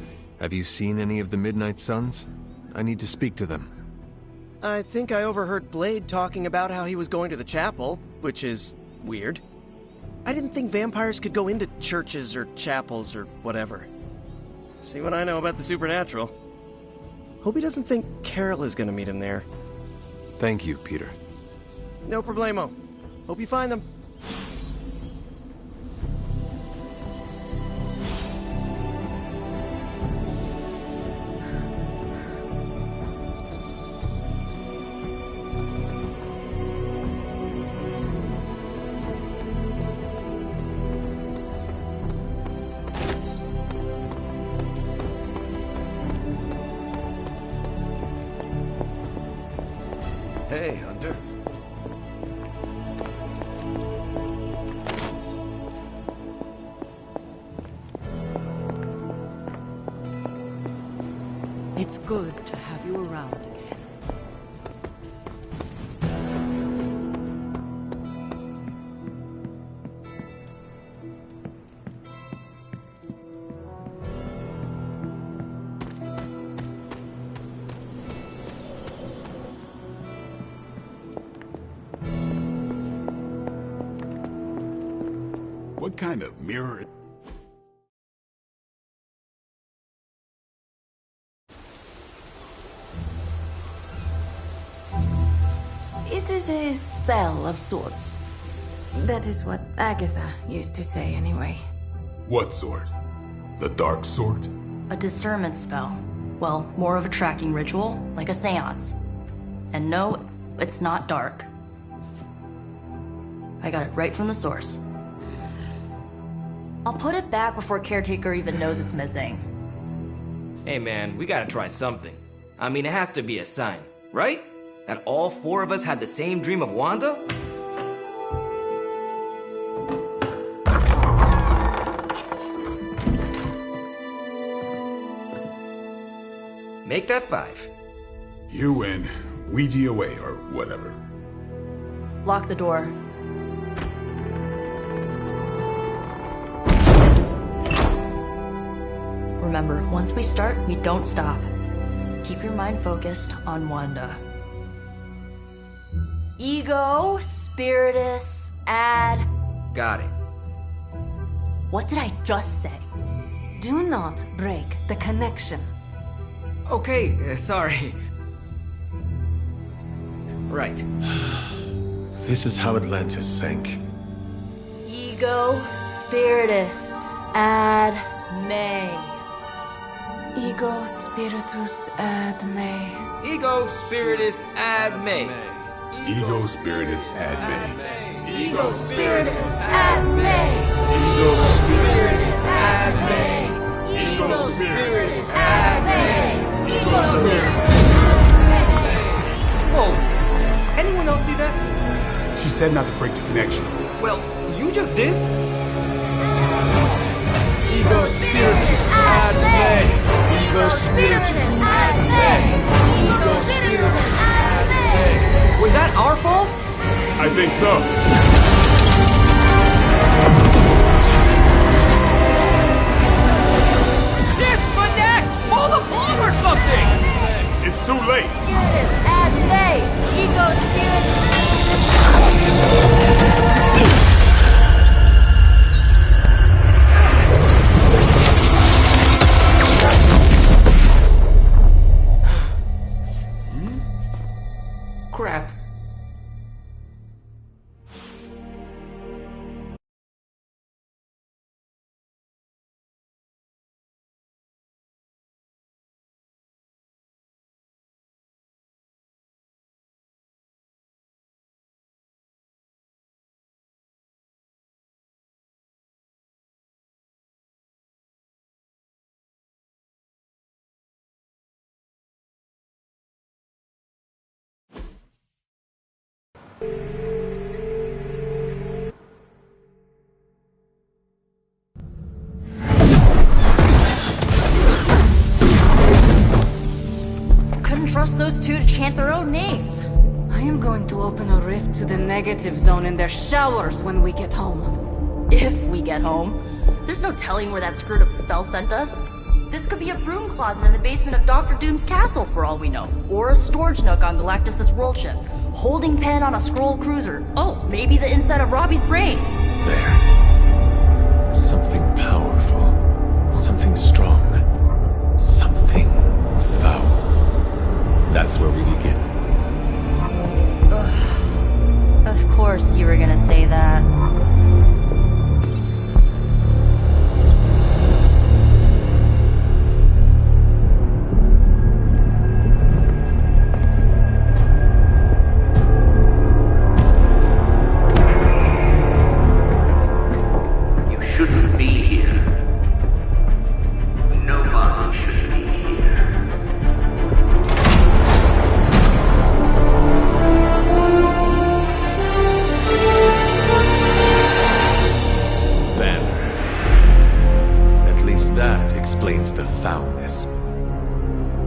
Have you seen any of the Midnight Suns? I need to speak to them. I think I overheard Blade talking about how he was going to the chapel, which is weird. I didn't think vampires could go into churches or chapels or whatever. See what I know about the supernatural. Hope he doesn't think Carol is gonna meet him there. Thank you, Peter. No problemo. Hope you find them. Hey, Hunter. It's good to have you around again. What kind of mirror? It is a spell of sorts. That is what Agatha used to say anyway. What sort? The dark sort? A discernment spell. Well, more of a tracking ritual, like a seance. And no, it's not dark. I got it right from the source. I'll put it back before Caretaker even knows it's missing. Hey man, we gotta try something. I mean, it has to be a sign, right? That all four of us had the same dream of Wanda? Make that 5. You win. Ouija away, or whatever. Lock the door. Remember, once we start, we don't stop. Keep your mind focused on Wanda. Ego, Spiritus, add... Got it. What did I just say? Do not break the connection. Okay, sorry. Right. This is how Atlantis sank. Ego, Spiritus, ad me. Ego Spiritus ad me. Ego Spiritus ad me. Ego Spiritus ad me. Ego Spiritus ad me. Ego Spiritus ad me. Ego Spiritus ad me. Ego Spiritus. Whoa! Anyone else see that? She said not to break the connection. Well, you just did. Ego Spiritus ad me. Ego Spiritus ad me. Ego Spiritus ad me. Was that our fault? I think so. Disconnect! Pull the plug or something! It's too late. Spiritus ad me. Ego Spiritus. Crap. Couldn't trust those two to chant their own names. I am going to open a rift to the negative zone in their showers when we get home. If we get home. There's no telling where that screwed up spell sent us. This could be a broom closet in the basement of Dr. Doom's castle, for all we know. Or a storage nook on Galactus' world ship. Holding pen on a scroll cruiser. Oh, maybe the inside of Robbie's brain. There. Something powerful. Something strong. Something foul. That's where we begin. Of course you were gonna say that. Shouldn't be here. Nobody should be here. Banner. At least that explains the foulness.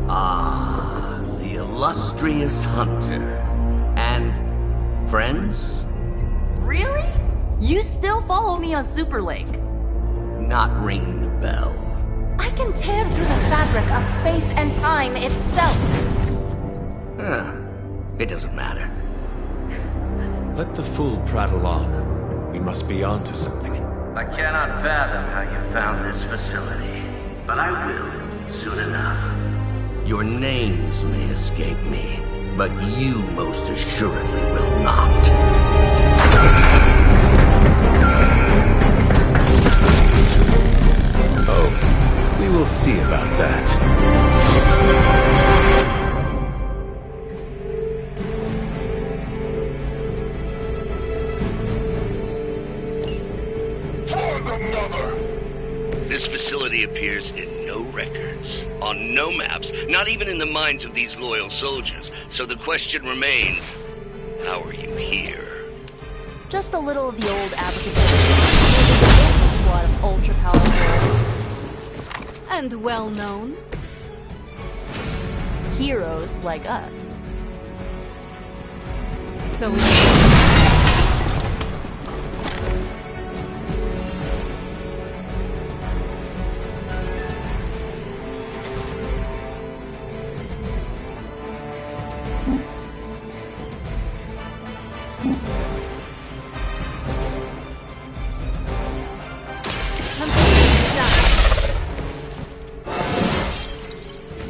Ah, the illustrious hunter. And friends? Really? You still follow me on Super Lake? Not ring the bell. I can tear through the fabric of space and time itself. It doesn't matter. Let the fool prattle on. We must be on to something. I cannot fathom how you found this facility, but I will soon enough. Your names may escape me, but you most assuredly will not. Oh, we will see about that. For the mother! This facility appears in no records, on no maps, not even in the minds of these loyal soldiers. So the question remains, how are you here? Just a little of the old Abracadabra. Squad of ultra powerful and well-known heroes like us. So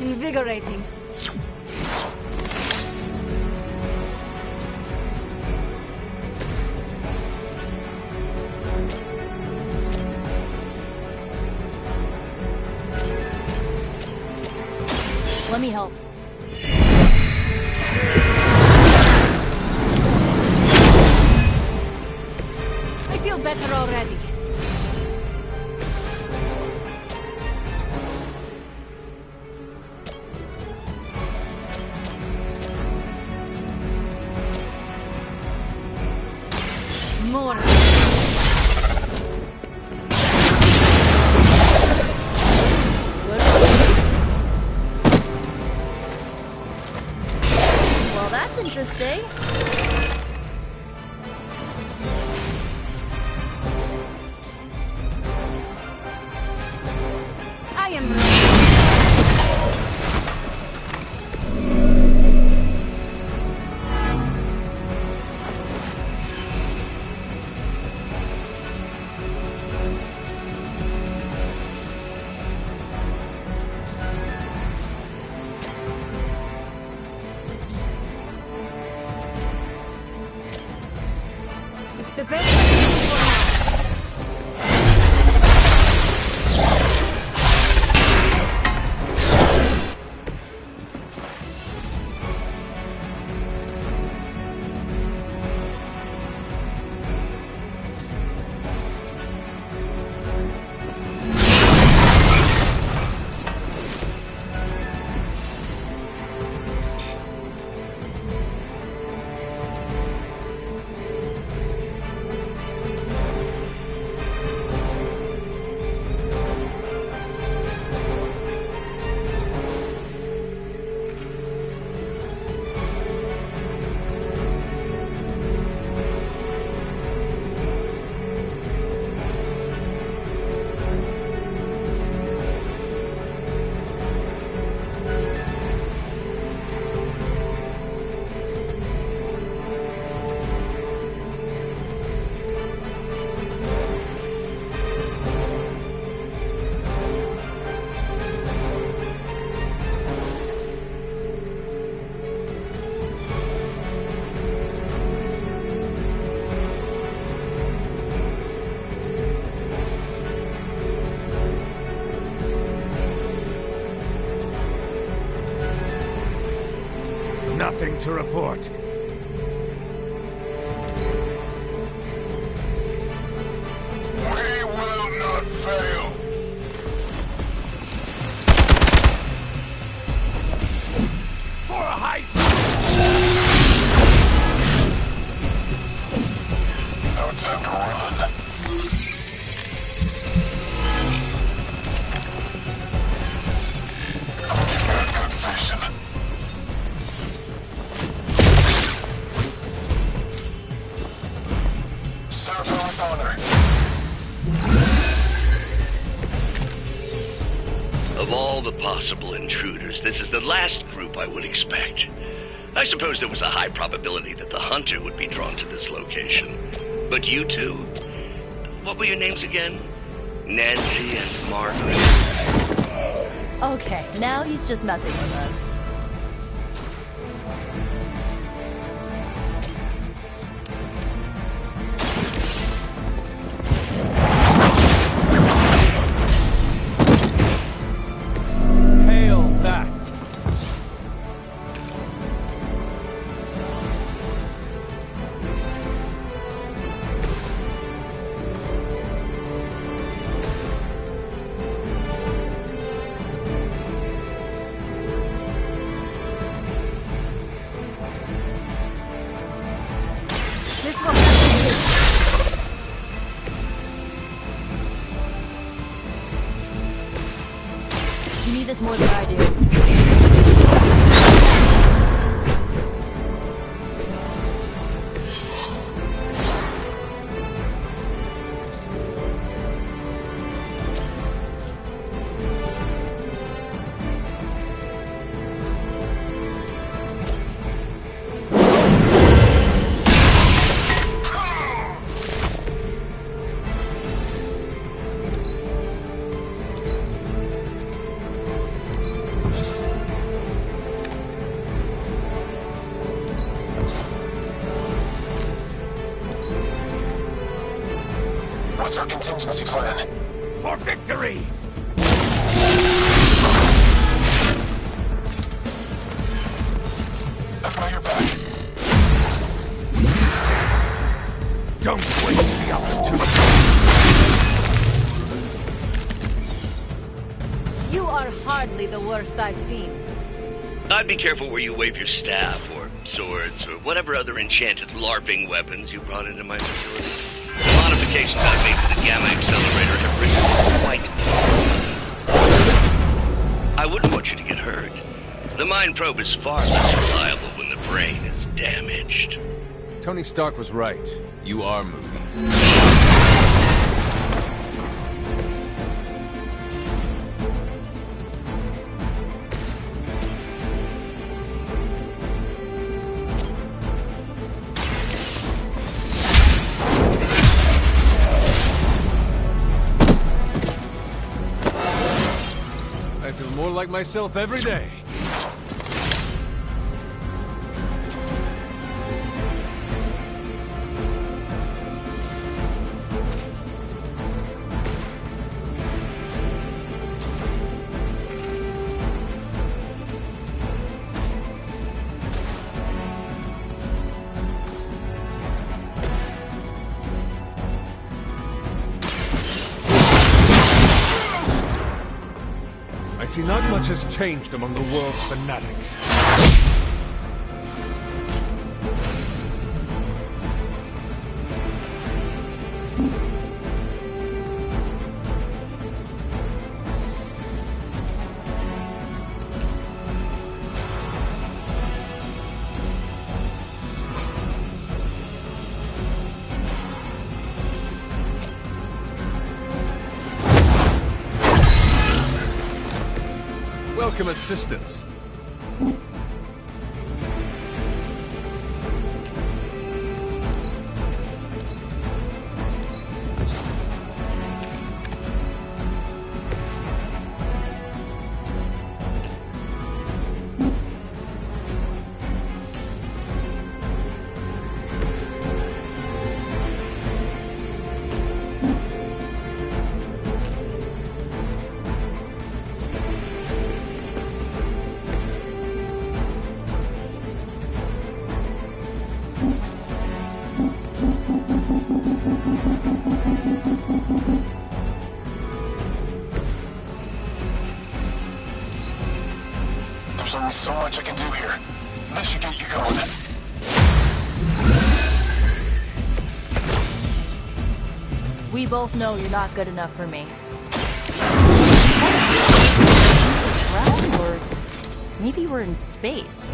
invigorating. Let me help. I feel better already. More. Well, that's interesting. I am It's the best I can do for now. Nothing to report. We will not fail. For a height! No time to run. Good vision. Serve her with honor. Of all the possible intruders, this is the last group I would expect. I suppose there was a high probability that the hunter would be drawn to this location. But you two? What were your names again? Nancy and Margaret? Okay, now he's just messing with us. Hail that! This will have to be. You need this more than I do. What's our contingency plan? For victory! I've got your back. Don't waste the opportunity! You are hardly the worst I've seen. I'd be careful where you wave your staff, or swords, or whatever other enchanted LARPing weapons you brought into my facility. The modifications I've made to the Gamma Accelerator have risen quite... I wouldn't want you to get hurt. The Mind Probe is far less reliable when the brain is damaged. Tony Stark was right. You are moving. I feel more like myself every day. I see not much has changed among the world's fanatics. Welcome assistance. only so much I can do here. This should get you going. We both know you're not good enough for me. Or maybe we're in space.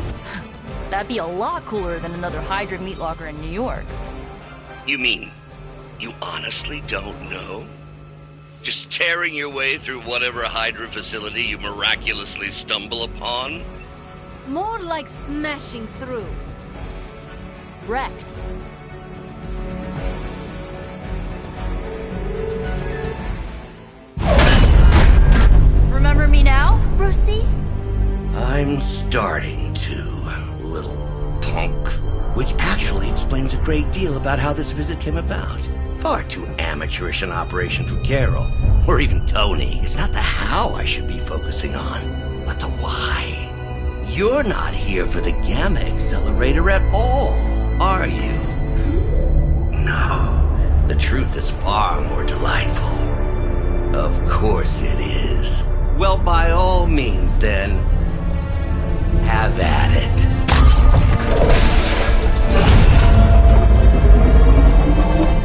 That'd be a lot cooler than another Hydra meat locker in New York. You mean, you honestly don't know? Just tearing your way through whatever Hydra facility you miraculously stumble upon? More like smashing through. Wrecked. Remember me now, Brucey? I'm starting to, little punk. Which actually explains a great deal about how this visit came about. Far too amateurish an operation for Carol, or even Tony. It's not the how I should be focusing on, but the why. You're not here for the Gamma Accelerator at all, are you? No. The truth is far more delightful. Of course it is. Well, by all means, then, have at it.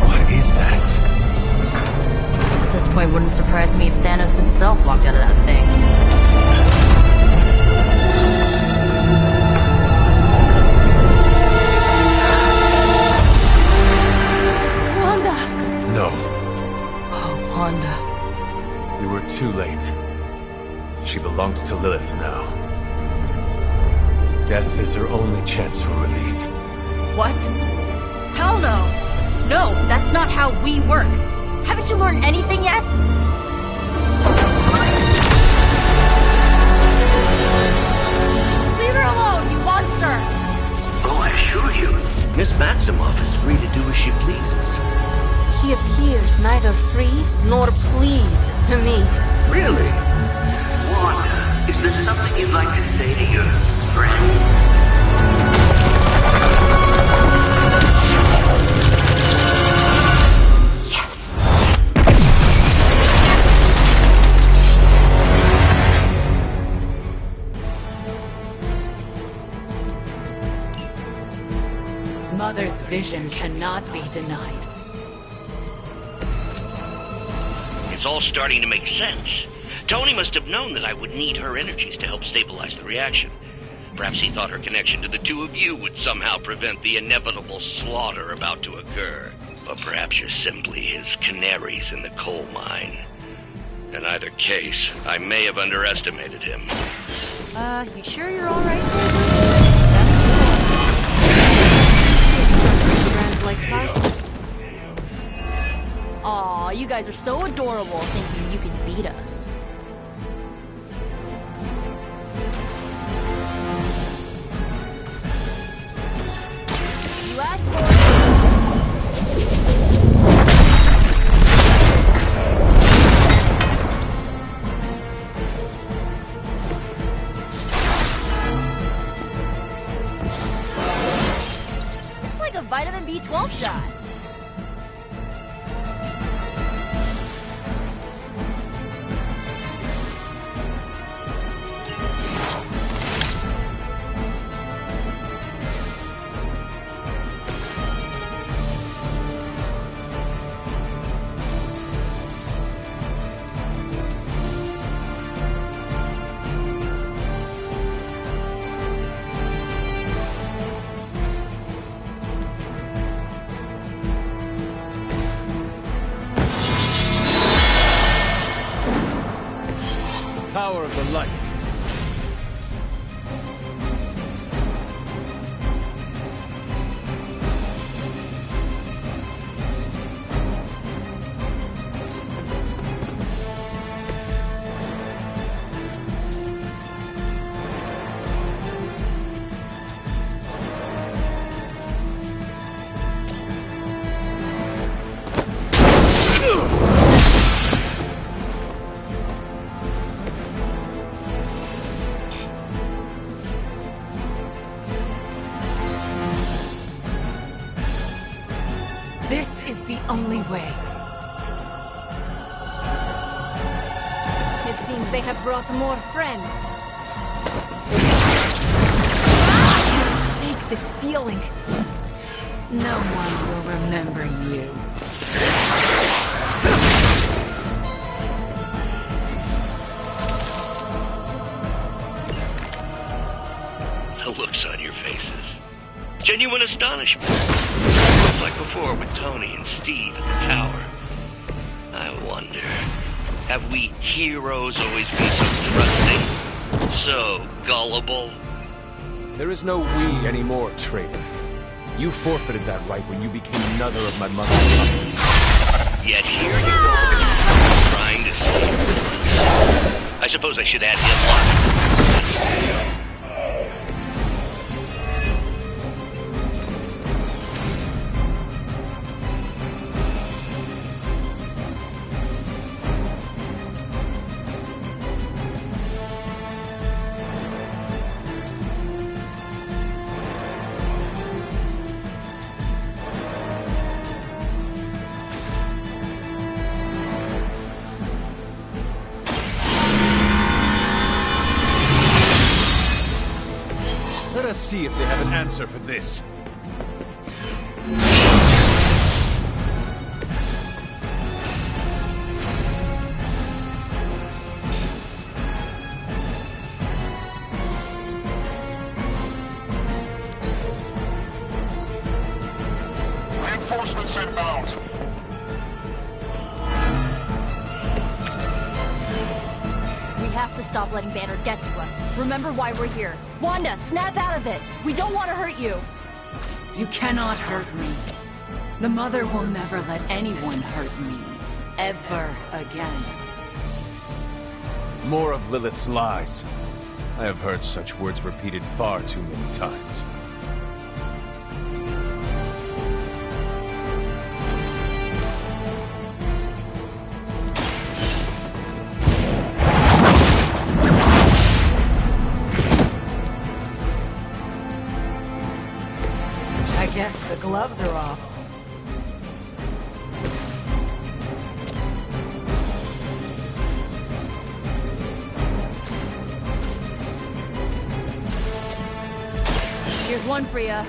What is that? At this point, wouldn't surprise me if Thanos himself walked out of that thing. Wanda! No. Oh, Wanda. We were too late. She belongs to Lilith now. Death is her only chance for release. What? Hell no! No, that's not how we work. Haven't you learned anything yet? Leave her alone, you monster! Oh, I assure you, Miss Maximoff is free to do as she pleases. She appears neither free nor pleased to me. Really? Wanda, is there something you'd like to say to your friends? Mother's vision cannot be denied. It's all starting to make sense. Tony must have known that I would need her energies to help stabilize the reaction. Perhaps he thought her connection to the two of you would somehow prevent the inevitable slaughter about to occur. But perhaps you're simply his canaries in the coal mine. In either case, I may have underestimated him. You sure you're alright? Like Tarsus. Aw, you guys are so adorable thinking you can beat us. You asked for it. It's like a vitamin B12 shot. Power of the light. This is the only way. It seems they have brought more friends. unsettling. No one will remember you. The looks on your faces. Genuine astonishment. Like before with Tony and Steve at the tower. I wonder, have we heroes always been so trusting? So gullible? There is no we anymore, traitor. You forfeited that right when you became another of my mother's sons. Yet here you are, trying to save Willis. I suppose I should add him luck. Let us see if they have an answer for this. Reinforcements inbound. We have to stop letting Banner get to us. Remember why we're here. Wanda, snap out of it! We don't want to hurt you! You cannot hurt me. The Mother will never let anyone hurt me. Ever again. More of Lilith's lies. I have heard such words repeated far too many times. I guess the gloves are off. Here's one for ya.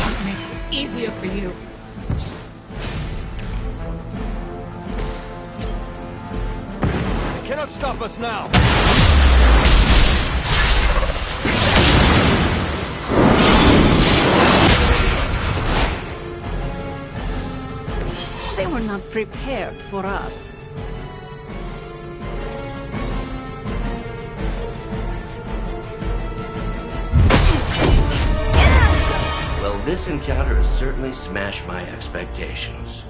I'll make this easier for you. They cannot stop us now! They were not prepared for us. Well, this encounter has certainly smashed my expectations.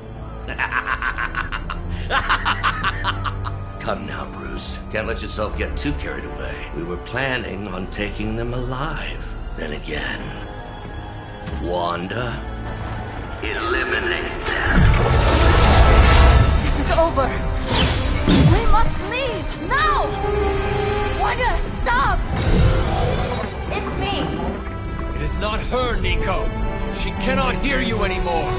Come now, Bruce. Can't let yourself get too carried away. We were planning on taking them alive. Then again, Wanda, eliminate them. This is over! We must leave! Now! Wanda, stop! It's me! It is not her, Nico! She cannot hear you anymore!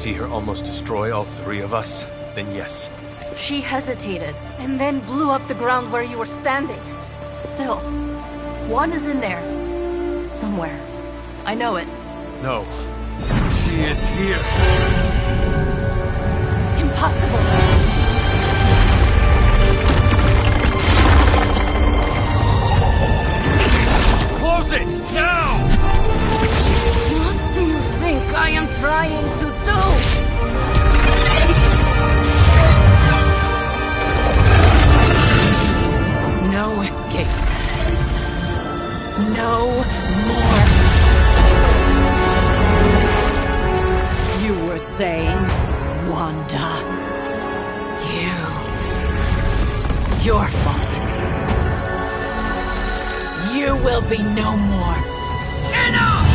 see her almost destroy all three of us, then yes. She hesitated. And then blew up the ground where you were standing. Still, Wanda's in there. Somewhere. I know it. No. She is here. Impossible. Close it! Now! What do you think I am trying to do? No escape. No more. You were saying, Wanda. Your fault. You will be no more. Enough!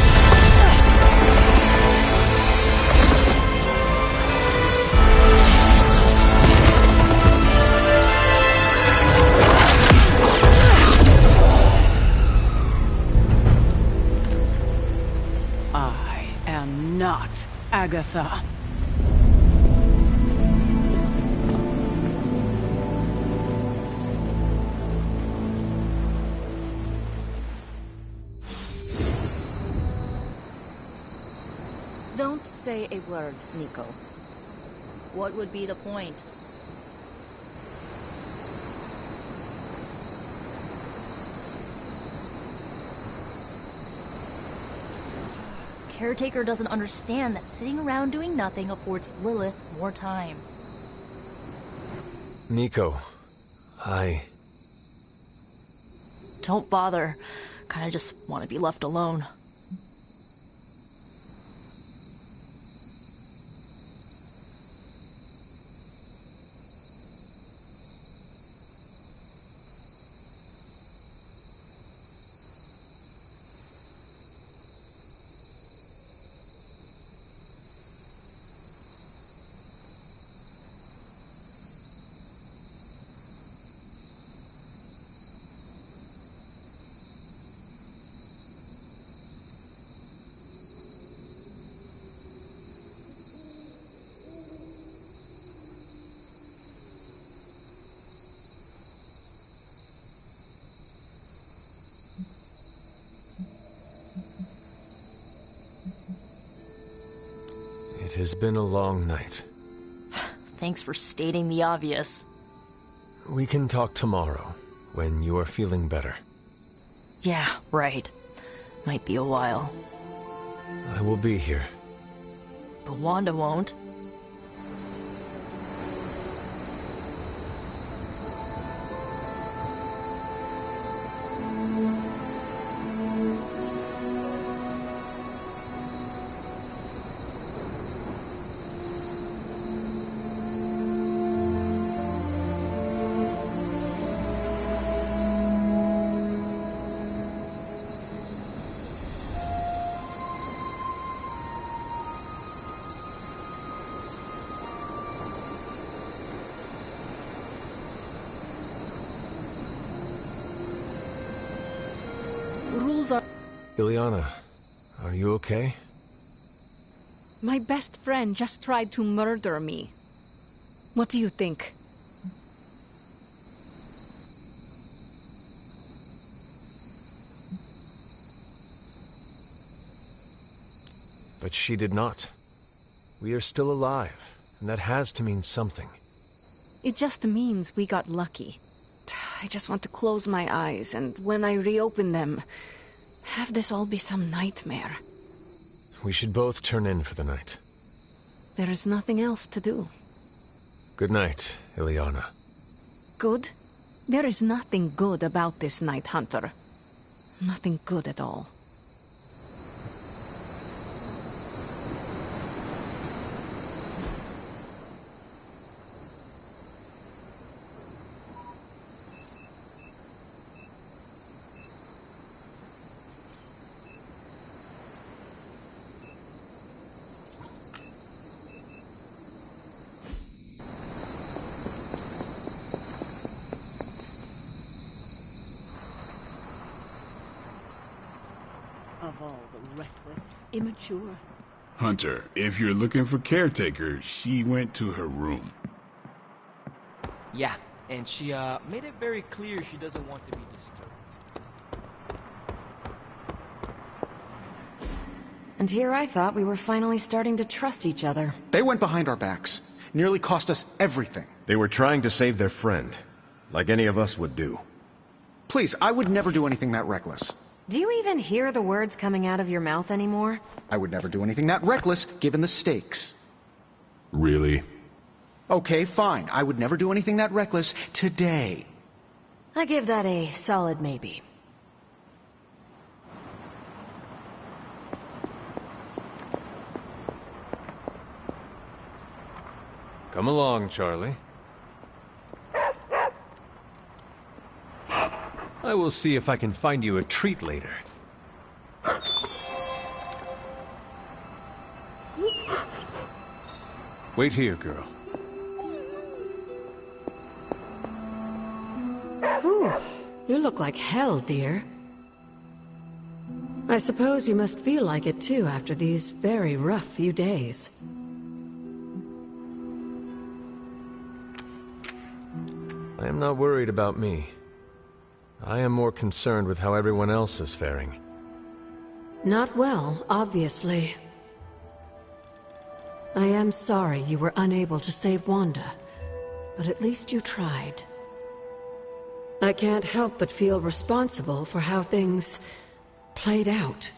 I am not Agatha. Don't say a word, Nico. What would be the point? Caretaker doesn't understand that sitting around doing nothing affords Lilith more time. Nico, Don't bother. Kinda just want to be left alone. It has been a long night. Thanks for stating the obvious. We can talk tomorrow, when you are feeling better. Yeah, right. Might be a while. I will be here. But Wanda won't. Rules are... Ilyana, are you okay? My best friend just tried to murder me. What do you think? But she did not. We are still alive, and that has to mean something. It just means we got lucky. I just want to close my eyes, and when I reopen them, have this all be some nightmare. We should both turn in for the night. There is nothing else to do. Good night, Ilyana. Good? There is nothing good about this night, Hunter. Nothing good at all. Of all the reckless, immature, Hunter, if you're looking for caretaker, she went to her room. Yeah, and she made it very clear she doesn't want to be disturbed. And here I thought we were finally starting to trust each other. They went behind our backs. Nearly cost us everything. They were trying to save their friend, like any of us would do. Please, I would never do anything that reckless. Do you even hear the words coming out of your mouth anymore? I would never do anything that reckless, given the stakes. Really? Okay, fine. I would never do anything that reckless today. I give that a solid maybe. Come along, Charlie. I will see if I can find you a treat later. Wait here, girl. Whew. You look like hell, dear. I suppose you must feel like it too after these very rough few days. I am not worried about me. I am more concerned with how everyone else is faring. Not well, obviously. I am sorry you were unable to save Wanda, but at least you tried. I can't help but feel responsible for how things played out.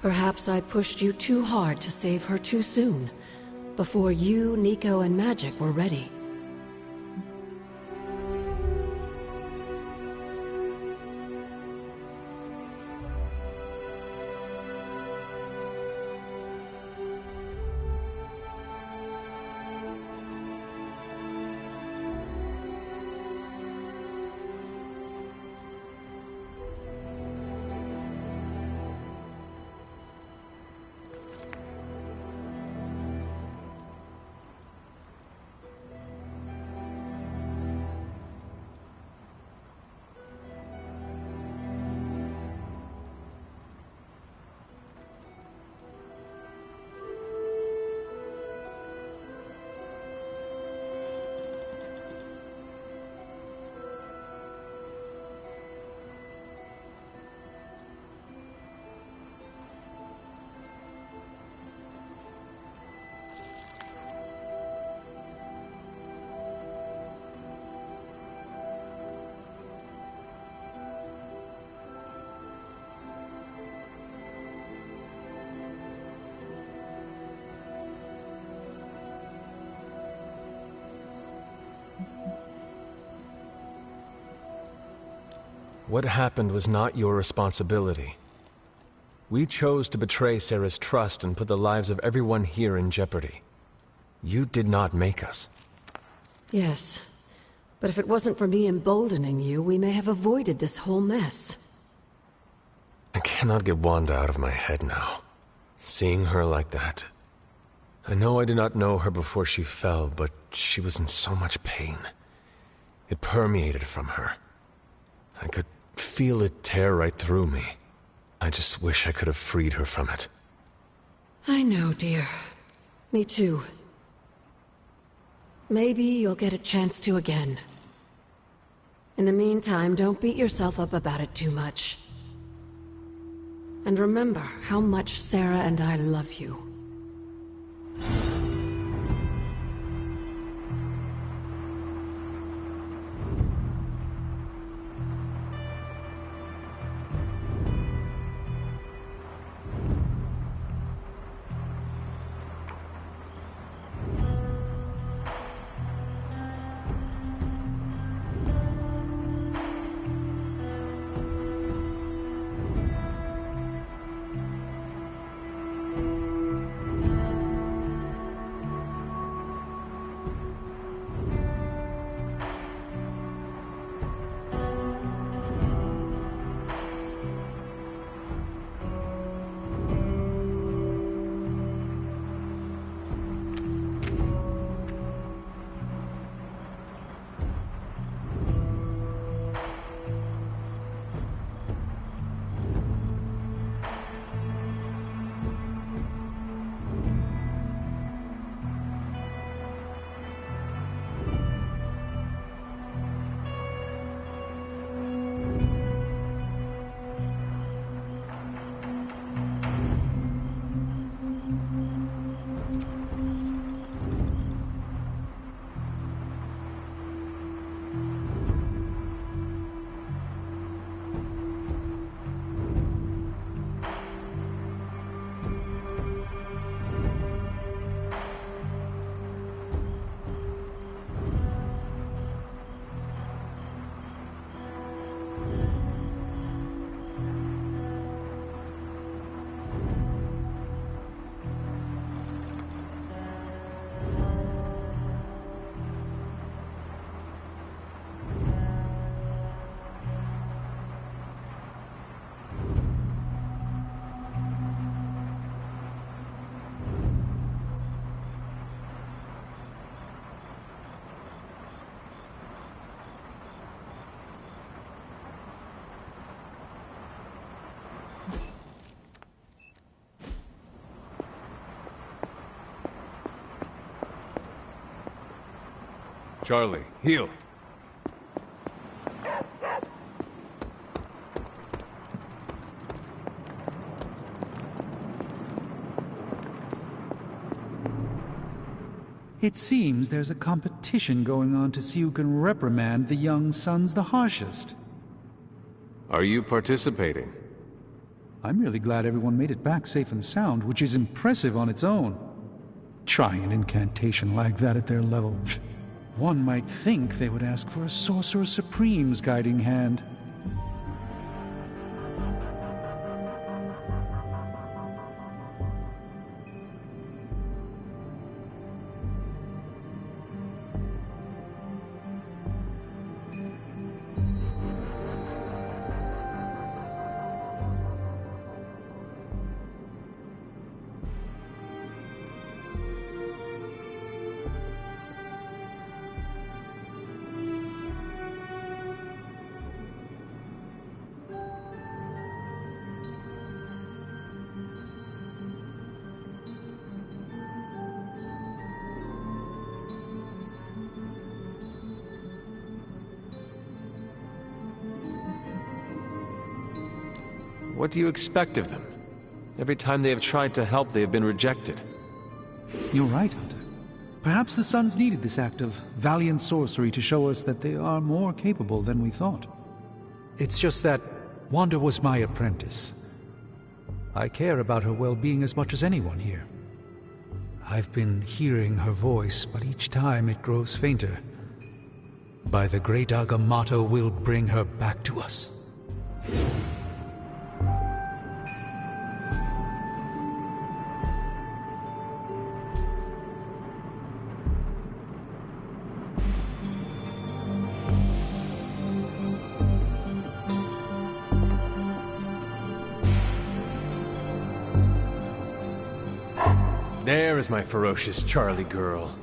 Perhaps I pushed you too hard to save her too soon, before you, Nico, and Magic were ready. What happened was not your responsibility. We chose to betray Sarah's trust and put the lives of everyone here in jeopardy. You did not make us. Yes, but if it wasn't for me emboldening you, we may have avoided this whole mess. I cannot get Wanda out of my head now. Seeing her like that. I know I did not know her before she fell, but she was in so much pain. It permeated from her. I could feel it tear right through me. I just wish I could have freed her from it. I know, dear. Me too. Maybe you'll get a chance to again. In the meantime, don't beat yourself up about it too much. And remember how much Sarah and I love you. Charlie, heal. It seems there's a competition going on to see who can reprimand the young sons the harshest. Are you participating? I'm really glad everyone made it back safe and sound, which is impressive on its own. Trying an incantation like that at their level, one might think they would ask for a Sorcerer Supreme's guiding hand. What do you expect of them? Every time they have tried to help, they have been rejected. You're right, Hunter. Perhaps the Sons needed this act of valiant sorcery to show us that they are more capable than we thought. It's just that Wanda was my apprentice. I care about her well-being as much as anyone here. I've been hearing her voice, but each time it grows fainter. By the great Agamotto will bring her back to us. There is my ferocious Charlie girl.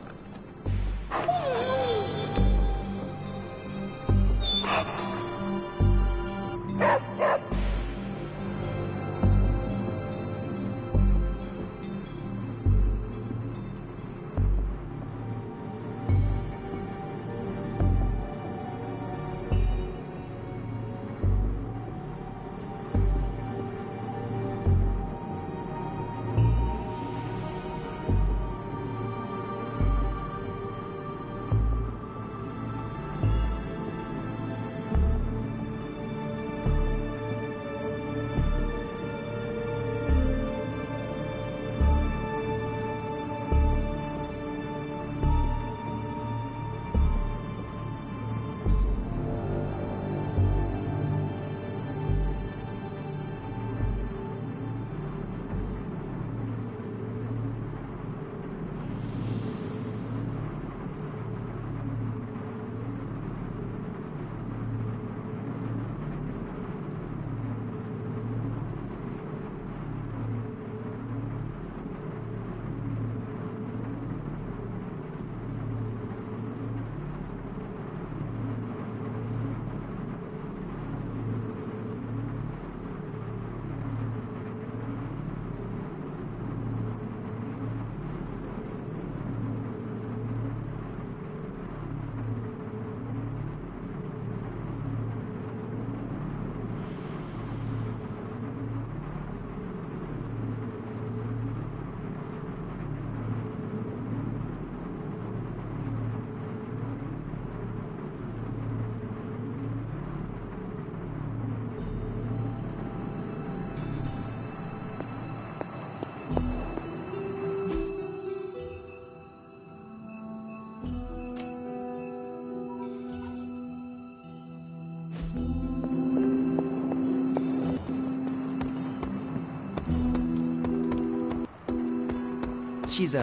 She's,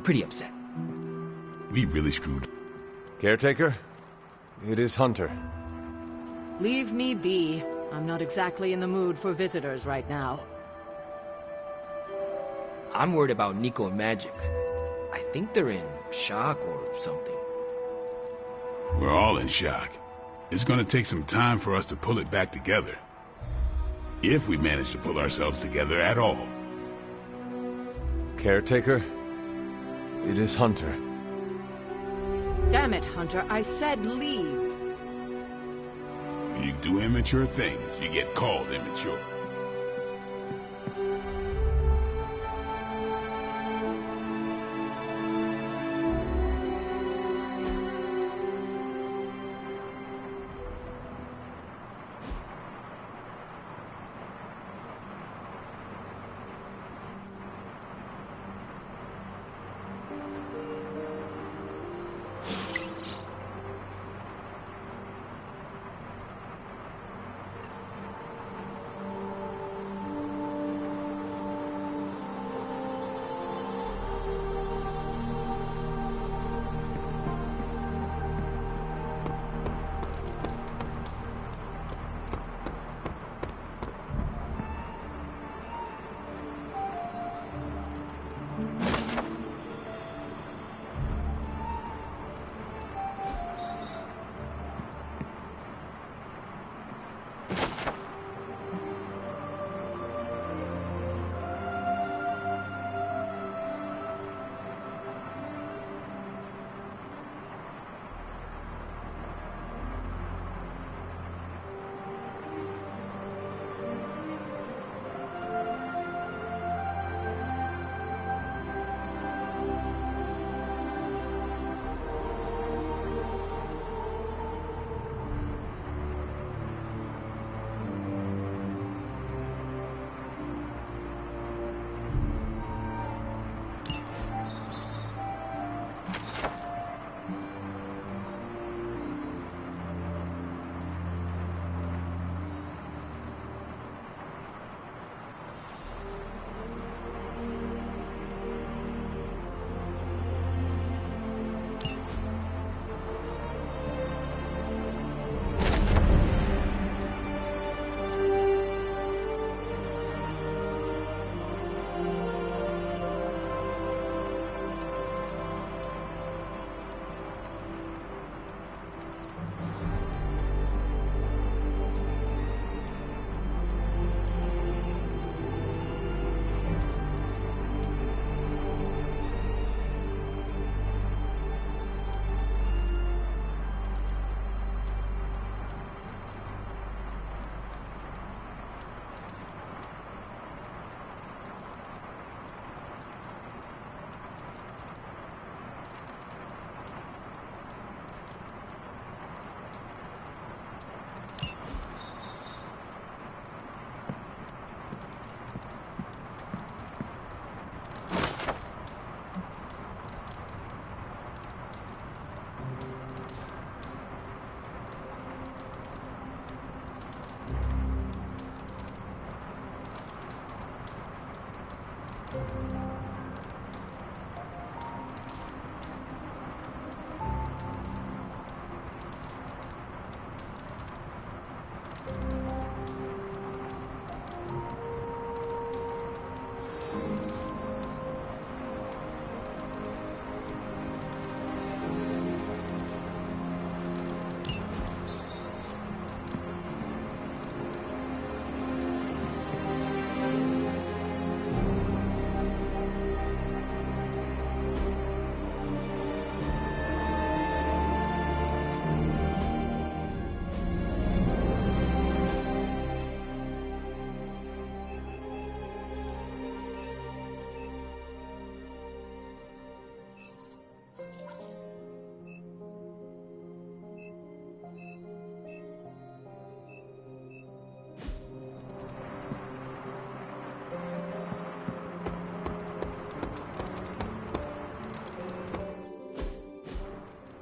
pretty upset. We really screwed. Caretaker, it is Hunter. Leave me be. I'm not exactly in the mood for visitors right now. I'm worried about Nico and Magic. I think they're in shock or something. We're all in shock. It's gonna take some time for us to pull it back together. If we manage to pull ourselves together at all. Caretaker, it is Hunter. Damn it, Hunter, I said leave. When you do immature things, you get called immature.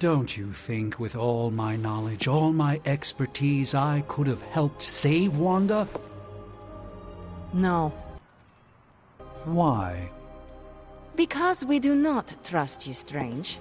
Don't you think with all my knowledge, all my expertise, I could have helped save Wanda? No. Why? Because we do not trust you, Strange.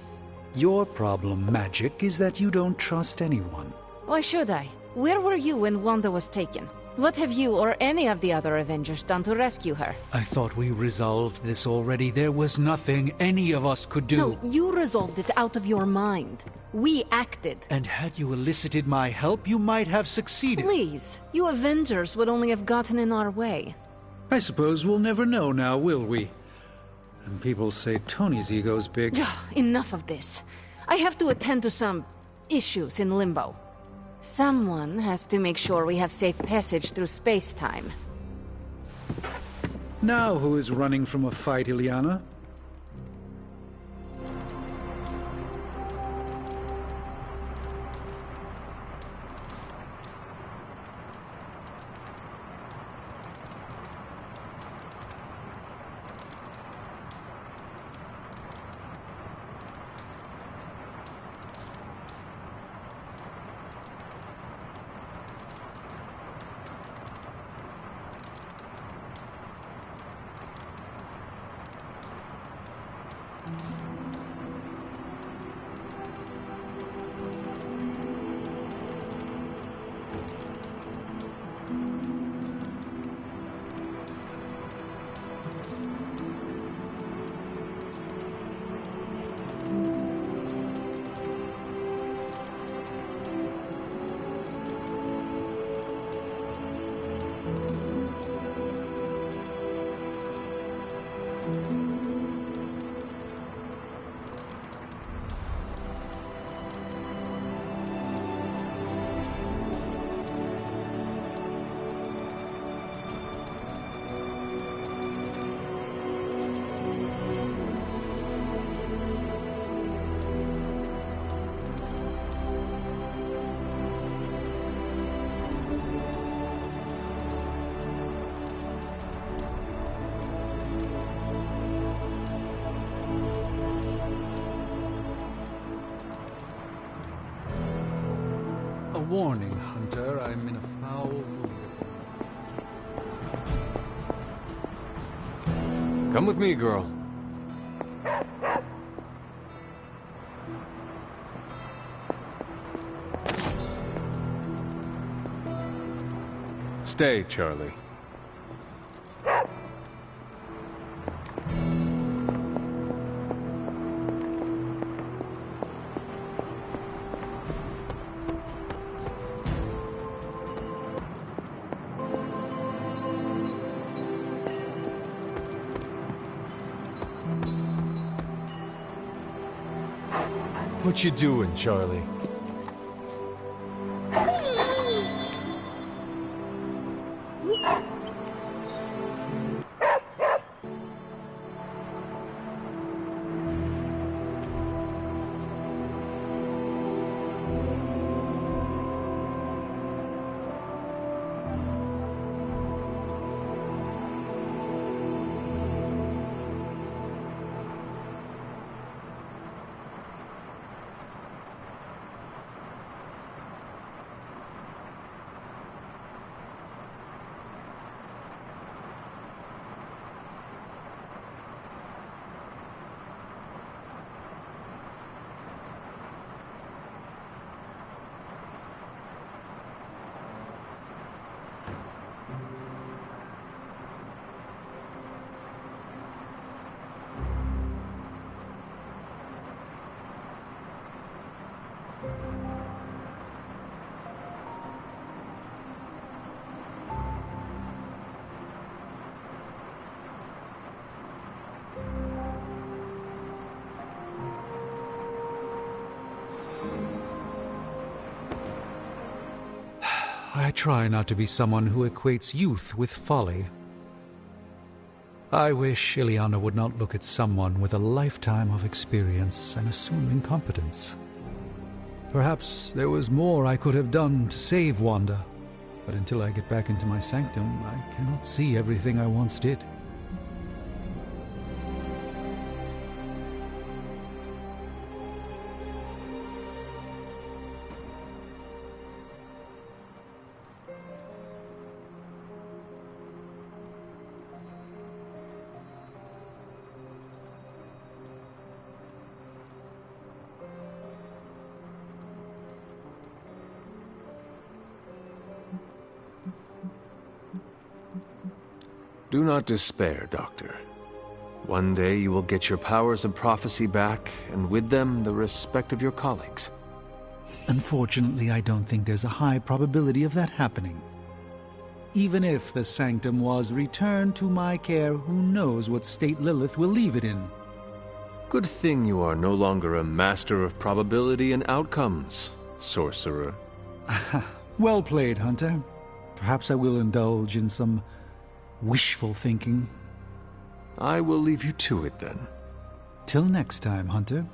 Your problem, Magic, is that you don't trust anyone. Why should I? Where were you when Wanda was taken? What have you or any of the other Avengers done to rescue her? I thought we resolved this already. There was nothing any of us could do. No, you resolved it out of your mind. We acted. And had you elicited my help, you might have succeeded. Please, you Avengers would only have gotten in our way. I suppose we'll never know now, will we? And people say Tony's ego's big. Enough of this. I have to attend to some issues in Limbo. Someone has to make sure we have safe passage through space-time. Now who is running from a fight, Illyana? Warning, Hunter, I'm in a foul mood. Come with me, girl. Stay, Charlie. What you doing, Charlie? I try not to be someone who equates youth with folly. I wish Illyana would not look at someone with a lifetime of experience and assume incompetence. Perhaps there was more I could have done to save Wanda, but until I get back into my sanctum, I cannot see everything I once did. Do not despair, Doctor. One day you will get your powers of prophecy back, and with them, the respect of your colleagues. Unfortunately, I don't think there's a high probability of that happening. Even if the sanctum was returned to my care, who knows what state Lilith will leave it in? Good thing you are no longer a master of probability and outcomes, sorcerer. Well played, Hunter. Perhaps I will indulge in some wishful thinking. I will leave you to it then. Till next time, Hunter.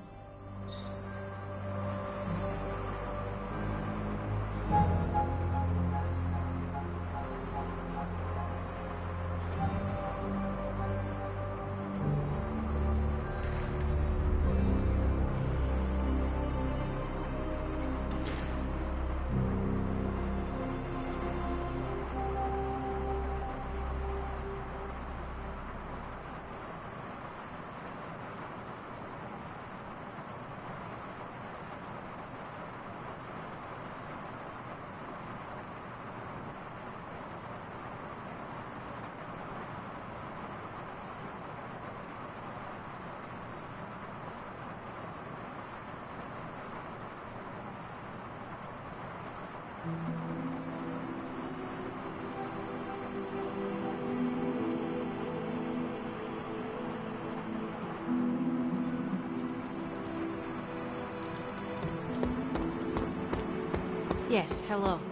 Yes, hello.